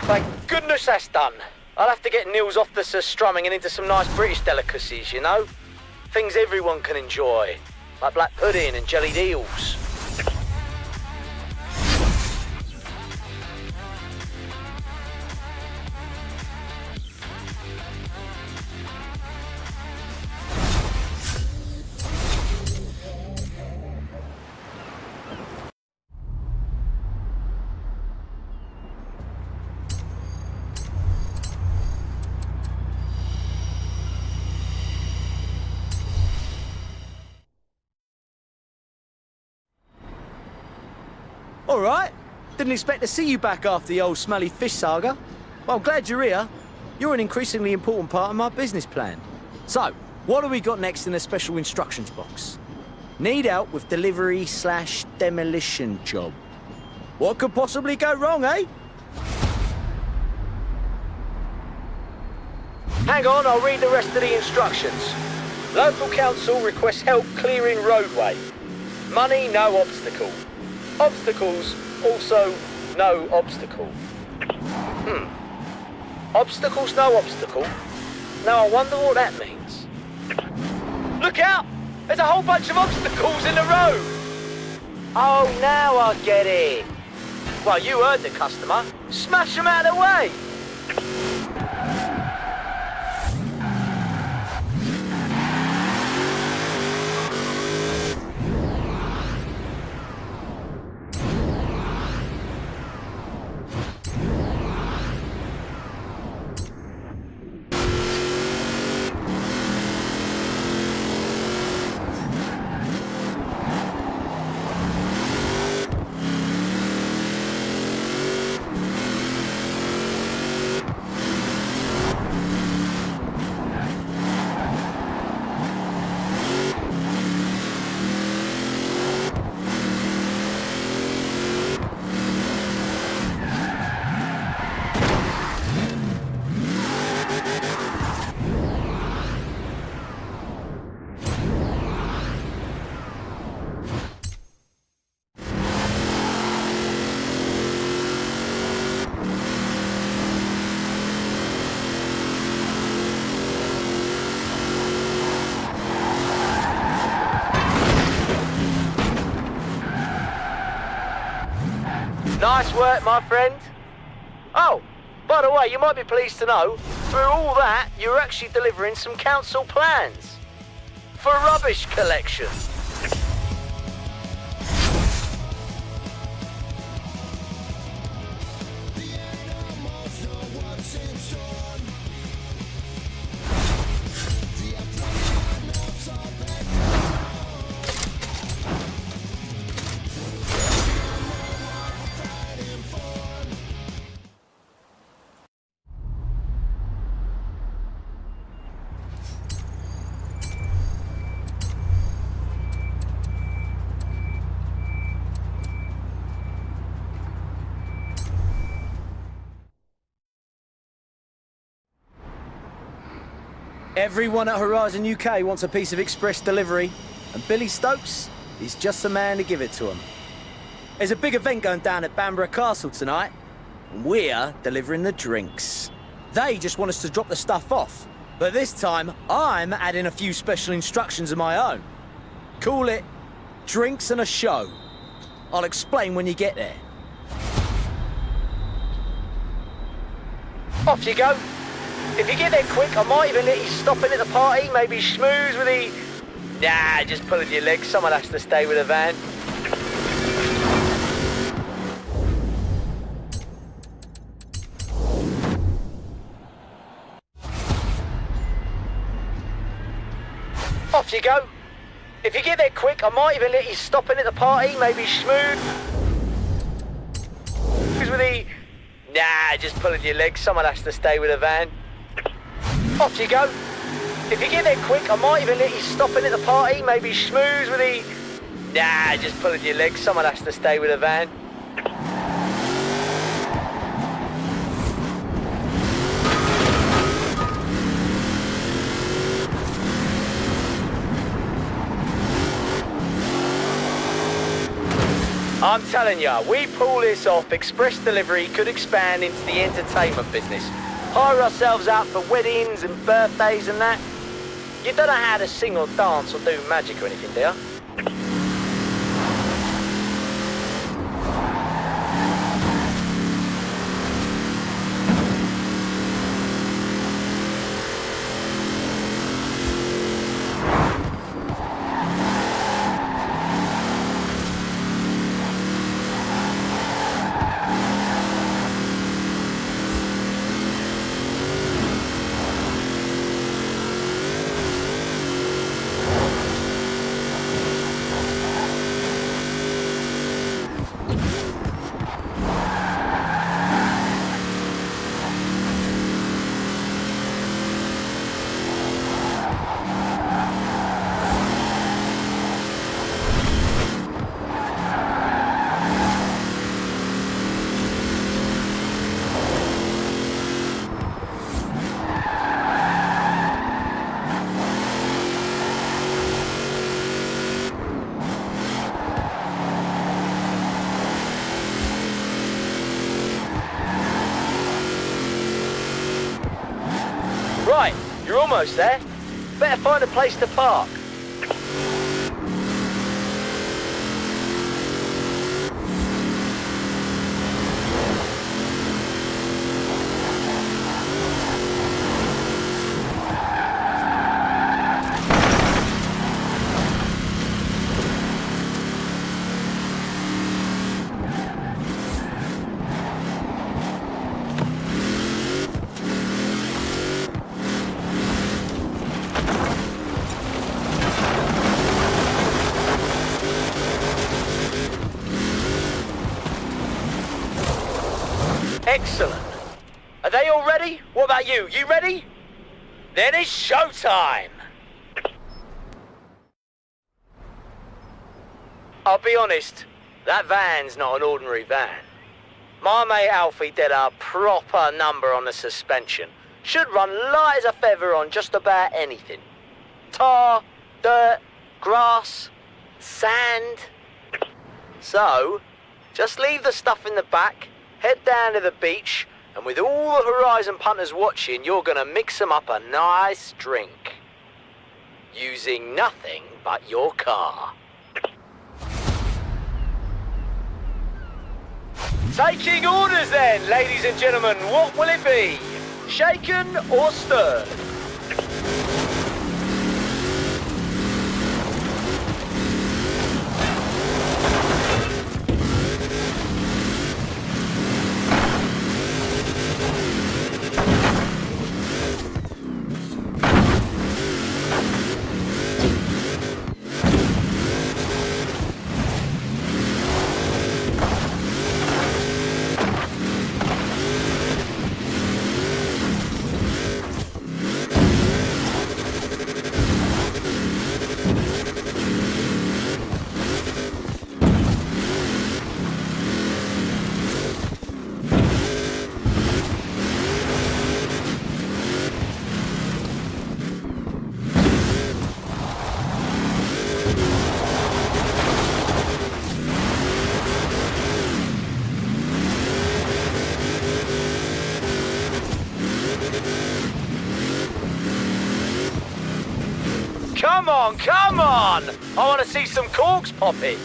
Thank goodness that's done. I'll have to get Nils off the strumming and into some nice British delicacies, you know? Things everyone can enjoy, like black pudding and jellied eels. All right. Didn't expect to see you back after the old smelly fish saga. Well, I'm glad you're here. You're an increasingly important part of my business plan. So, what have we got next in the special instructions box? Need help with delivery/demolition job. What could possibly go wrong, eh? Hang on, I'll read the rest of the instructions. Local council requests help clearing roadway. Money, no obstacle. Obstacles, also no obstacle. Obstacles, no obstacle? Now I wonder what that means. Look out! There's a whole bunch of obstacles in the road! Oh, now I get it. Well, you heard the customer. Smash them out of the way! Nice work, my friend. Oh, by the way, you might be pleased to know, through all that, you're actually delivering some council plans for rubbish collection. Everyone at Horizon UK wants a piece of express delivery, and Billy Stokes is just the man to give it to them. There's a big event going down at Bamborough Castle tonight, and we're delivering the drinks. They just want us to drop the stuff off, but this time I'm adding a few special instructions of my own. Call it Drinks and a Show. I'll explain when you get there. Off you go. If you get there quick, I might even let you stop in at the party, maybe schmooze with the... Nah, just pulling your legs, someone has to stay with the van. Off you go. If you get there quick, I might even let you stop in at the party, maybe schmooze with the... Nah, just pulling your legs, someone has to stay with the van. Off you go. If you get there quick, I might even let you stop in at the party, maybe schmooze with the... Nah, just pulling your legs, someone has to stay with the van. I'm telling ya, we pull this off, express delivery could expand into the entertainment business. Hire ourselves out for weddings and birthdays and that. You don't know how to sing or dance or do magic or anything, do you? Right, you're almost there. Better find a place to park. Excellent. Are they all ready? What about you? You ready? Then it's showtime! I'll be honest, that van's not an ordinary van. My mate Alfie did a proper number on the suspension. Should run light as a feather on just about anything. Tar, dirt, grass, sand. So, just leave the stuff in the back, head down to the beach, and with all the Horizon punters watching, you're gonna mix them up a nice drink. Using nothing but your car. Taking orders then, ladies and gentlemen, what will it be? Shaken or stirred? Come on, come on! I want to see some corks popping.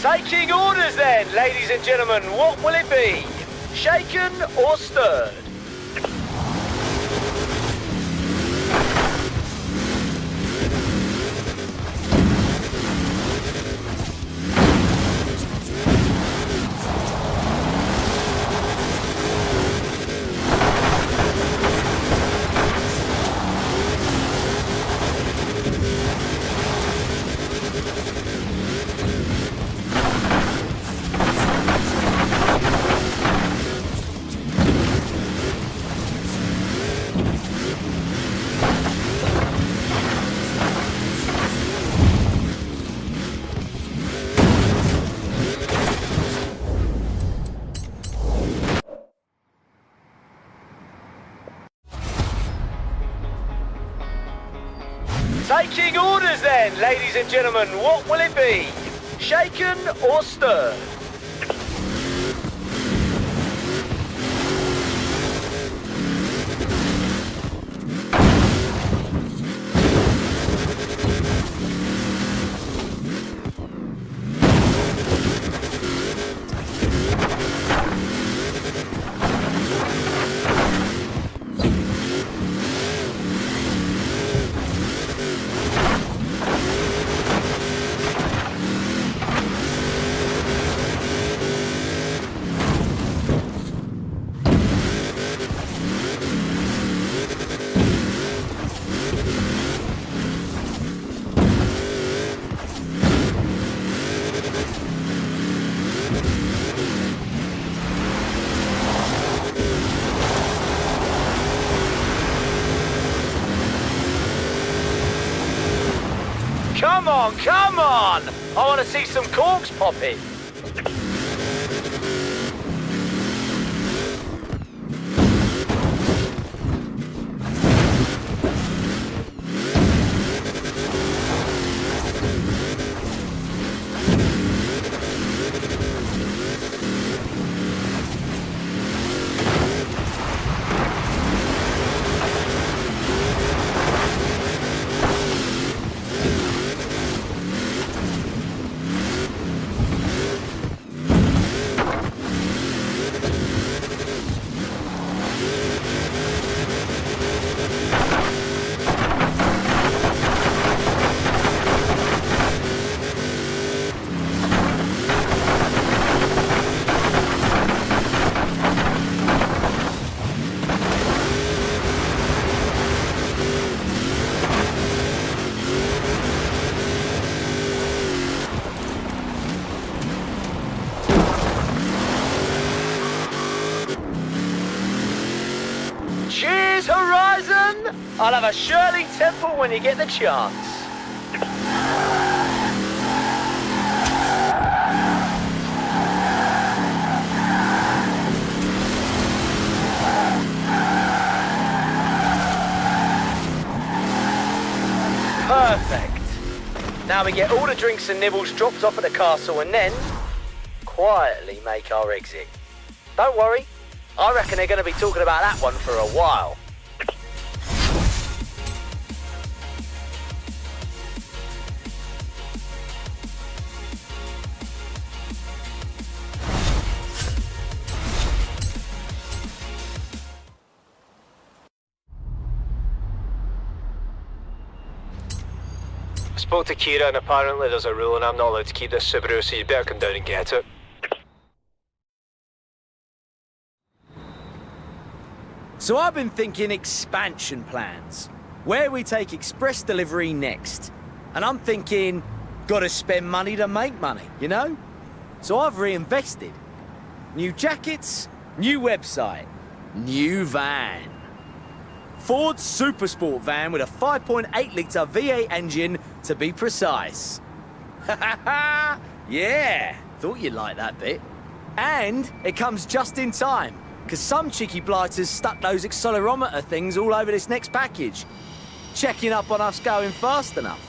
Taking orders then, ladies and gentlemen. What will it be? Shaken or stirred? Taking orders then, ladies and gentlemen. What will it be? Shaken or stirred? Come on, come on! I want to see some corks popping. Cheers, Horizon! I'll have a Shirley Temple when you get the chance. Perfect. Now we get all the drinks and nibbles dropped off at the castle and then quietly make our exit. Don't worry, I reckon they're going to be talking about that one for a while. I spoke to Kira and apparently there's a rule and I'm not allowed to keep this Subaru, so you better come down and get it. So I've been thinking expansion plans. Where we take express delivery next. And I'm thinking, gotta spend money to make money, you know? So I've reinvested. New jackets, new website, new van. Ford Supersport van with a 5.8-litre V8 engine, to be precise. Ha ha ha! Yeah, thought you'd like that bit. And it comes just in time, because some cheeky blighters stuck those accelerometer things all over this next package, checking up on us going fast enough.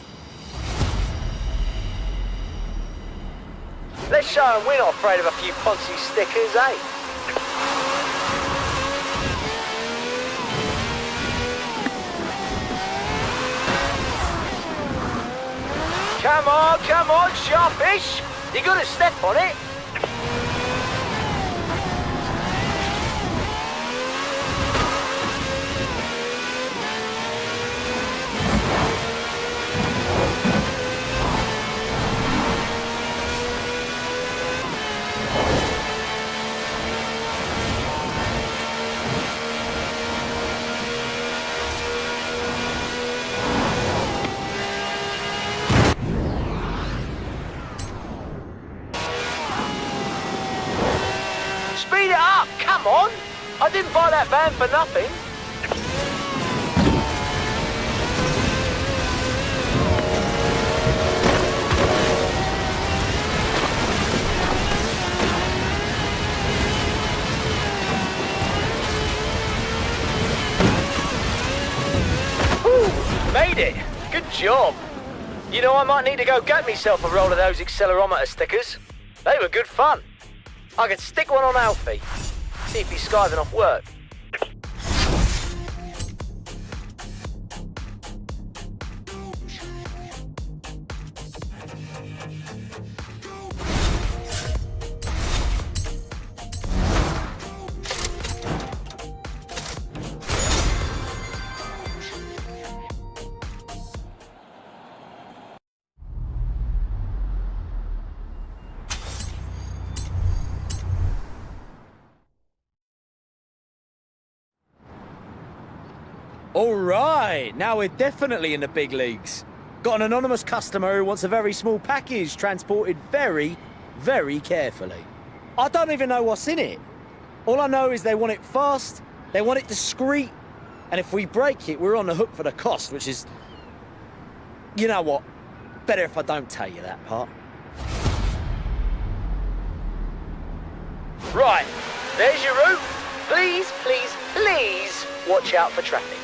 Let's show them we're not afraid of a few Ponzi stickers, eh? Come on, sharpish! You gotta step on it. Speed it up, come on! I didn't buy that van for nothing. Whew, made it. Good job. You know, I might need to go get myself a roll of those accelerometer stickers. They were good fun. I could stick one on Alfie, see if he's skiving off work. All right, now we're definitely in the big leagues. Got an anonymous customer who wants a very small package transported very, very carefully. I don't even know what's in it. All I know is they want it fast, they want it discreet, and if we break it, we're on the hook for the cost, which is... You know what? Better if I don't tell you that part. Right, there's your route. Please, please, please watch out for traffic.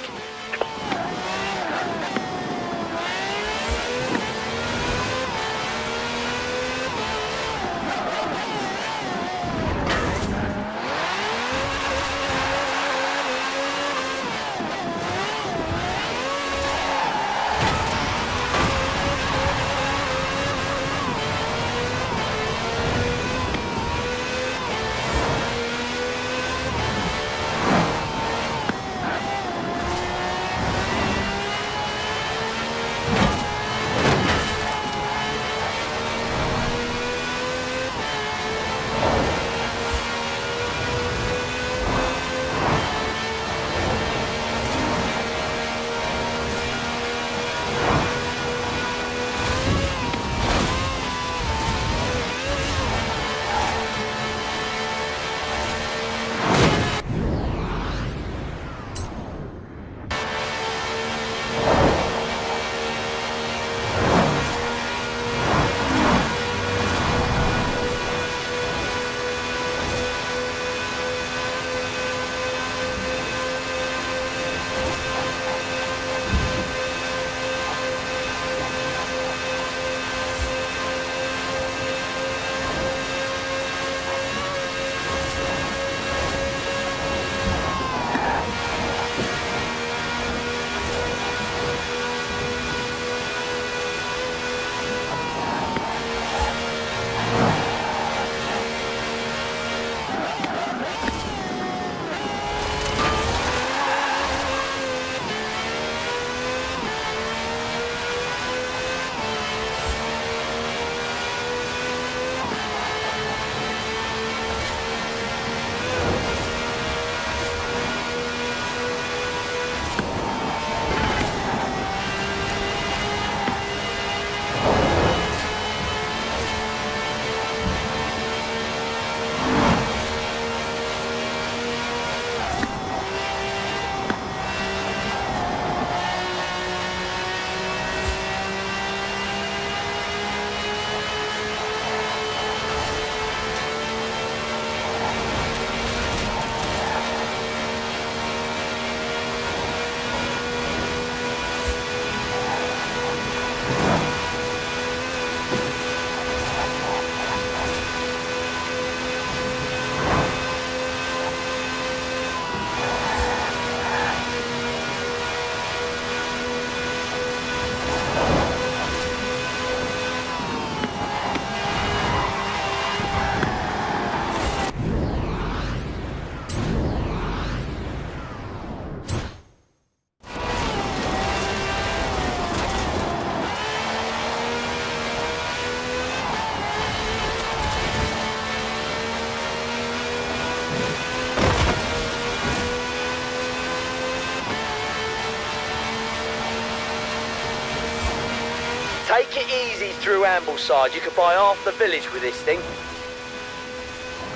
Take it easy through Ambleside. You could buy half the village with this thing.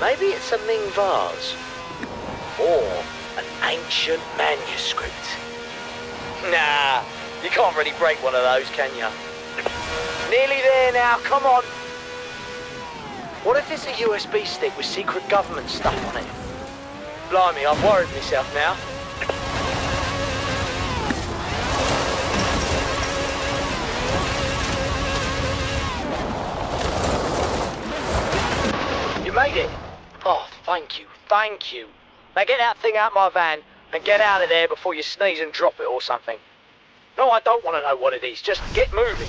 Maybe it's a Ming vase. Or an ancient manuscript. Nah, you can't really break one of those, can you? Nearly there now, come on. What if it's a USB stick with secret government stuff on it? Blimey, I've worried myself now. You made it. Oh, thank you, thank you. Now get that thing out my van and get out of there before you sneeze and drop it or something. No, I don't want to know what it is. Just get moving.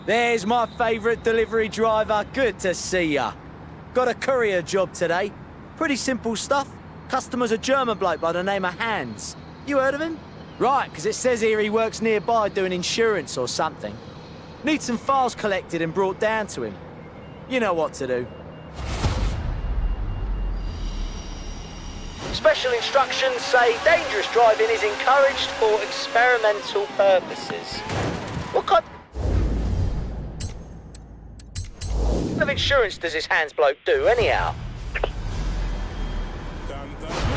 There's my favourite delivery driver. Good to see ya. Got a courier job today. Pretty simple stuff. Customer's a German bloke by the name of Hans. You heard of him? Right, because it says here he works nearby doing insurance or something. Need some files collected and brought down to him. You know what to do. Special instructions say dangerous driving is encouraged for experimental purposes. What kind of insurance does this Hans bloke do, anyhow?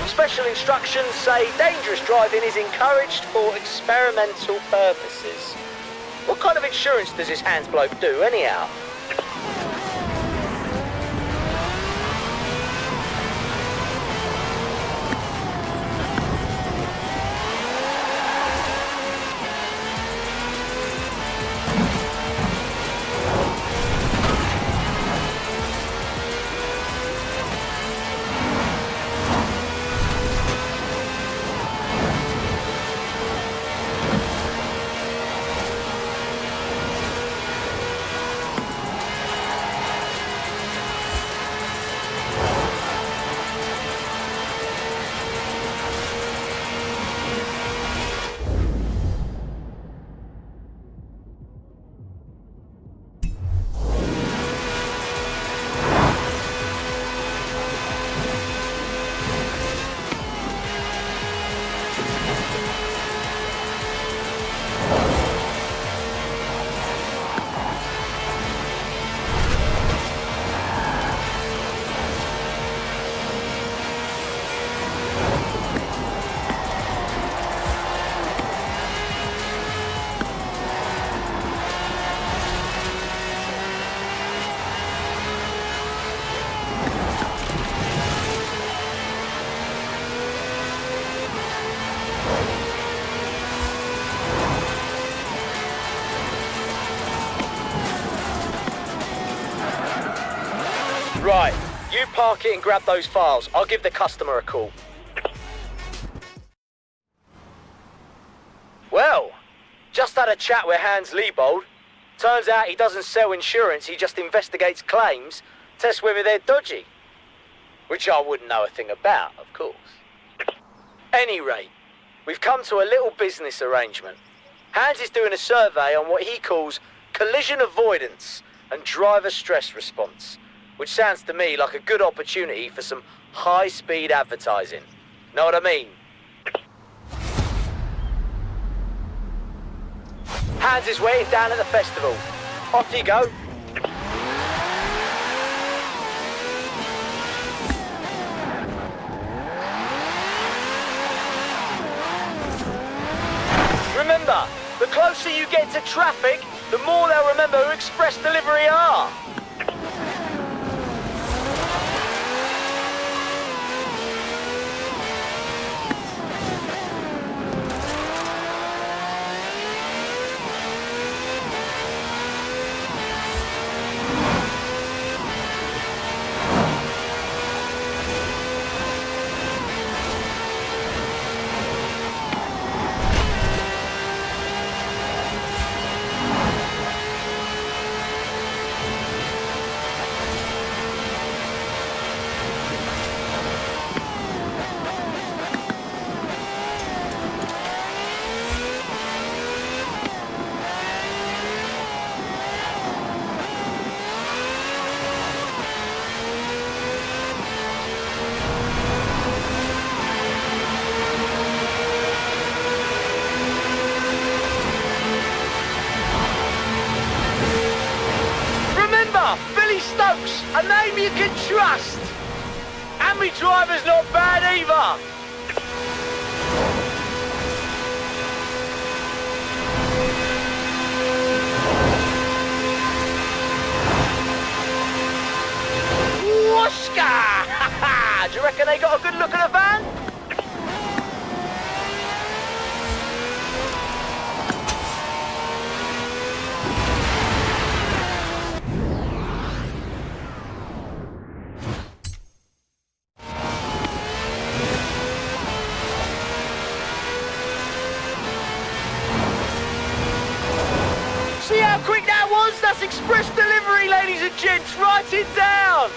Special instructions say dangerous driving is encouraged for experimental purposes. What kind of insurance does this Hans bloke do, anyhow? Right, you park it and grab those files. I'll give the customer a call. Well, just had a chat with Hans Liebold. Turns out he doesn't sell insurance, he just investigates claims, tests whether they're dodgy. Which I wouldn't know a thing about, of course. Any rate, we've come to a little business arrangement. Hans is doing a survey on what he calls collision avoidance and driver stress response, which sounds to me like a good opportunity for some high-speed advertising. Know what I mean? Hans is waiting down at the festival. Off you go. Remember, the closer you get to traffic, the more they'll remember who Express Delivery are. course, a name you can trust. And me driver's not bad either. Whooshka! Do you reckon they got a good look at the van? See how quick that was? That's express delivery, ladies and gents. Write it down.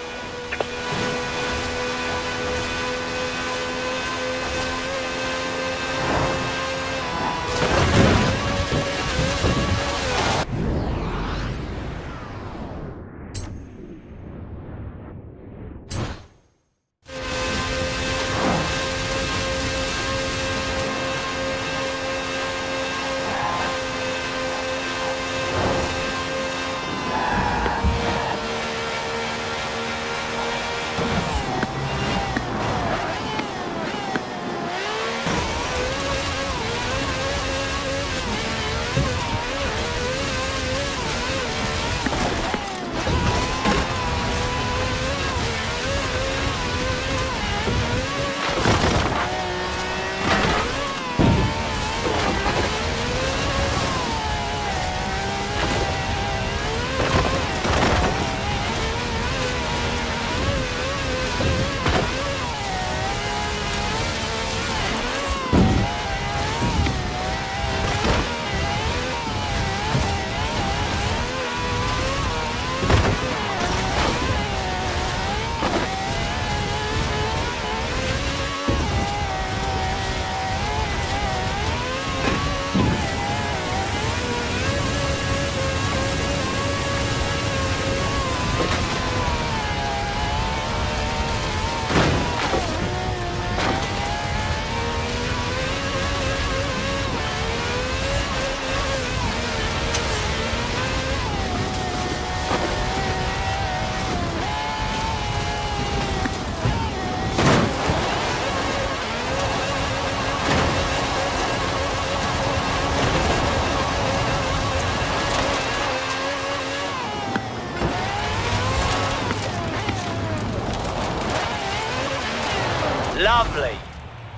Lovely.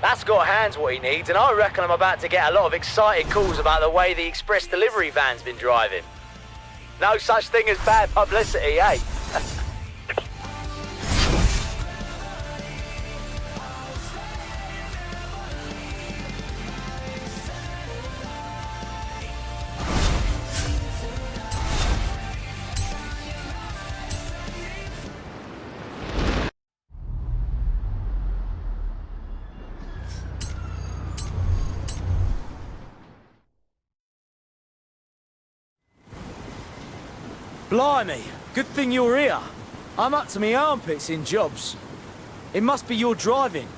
That's got hands what he needs, and I reckon I'm about to get a lot of excited calls about the way the express delivery van's been driving. No such thing as bad publicity, eh? Blimey, good thing you're here. I'm up to my armpits in jobs. It must be your driving.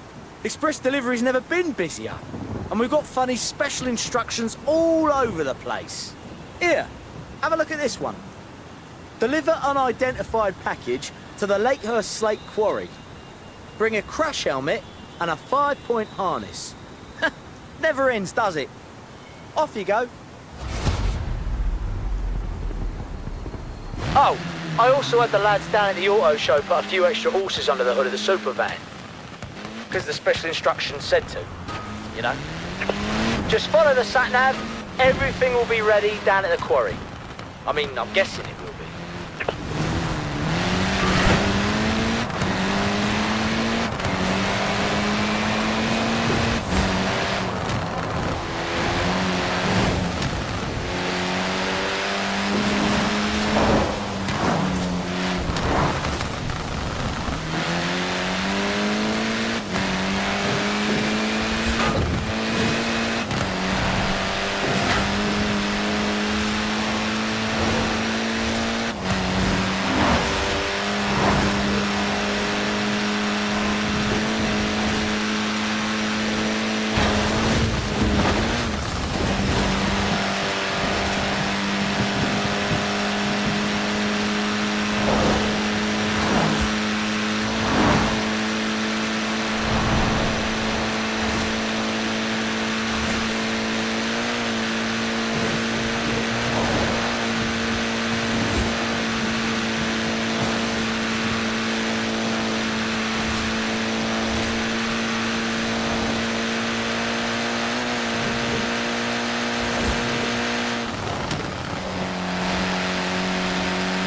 Express delivery's never been busier. And we've got funny special instructions all over the place. Here, have a look at this one. Deliver unidentified package to the Lakehurst Slate Quarry. Bring a crash helmet and a 5-point harness. Never ends, does it? Off you go. Oh, I also had the lads down at the auto show put a few extra horses under the hood of the super van. Because the special instructions said to, you know. Just follow the sat-nav, everything will be ready down at the quarry. I mean, I'm guessing it will be.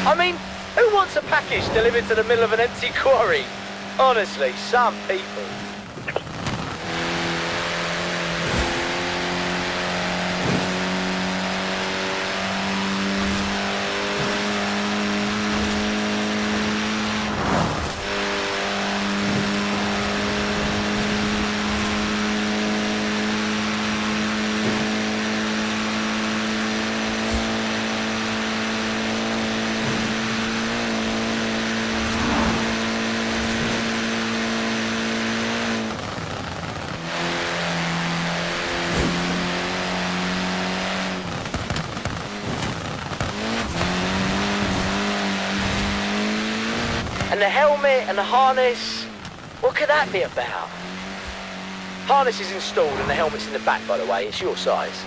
I mean, who wants a package delivered to the middle of an empty quarry? Honestly, some people. And the helmet and the harness, what could that be about? Harness is installed and the helmet's in the back, by the way. It's your size.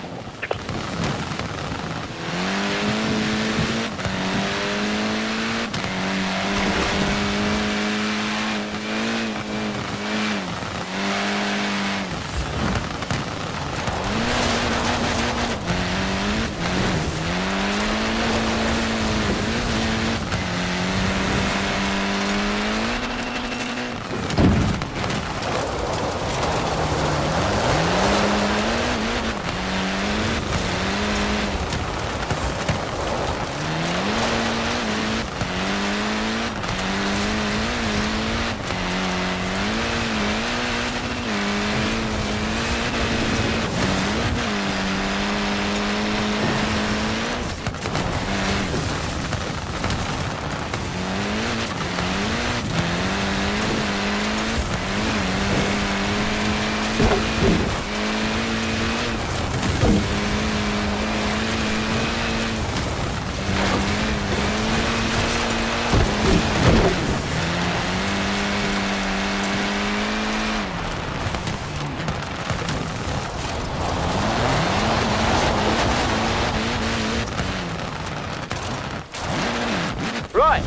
Right,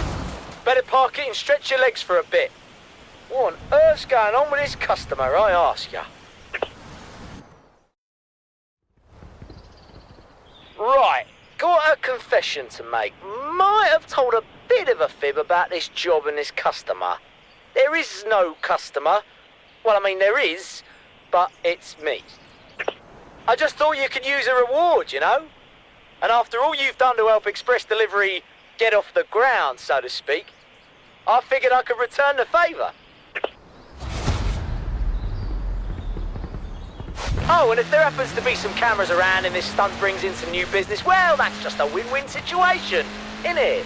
better park it and stretch your legs for a bit. What on earth's going on with this customer, I ask ya? Right, got a confession to make. Might have told a bit of a fib about this job and this customer. There is no customer. Well, I mean, there is, but it's me. I just thought you could use a reward, you know? And after all you've done to help Express Delivery get off the ground, so to speak, I figured I could return the favour. Oh, and if there happens to be some cameras around and this stunt brings in some new business, well, that's just a win-win situation, innit?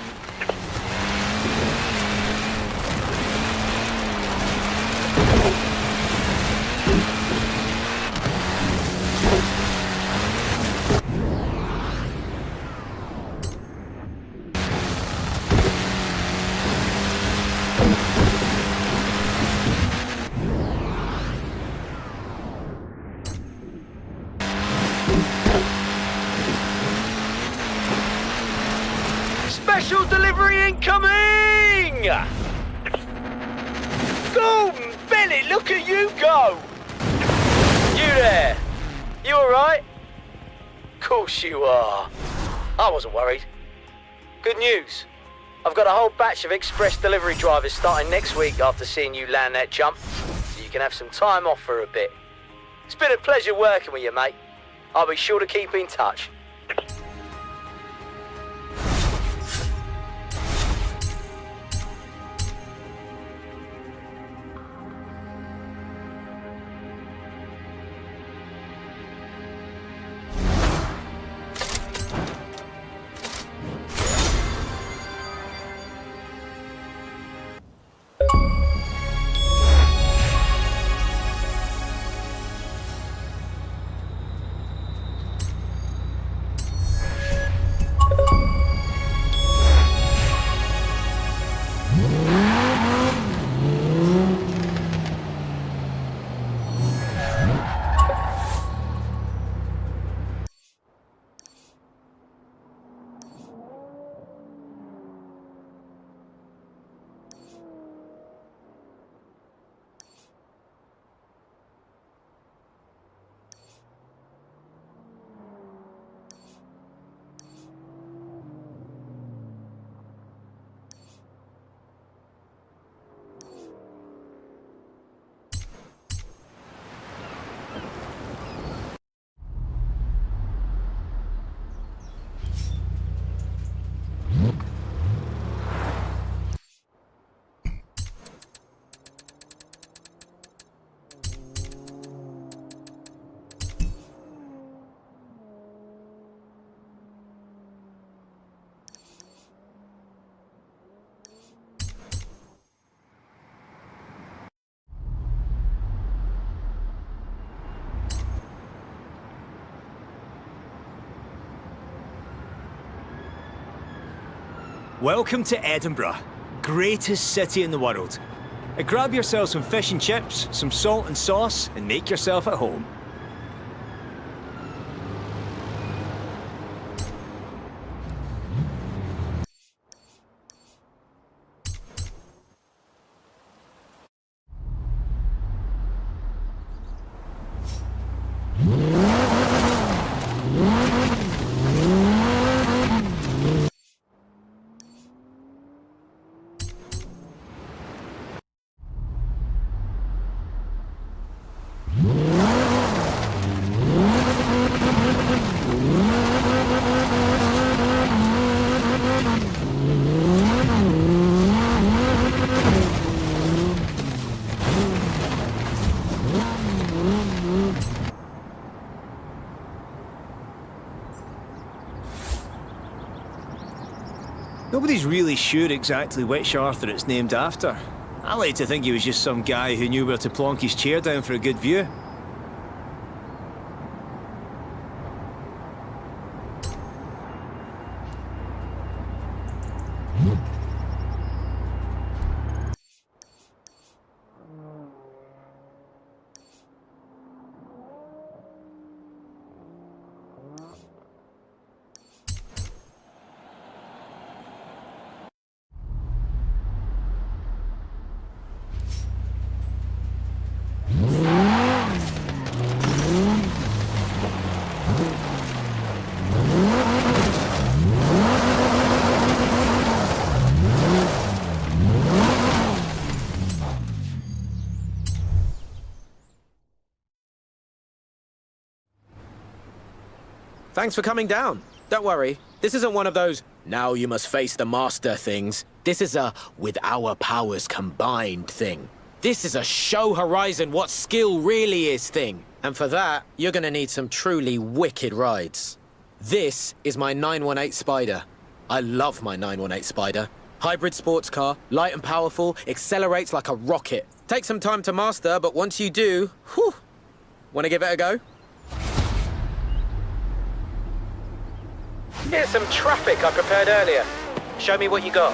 Special delivery incoming! Golden Billy, look at you go! You there? You alright? Course you are. I wasn't worried. Good news. I've got a whole batch of express delivery drivers starting next week after seeing you land that jump, so you can have some time off for a bit. It's been a pleasure working with you, mate. I'll be sure to keep in touch. Welcome to Edinburgh, greatest city in the world. Grab yourself some fish and chips, some salt and sauce, and make yourself at home. Nobody's really sure exactly which Arthur it's named after. I like to think he was just some guy who knew where to plonk his chair down for a good view. Thanks for coming down. Don't worry, this isn't one of those "now you must face the master" things. This is a "with our powers combined" thing. This is a show Horizon what skill really is thing. And for that, you're gonna need some truly wicked rides. This is my 918 Spider. I love my 918 Spider. Hybrid sports car, light and powerful, accelerates like a rocket. Takes some time to master, but once you do, whew. Wanna give it a go? Here's some traffic I prepared earlier. Show me what you got.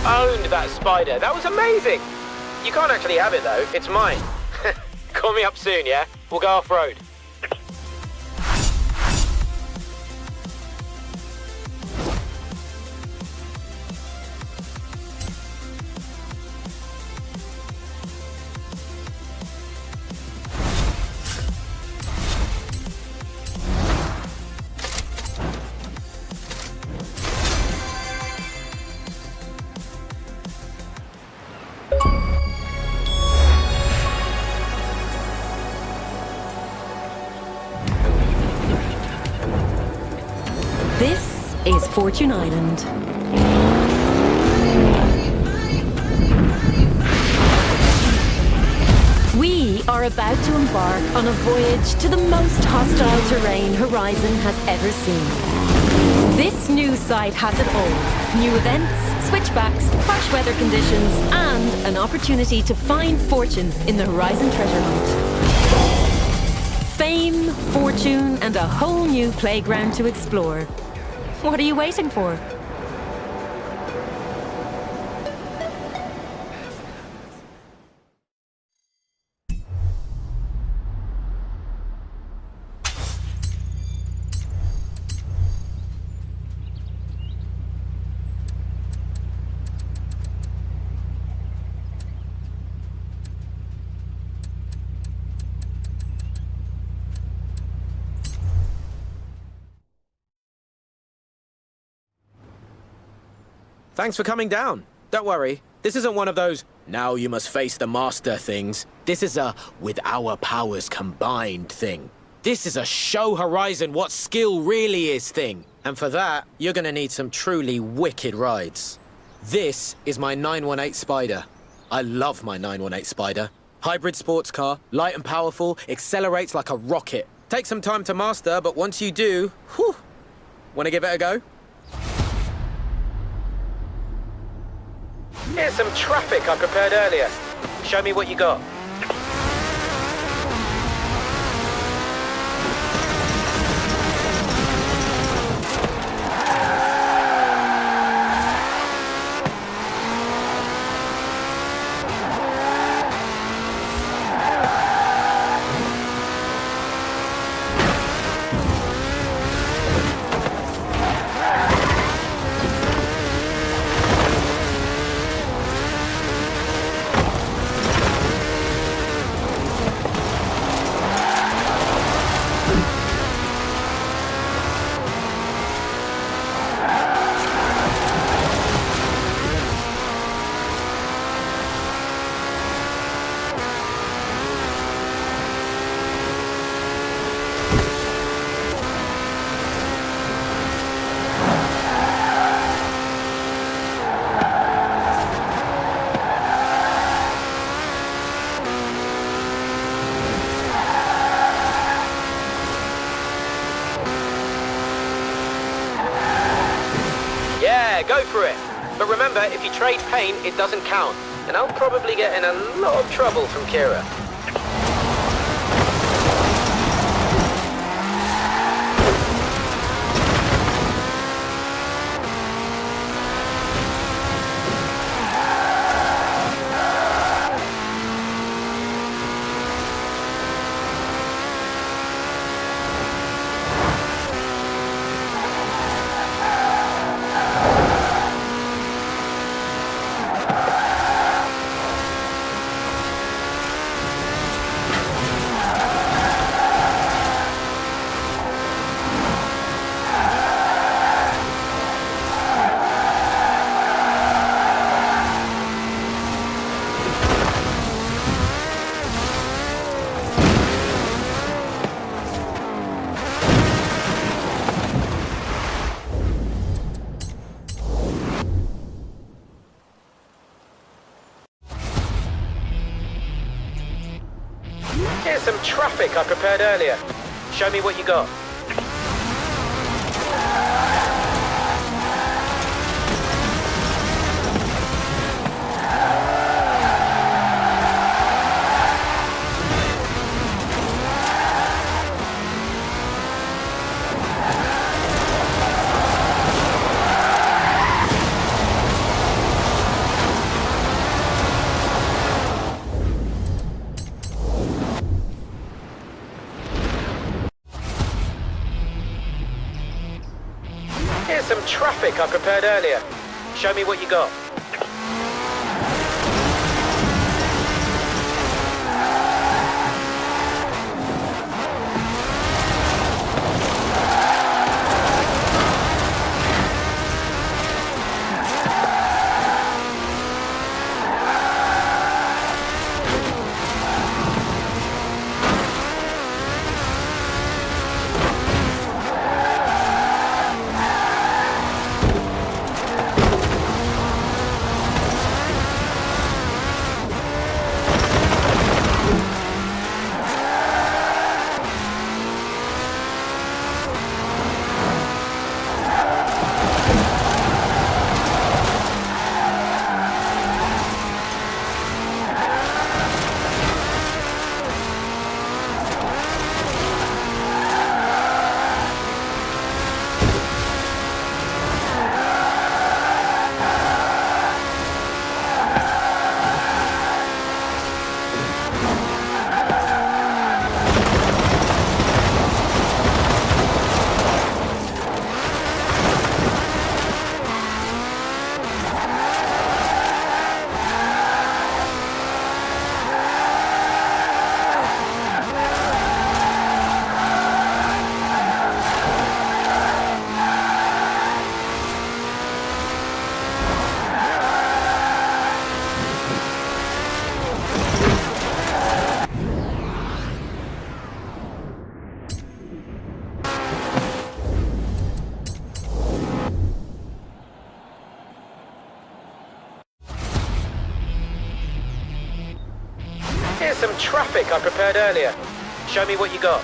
owned that Spider. That was amazing. You can't actually have it, though. It's mine. Call me up soon, yeah? We'll go off-road. This is Fortune Island. We are about to embark on a voyage to the most hostile terrain Horizon has ever seen. This new site has it all. New events, switchbacks, harsh weather conditions, and an opportunity to find fortune in the Horizon treasure hunt. Fame, fortune, and a whole new playground to explore. What are you waiting for? Thanks for coming down. Don't worry, this isn't one of those now you must face the master things. This is a with our powers combined thing. This is a show Horizon what skill really is thing. And for that, you're gonna need some truly wicked rides. This is my 918 Spider. I love my 918 Spider. Hybrid sports car, light and powerful, accelerates like a rocket. Takes some time to master, but once you do, whew. Wanna give it a go? Here's some traffic I prepared earlier. Show me what you got. Yeah, go for it. But remember, if you trade paint, it doesn't count. And I'll probably get in a lot of trouble from Kira. Here's some traffic I prepared earlier. Show me what you got. traffic I prepared earlier. Show me what you got. Here's some traffic I prepared earlier. Show me what you got.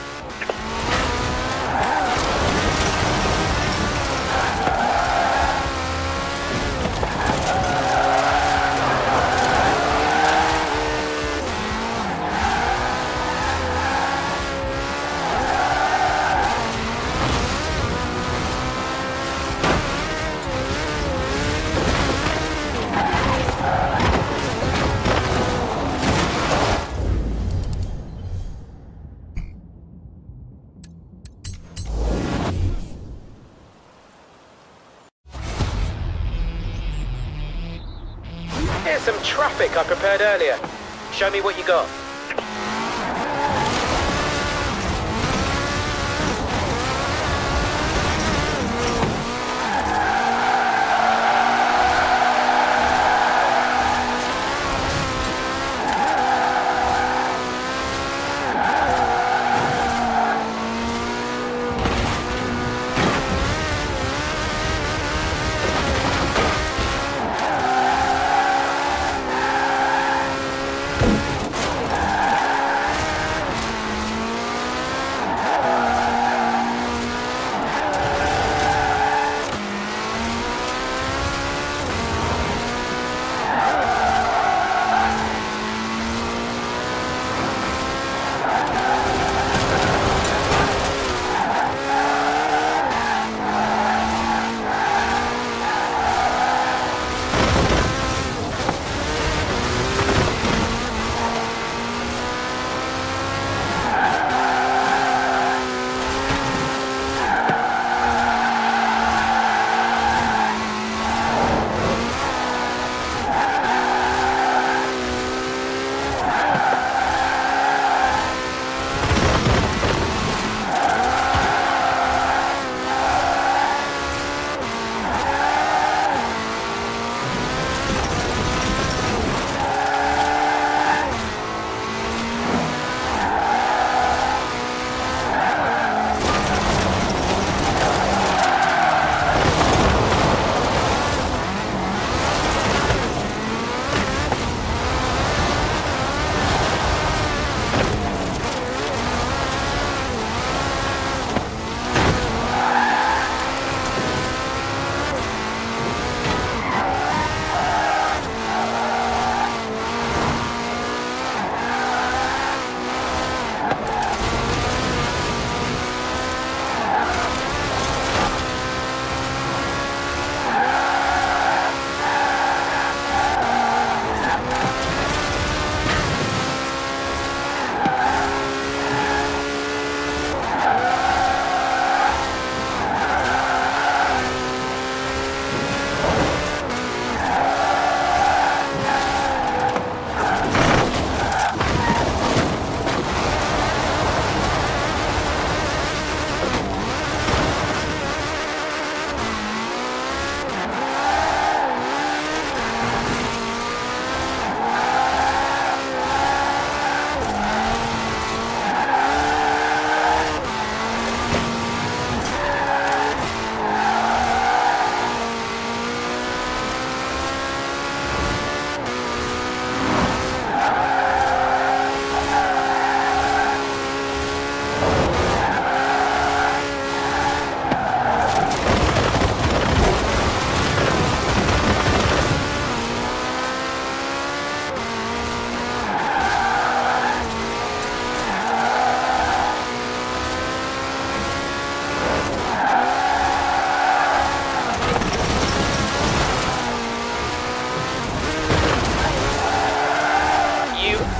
Here's some traffic I prepared earlier. Show me what you got.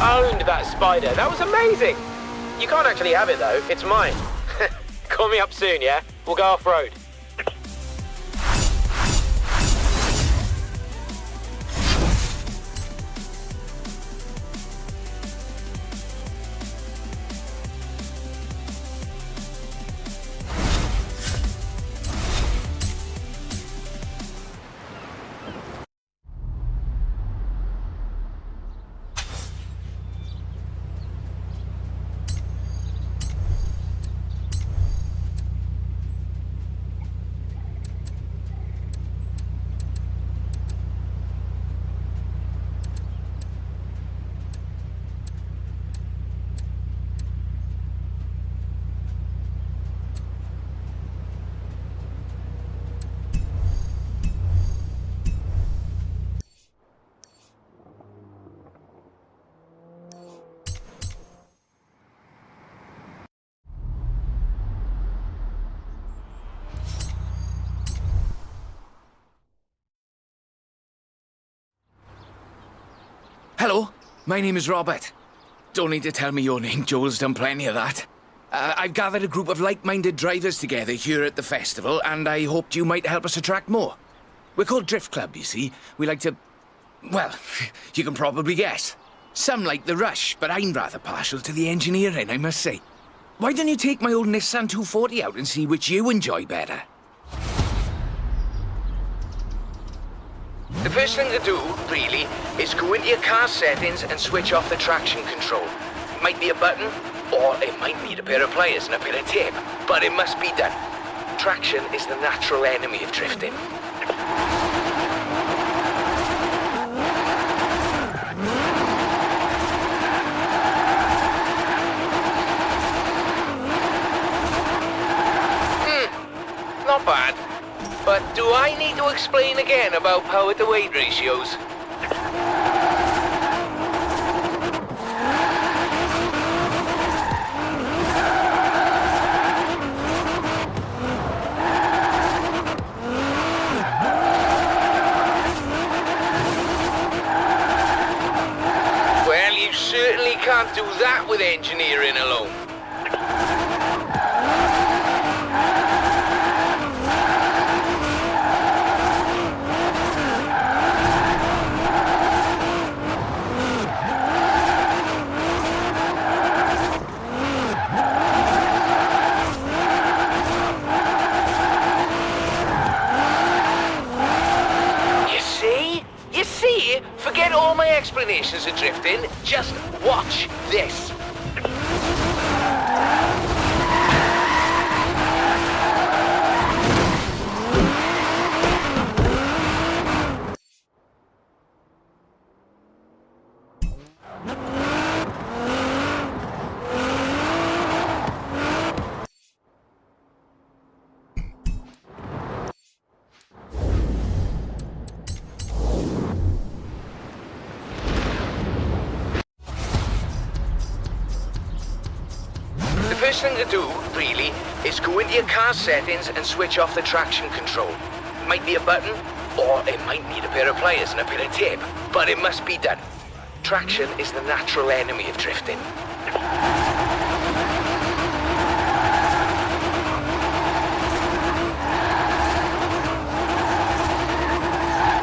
owned that spider. That was amazing. You can't actually have it, though. It's mine. Call me up soon, yeah? We'll go off-road. Hello, my name is Robert. Don't need to tell me your name, Joel's done plenty of that. I've gathered a group of like-minded drivers together here at the festival, and I hoped you might help us attract more. We're called Drift Club, you see. We like to... well, you can probably guess. Some like the rush, but I'm rather partial to the engineering, I must say. Why don't you take my old Nissan 240 out and see which you enjoy better? The first thing to do, really, is go into your car settings and switch off the traction control. It might be a button, or it might need a pair of pliers and a bit of tape, but it must be done. Traction is the natural enemy of drifting. Not bad. But do I need to explain again about power to weight ratios? Well, you certainly can't do that with engineering alone. Forget all my explanations of drifting. Just watch this. The first thing to do, really, is go into your car settings and switch off the traction control. It might be a button, or it might need a pair of pliers and a bit of tape, but it must be done. Traction is the natural enemy of drifting.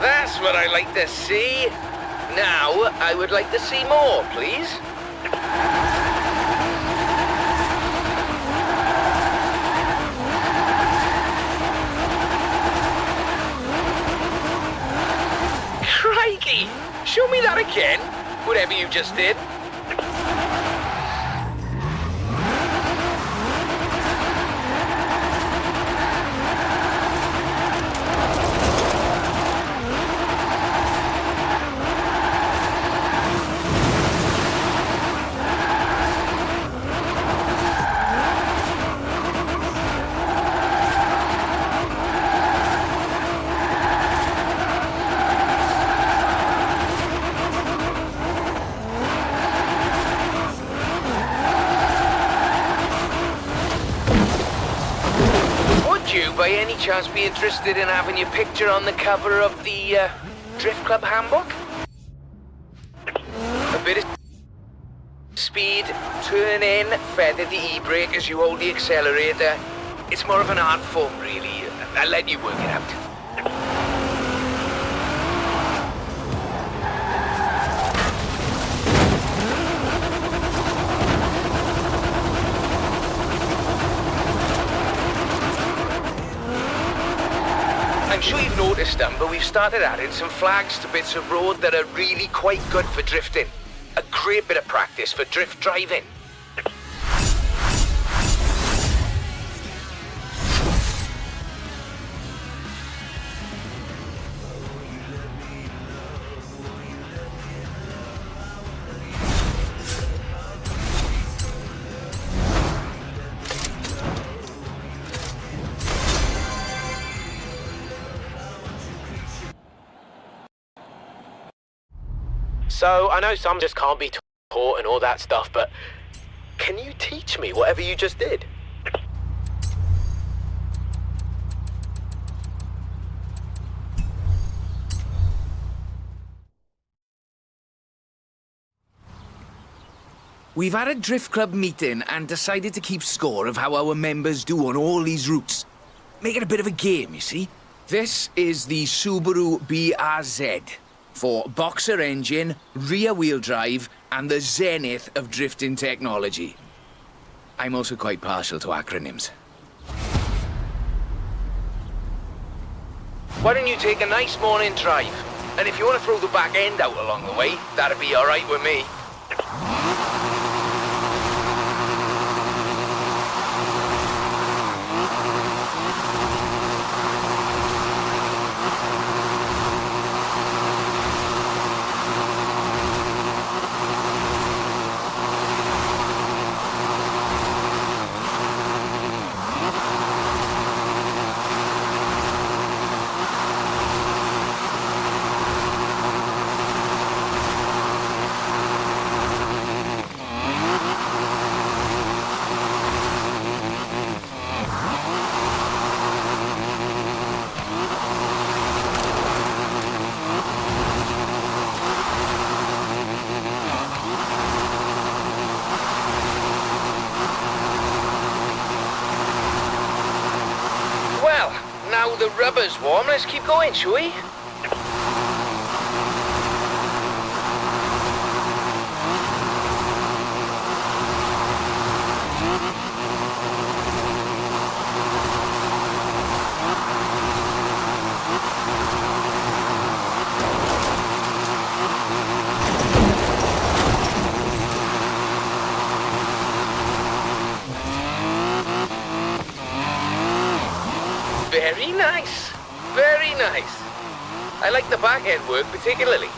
That's what I like to see. Now, I would like to see more, please. Crikey! Show me that again, whatever you just did. By any chance be interested in having your picture on the cover of the Drift Club handbook? A bit of speed, turn in, feather the e-brake as you hold the accelerator. It's more of an art form, really. I'll let you work it out. I'm sure you've noticed them, but we've started adding some flags to bits of road that are really quite good for drifting. A great bit of practice for drift driving. So, I know some just can't be taught and all that stuff, but can you teach me whatever you just did? We've had a Drift Club meeting and decided to keep score of how our members do on all these routes. Make it a bit of a game, you see. This is the Subaru BRZ. For boxer engine, rear-wheel drive, and the zenith of drifting technology. I'm also quite partial to acronyms. Why don't you take a nice morning drive? And if you want to throw the back end out along the way, that'd be alright with me. Now the rubber's warm, let's keep going, shall we? Very nice. Very nice. I like the back end work particularly.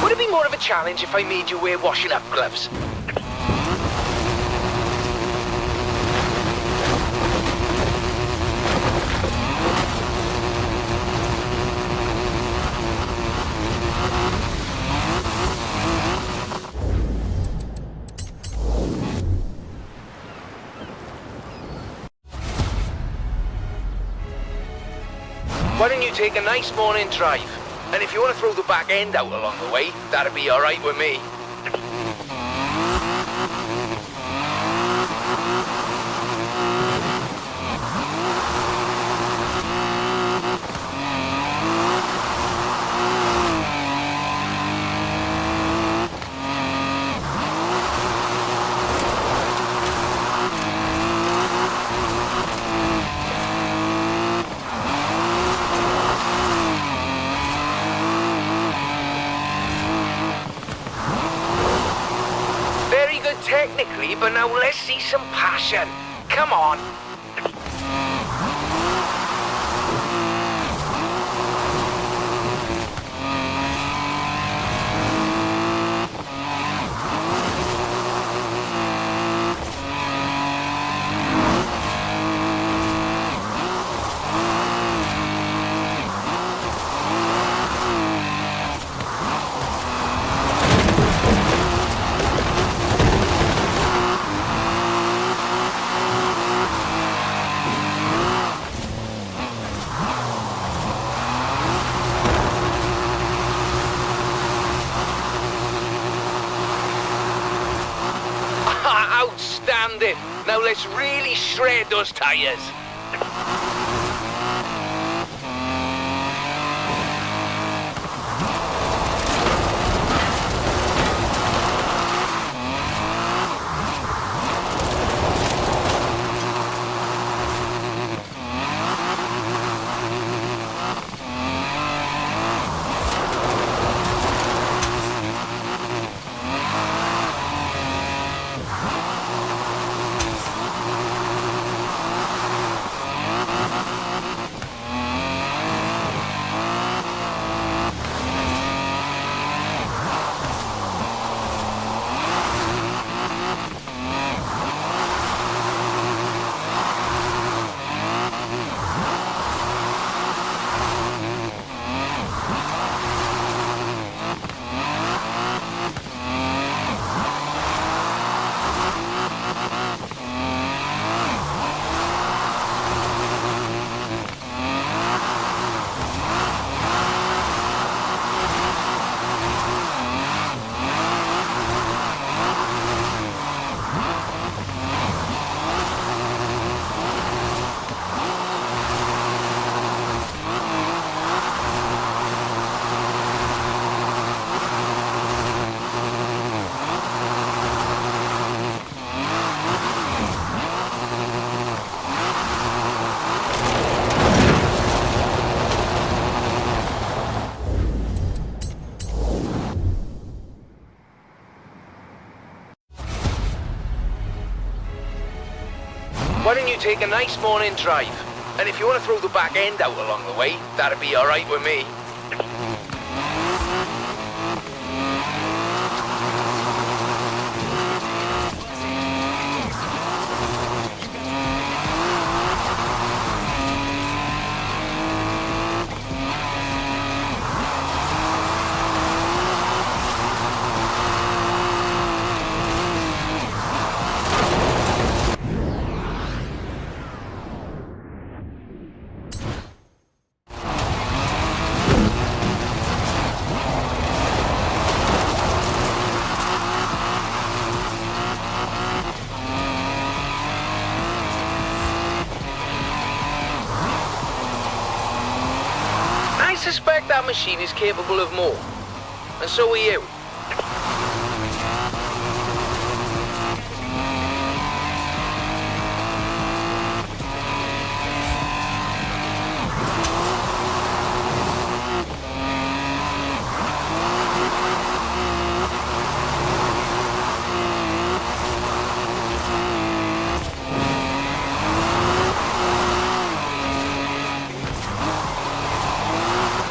Would it be more of a challenge if I made you wear washing up gloves? Why don't you take a nice morning drive? And if you want to throw the back end out along the way, that'd be alright with me. Technically, but now let's see some passion. Come on. Outstanding! Now let's really shred those tires. Why don't you take a nice morning drive? And if you want to throw the back end out along the way, that'd be alright with me. I suspect that machine is capable of more. And so are you.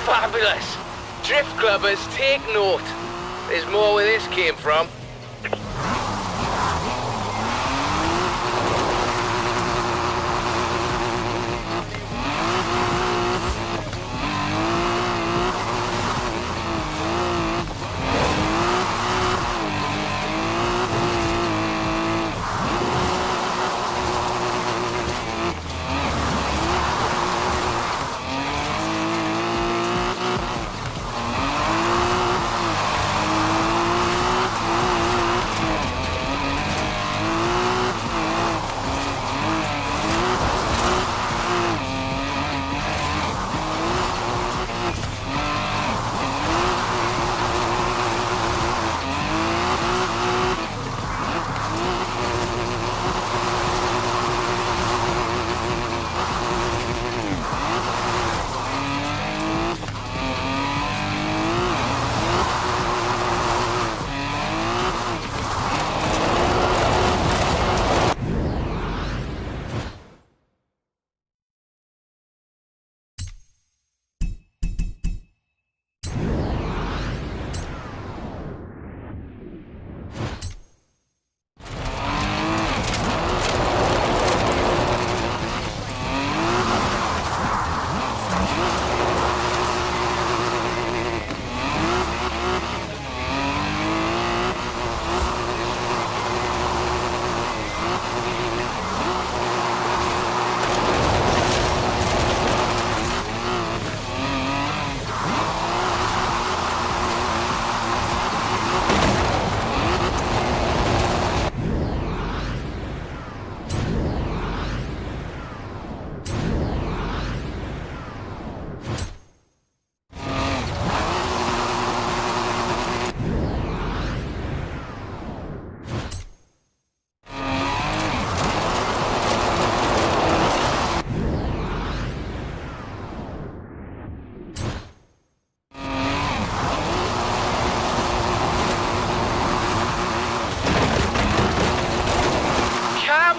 Fabulous! Drift clubbers, take note. There's more where this came from.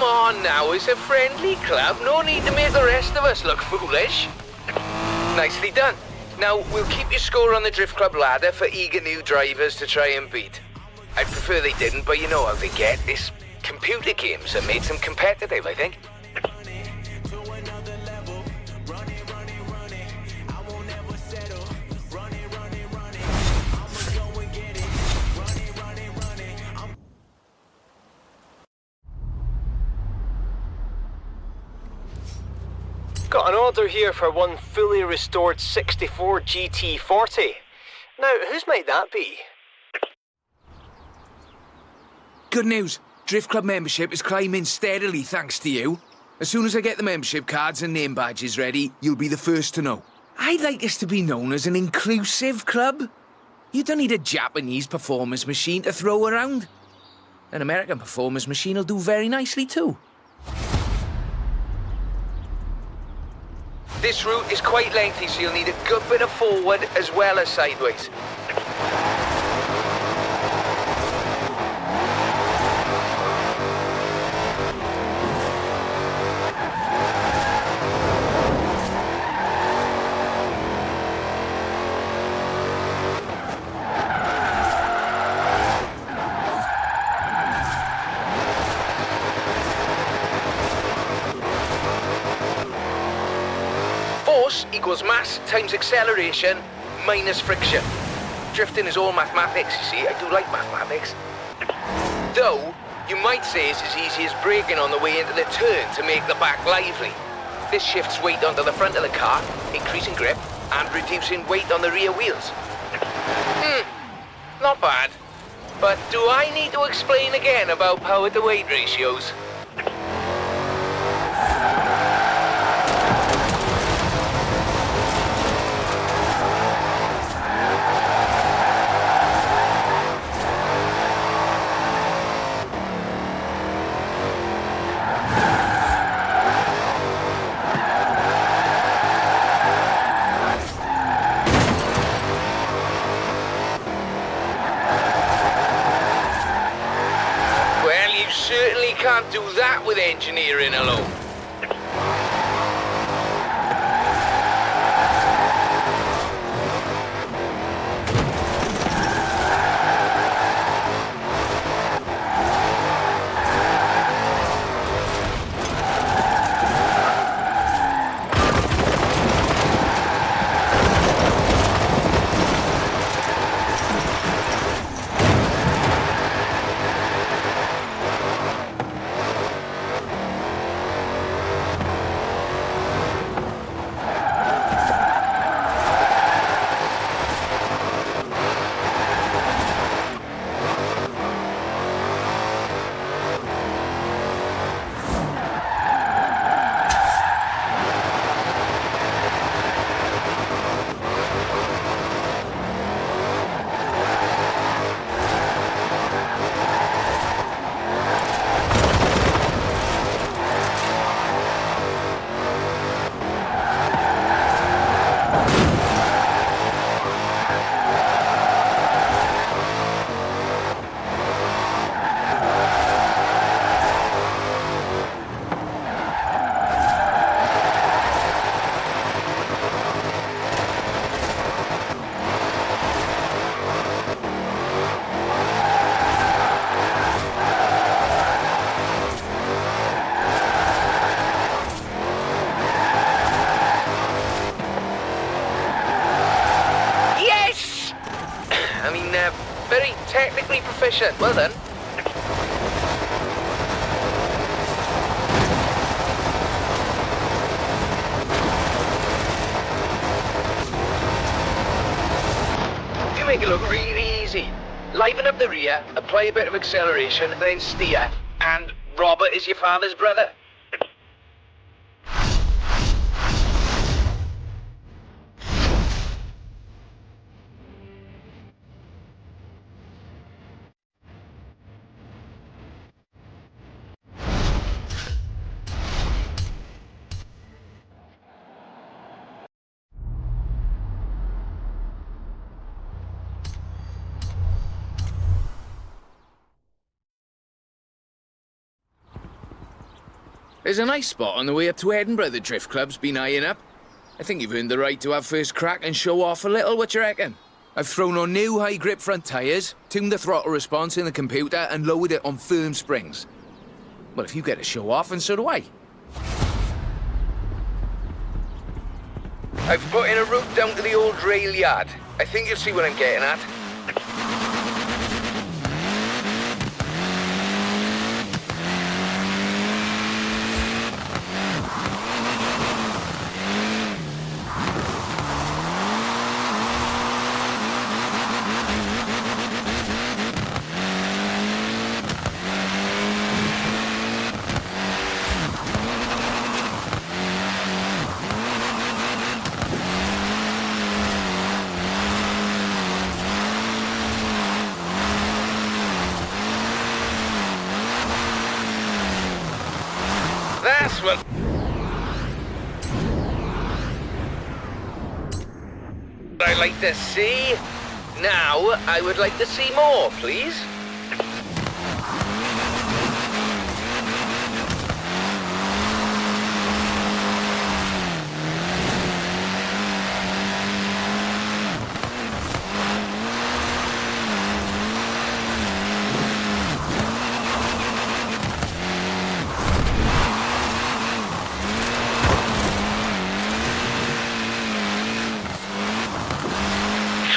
on now, it's a friendly club. No need to make the rest of us look foolish. Nicely done. Now, we'll keep your score on the Drift Club ladder for eager new drivers to try and beat. I'd prefer they didn't, but you know how they get. It's computer games that made them competitive, I think. Got an order here for one fully restored 64 GT40. Now, whose might that be? Good news. Drift Club membership is climbing steadily thanks to you. As soon as I get the membership cards and name badges ready, you'll be the first to know. I'd like us to be known as an inclusive club. You don't need a Japanese performance machine to throw around. An American performance machine will do very nicely too. This route is quite lengthy, so you'll need a good bit of forward as well as sideways. Force equals mass times acceleration minus friction. Drifting is all mathematics, you see. I do like mathematics. Though, you might say it's as easy as braking on the way into the turn to make the back lively. This shifts weight onto the front of the car, increasing grip and reducing weight on the rear wheels. Not bad. But do I need to explain again about power to weight ratios? Certainly can't do that with engineering alone. Very technically proficient. Well done. You make it look really easy. Liven up the rear, apply a bit of acceleration, then steer. And Robert is your father's brother. There's a nice spot on the way up to Edinburgh the Drift Club's been eyeing up. I think you've earned the right to have first crack and show off a little, what you reckon? I've thrown on new high-grip front tyres, tuned the throttle response in the computer and lowered it on firm springs. Well, if you get to show off, and so do I. I've put in a route down to the old rail yard. I think you'll see what I'm getting at. That's what I like to see. Now, I would like to see more, please.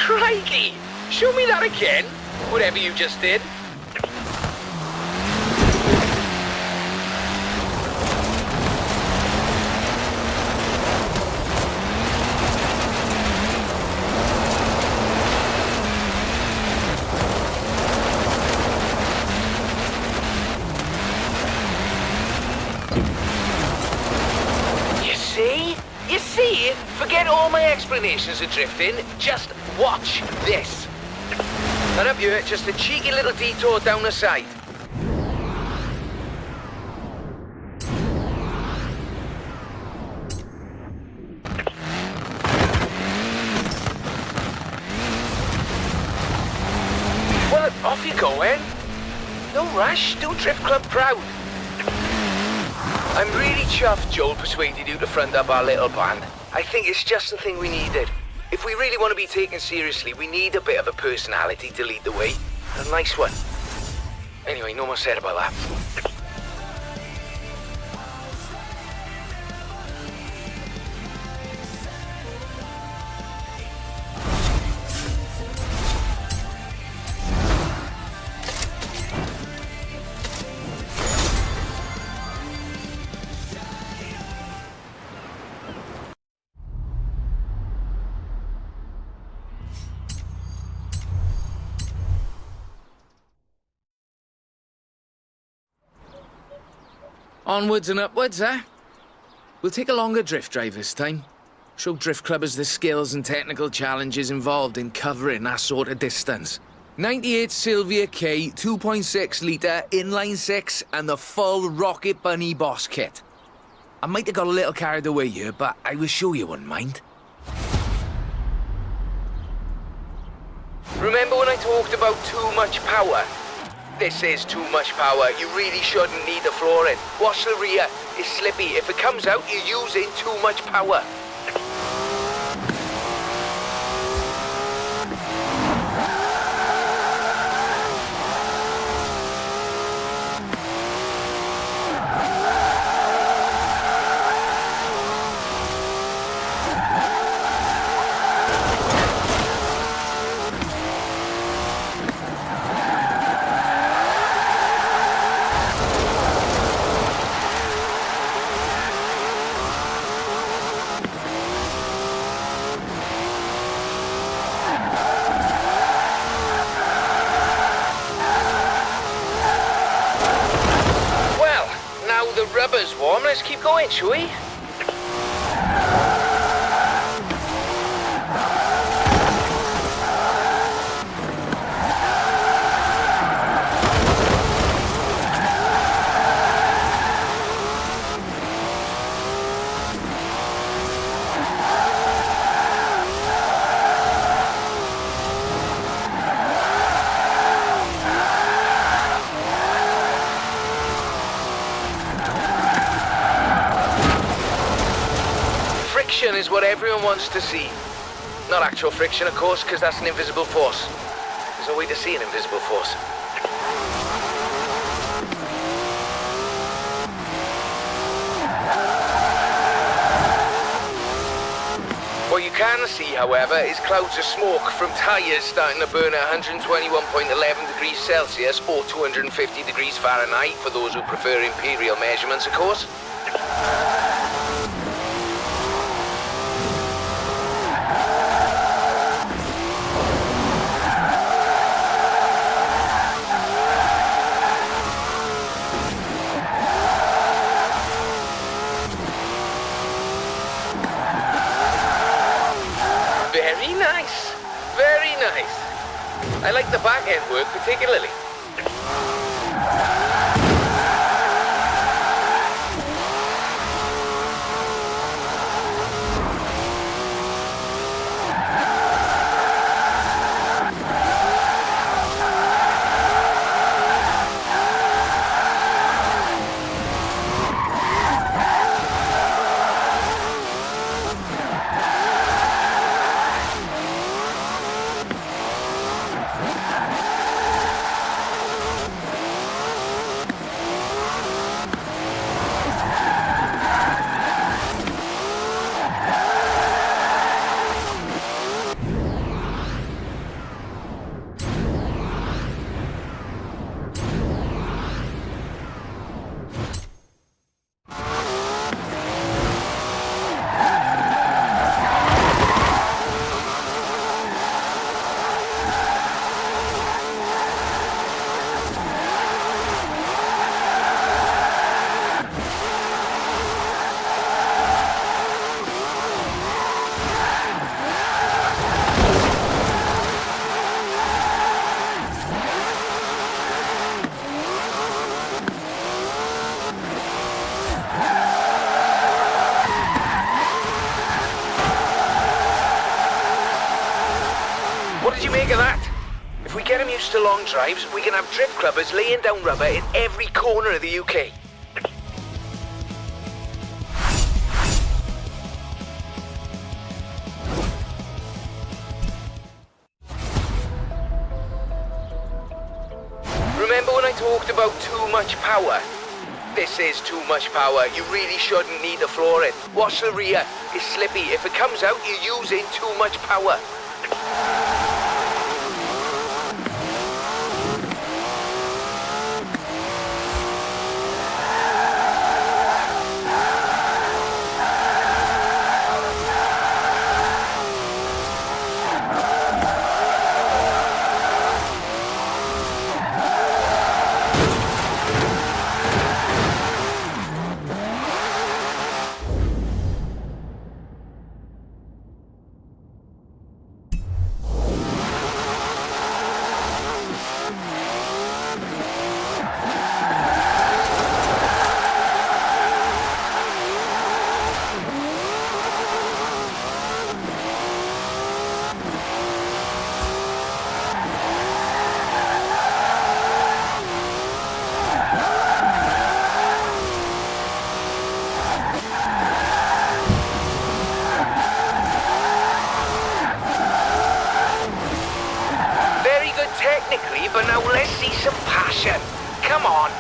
Crikey! Show me that again, whatever you just did. You see? Forget all my explanations of drifting. Just watch this. And up here, just a cheeky little detour down the side. Well, off you go, then. No rush. Do Drift Club proud. I'm really chuffed Joel persuaded you to front up our little band. I think it's just the thing we needed. If we really want to be taken seriously, we need a bit of a personality to lead the way. A nice one. Anyway, no more said about that. Onwards and upwards, eh? We'll take a longer drift drive this time. Show drift clubbers the skills and technical challenges involved in covering that sort of distance. 98 Sylvia K, 2.6 litre, inline 6, and the full Rocket Bunny boss kit. I might have got a little carried away here, but I was sure you wouldn't mind. Remember when I talked about too much power? This is too much power. You really shouldn't need the flooring. Watch the rear. It's slippy. If it comes out, you're using too much power. Rubber's warm, let's keep going, shall we? Friction is what everyone wants to see. Not actual friction, of course, because that's an invisible force. There's no way to see an invisible force. What you can see, however, is clouds of smoke from tyres starting to burn at 121.11 degrees Celsius or 250 degrees Fahrenheit for those who prefer imperial measurements, of course. Very nice. Very nice. I like the back end work particularly. What did you make of that? If we get him used to long drives, we can have drift clubbers laying down rubber in every corner of the UK. Remember when I talked about too much power? This is too much power. You really shouldn't need to floor it. Watch the rear. It's slippy. If it comes out, you're using too much power. Technically, but now let's see some passion. Come on.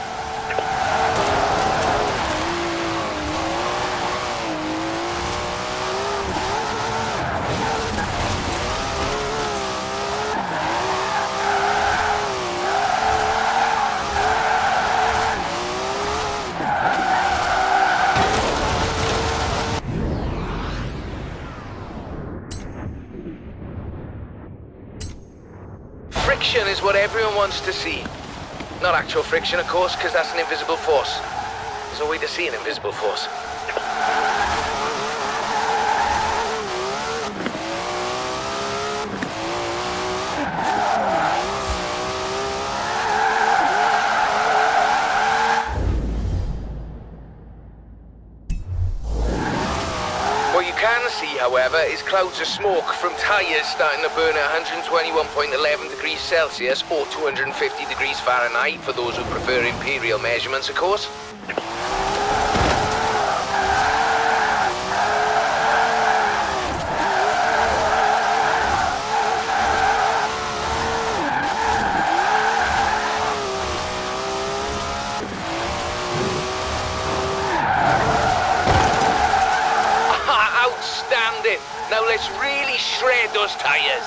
Friction is what everyone wants to see. Not actual friction, of course, because that's an invisible force. There's no way to see an invisible force. What you can see, however, is clouds of smoke from tyres starting to burn at 121.11 degrees Celsius or 250 degrees Fahrenheit for those who prefer imperial measurements, of course. let's really shred those tires.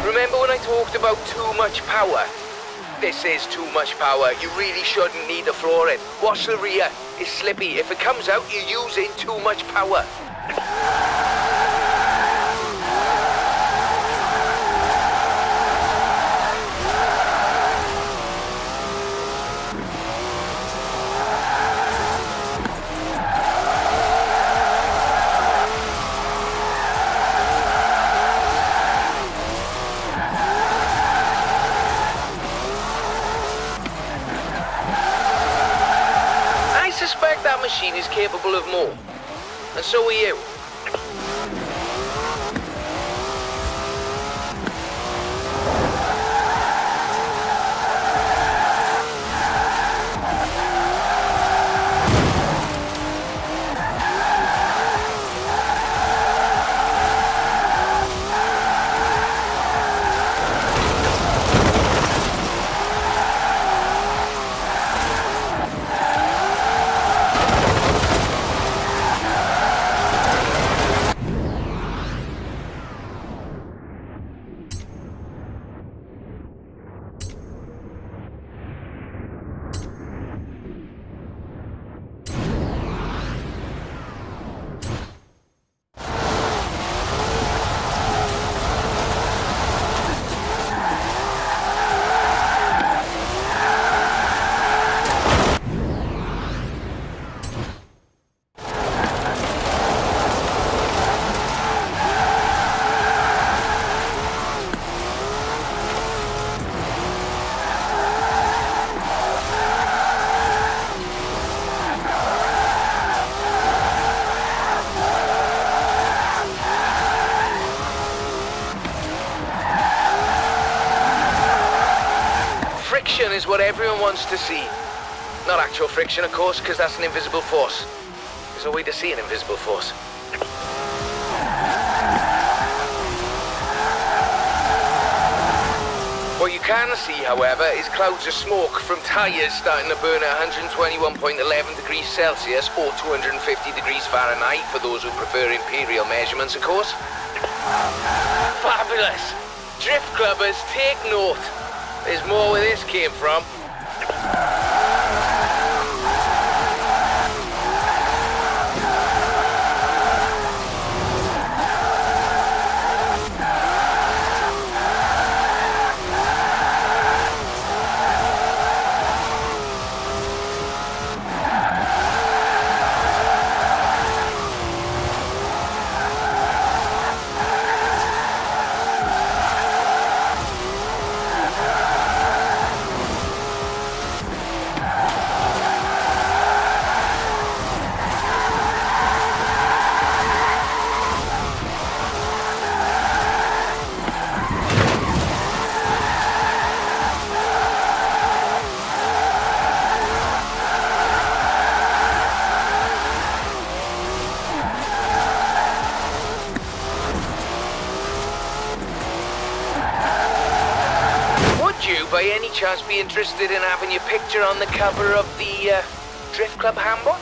Remember when I talked about too much power? This is too much power. You really shouldn't need to floor it. Watch the rear. It's slippy. If it comes out, you're using too much power. I suspect that machine is capable of more. And so are you. Friction is what everyone wants to see. Not actual friction, of course, because that's an invisible force. There's no way to see an invisible force. What you can see, however, is clouds of smoke from tyres starting to burn at 121.11 degrees Celsius or 250 degrees Fahrenheit for those who prefer imperial measurements, of course. Fabulous! Drift clubbers, take note. There's more where this came from. by any chance be interested in having your picture on the cover of the Drift Club handbook?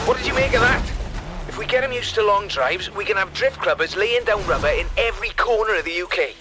What did you make of that? If we get him used to long drives, we can have drift clubbers laying down rubber in every corner of the UK.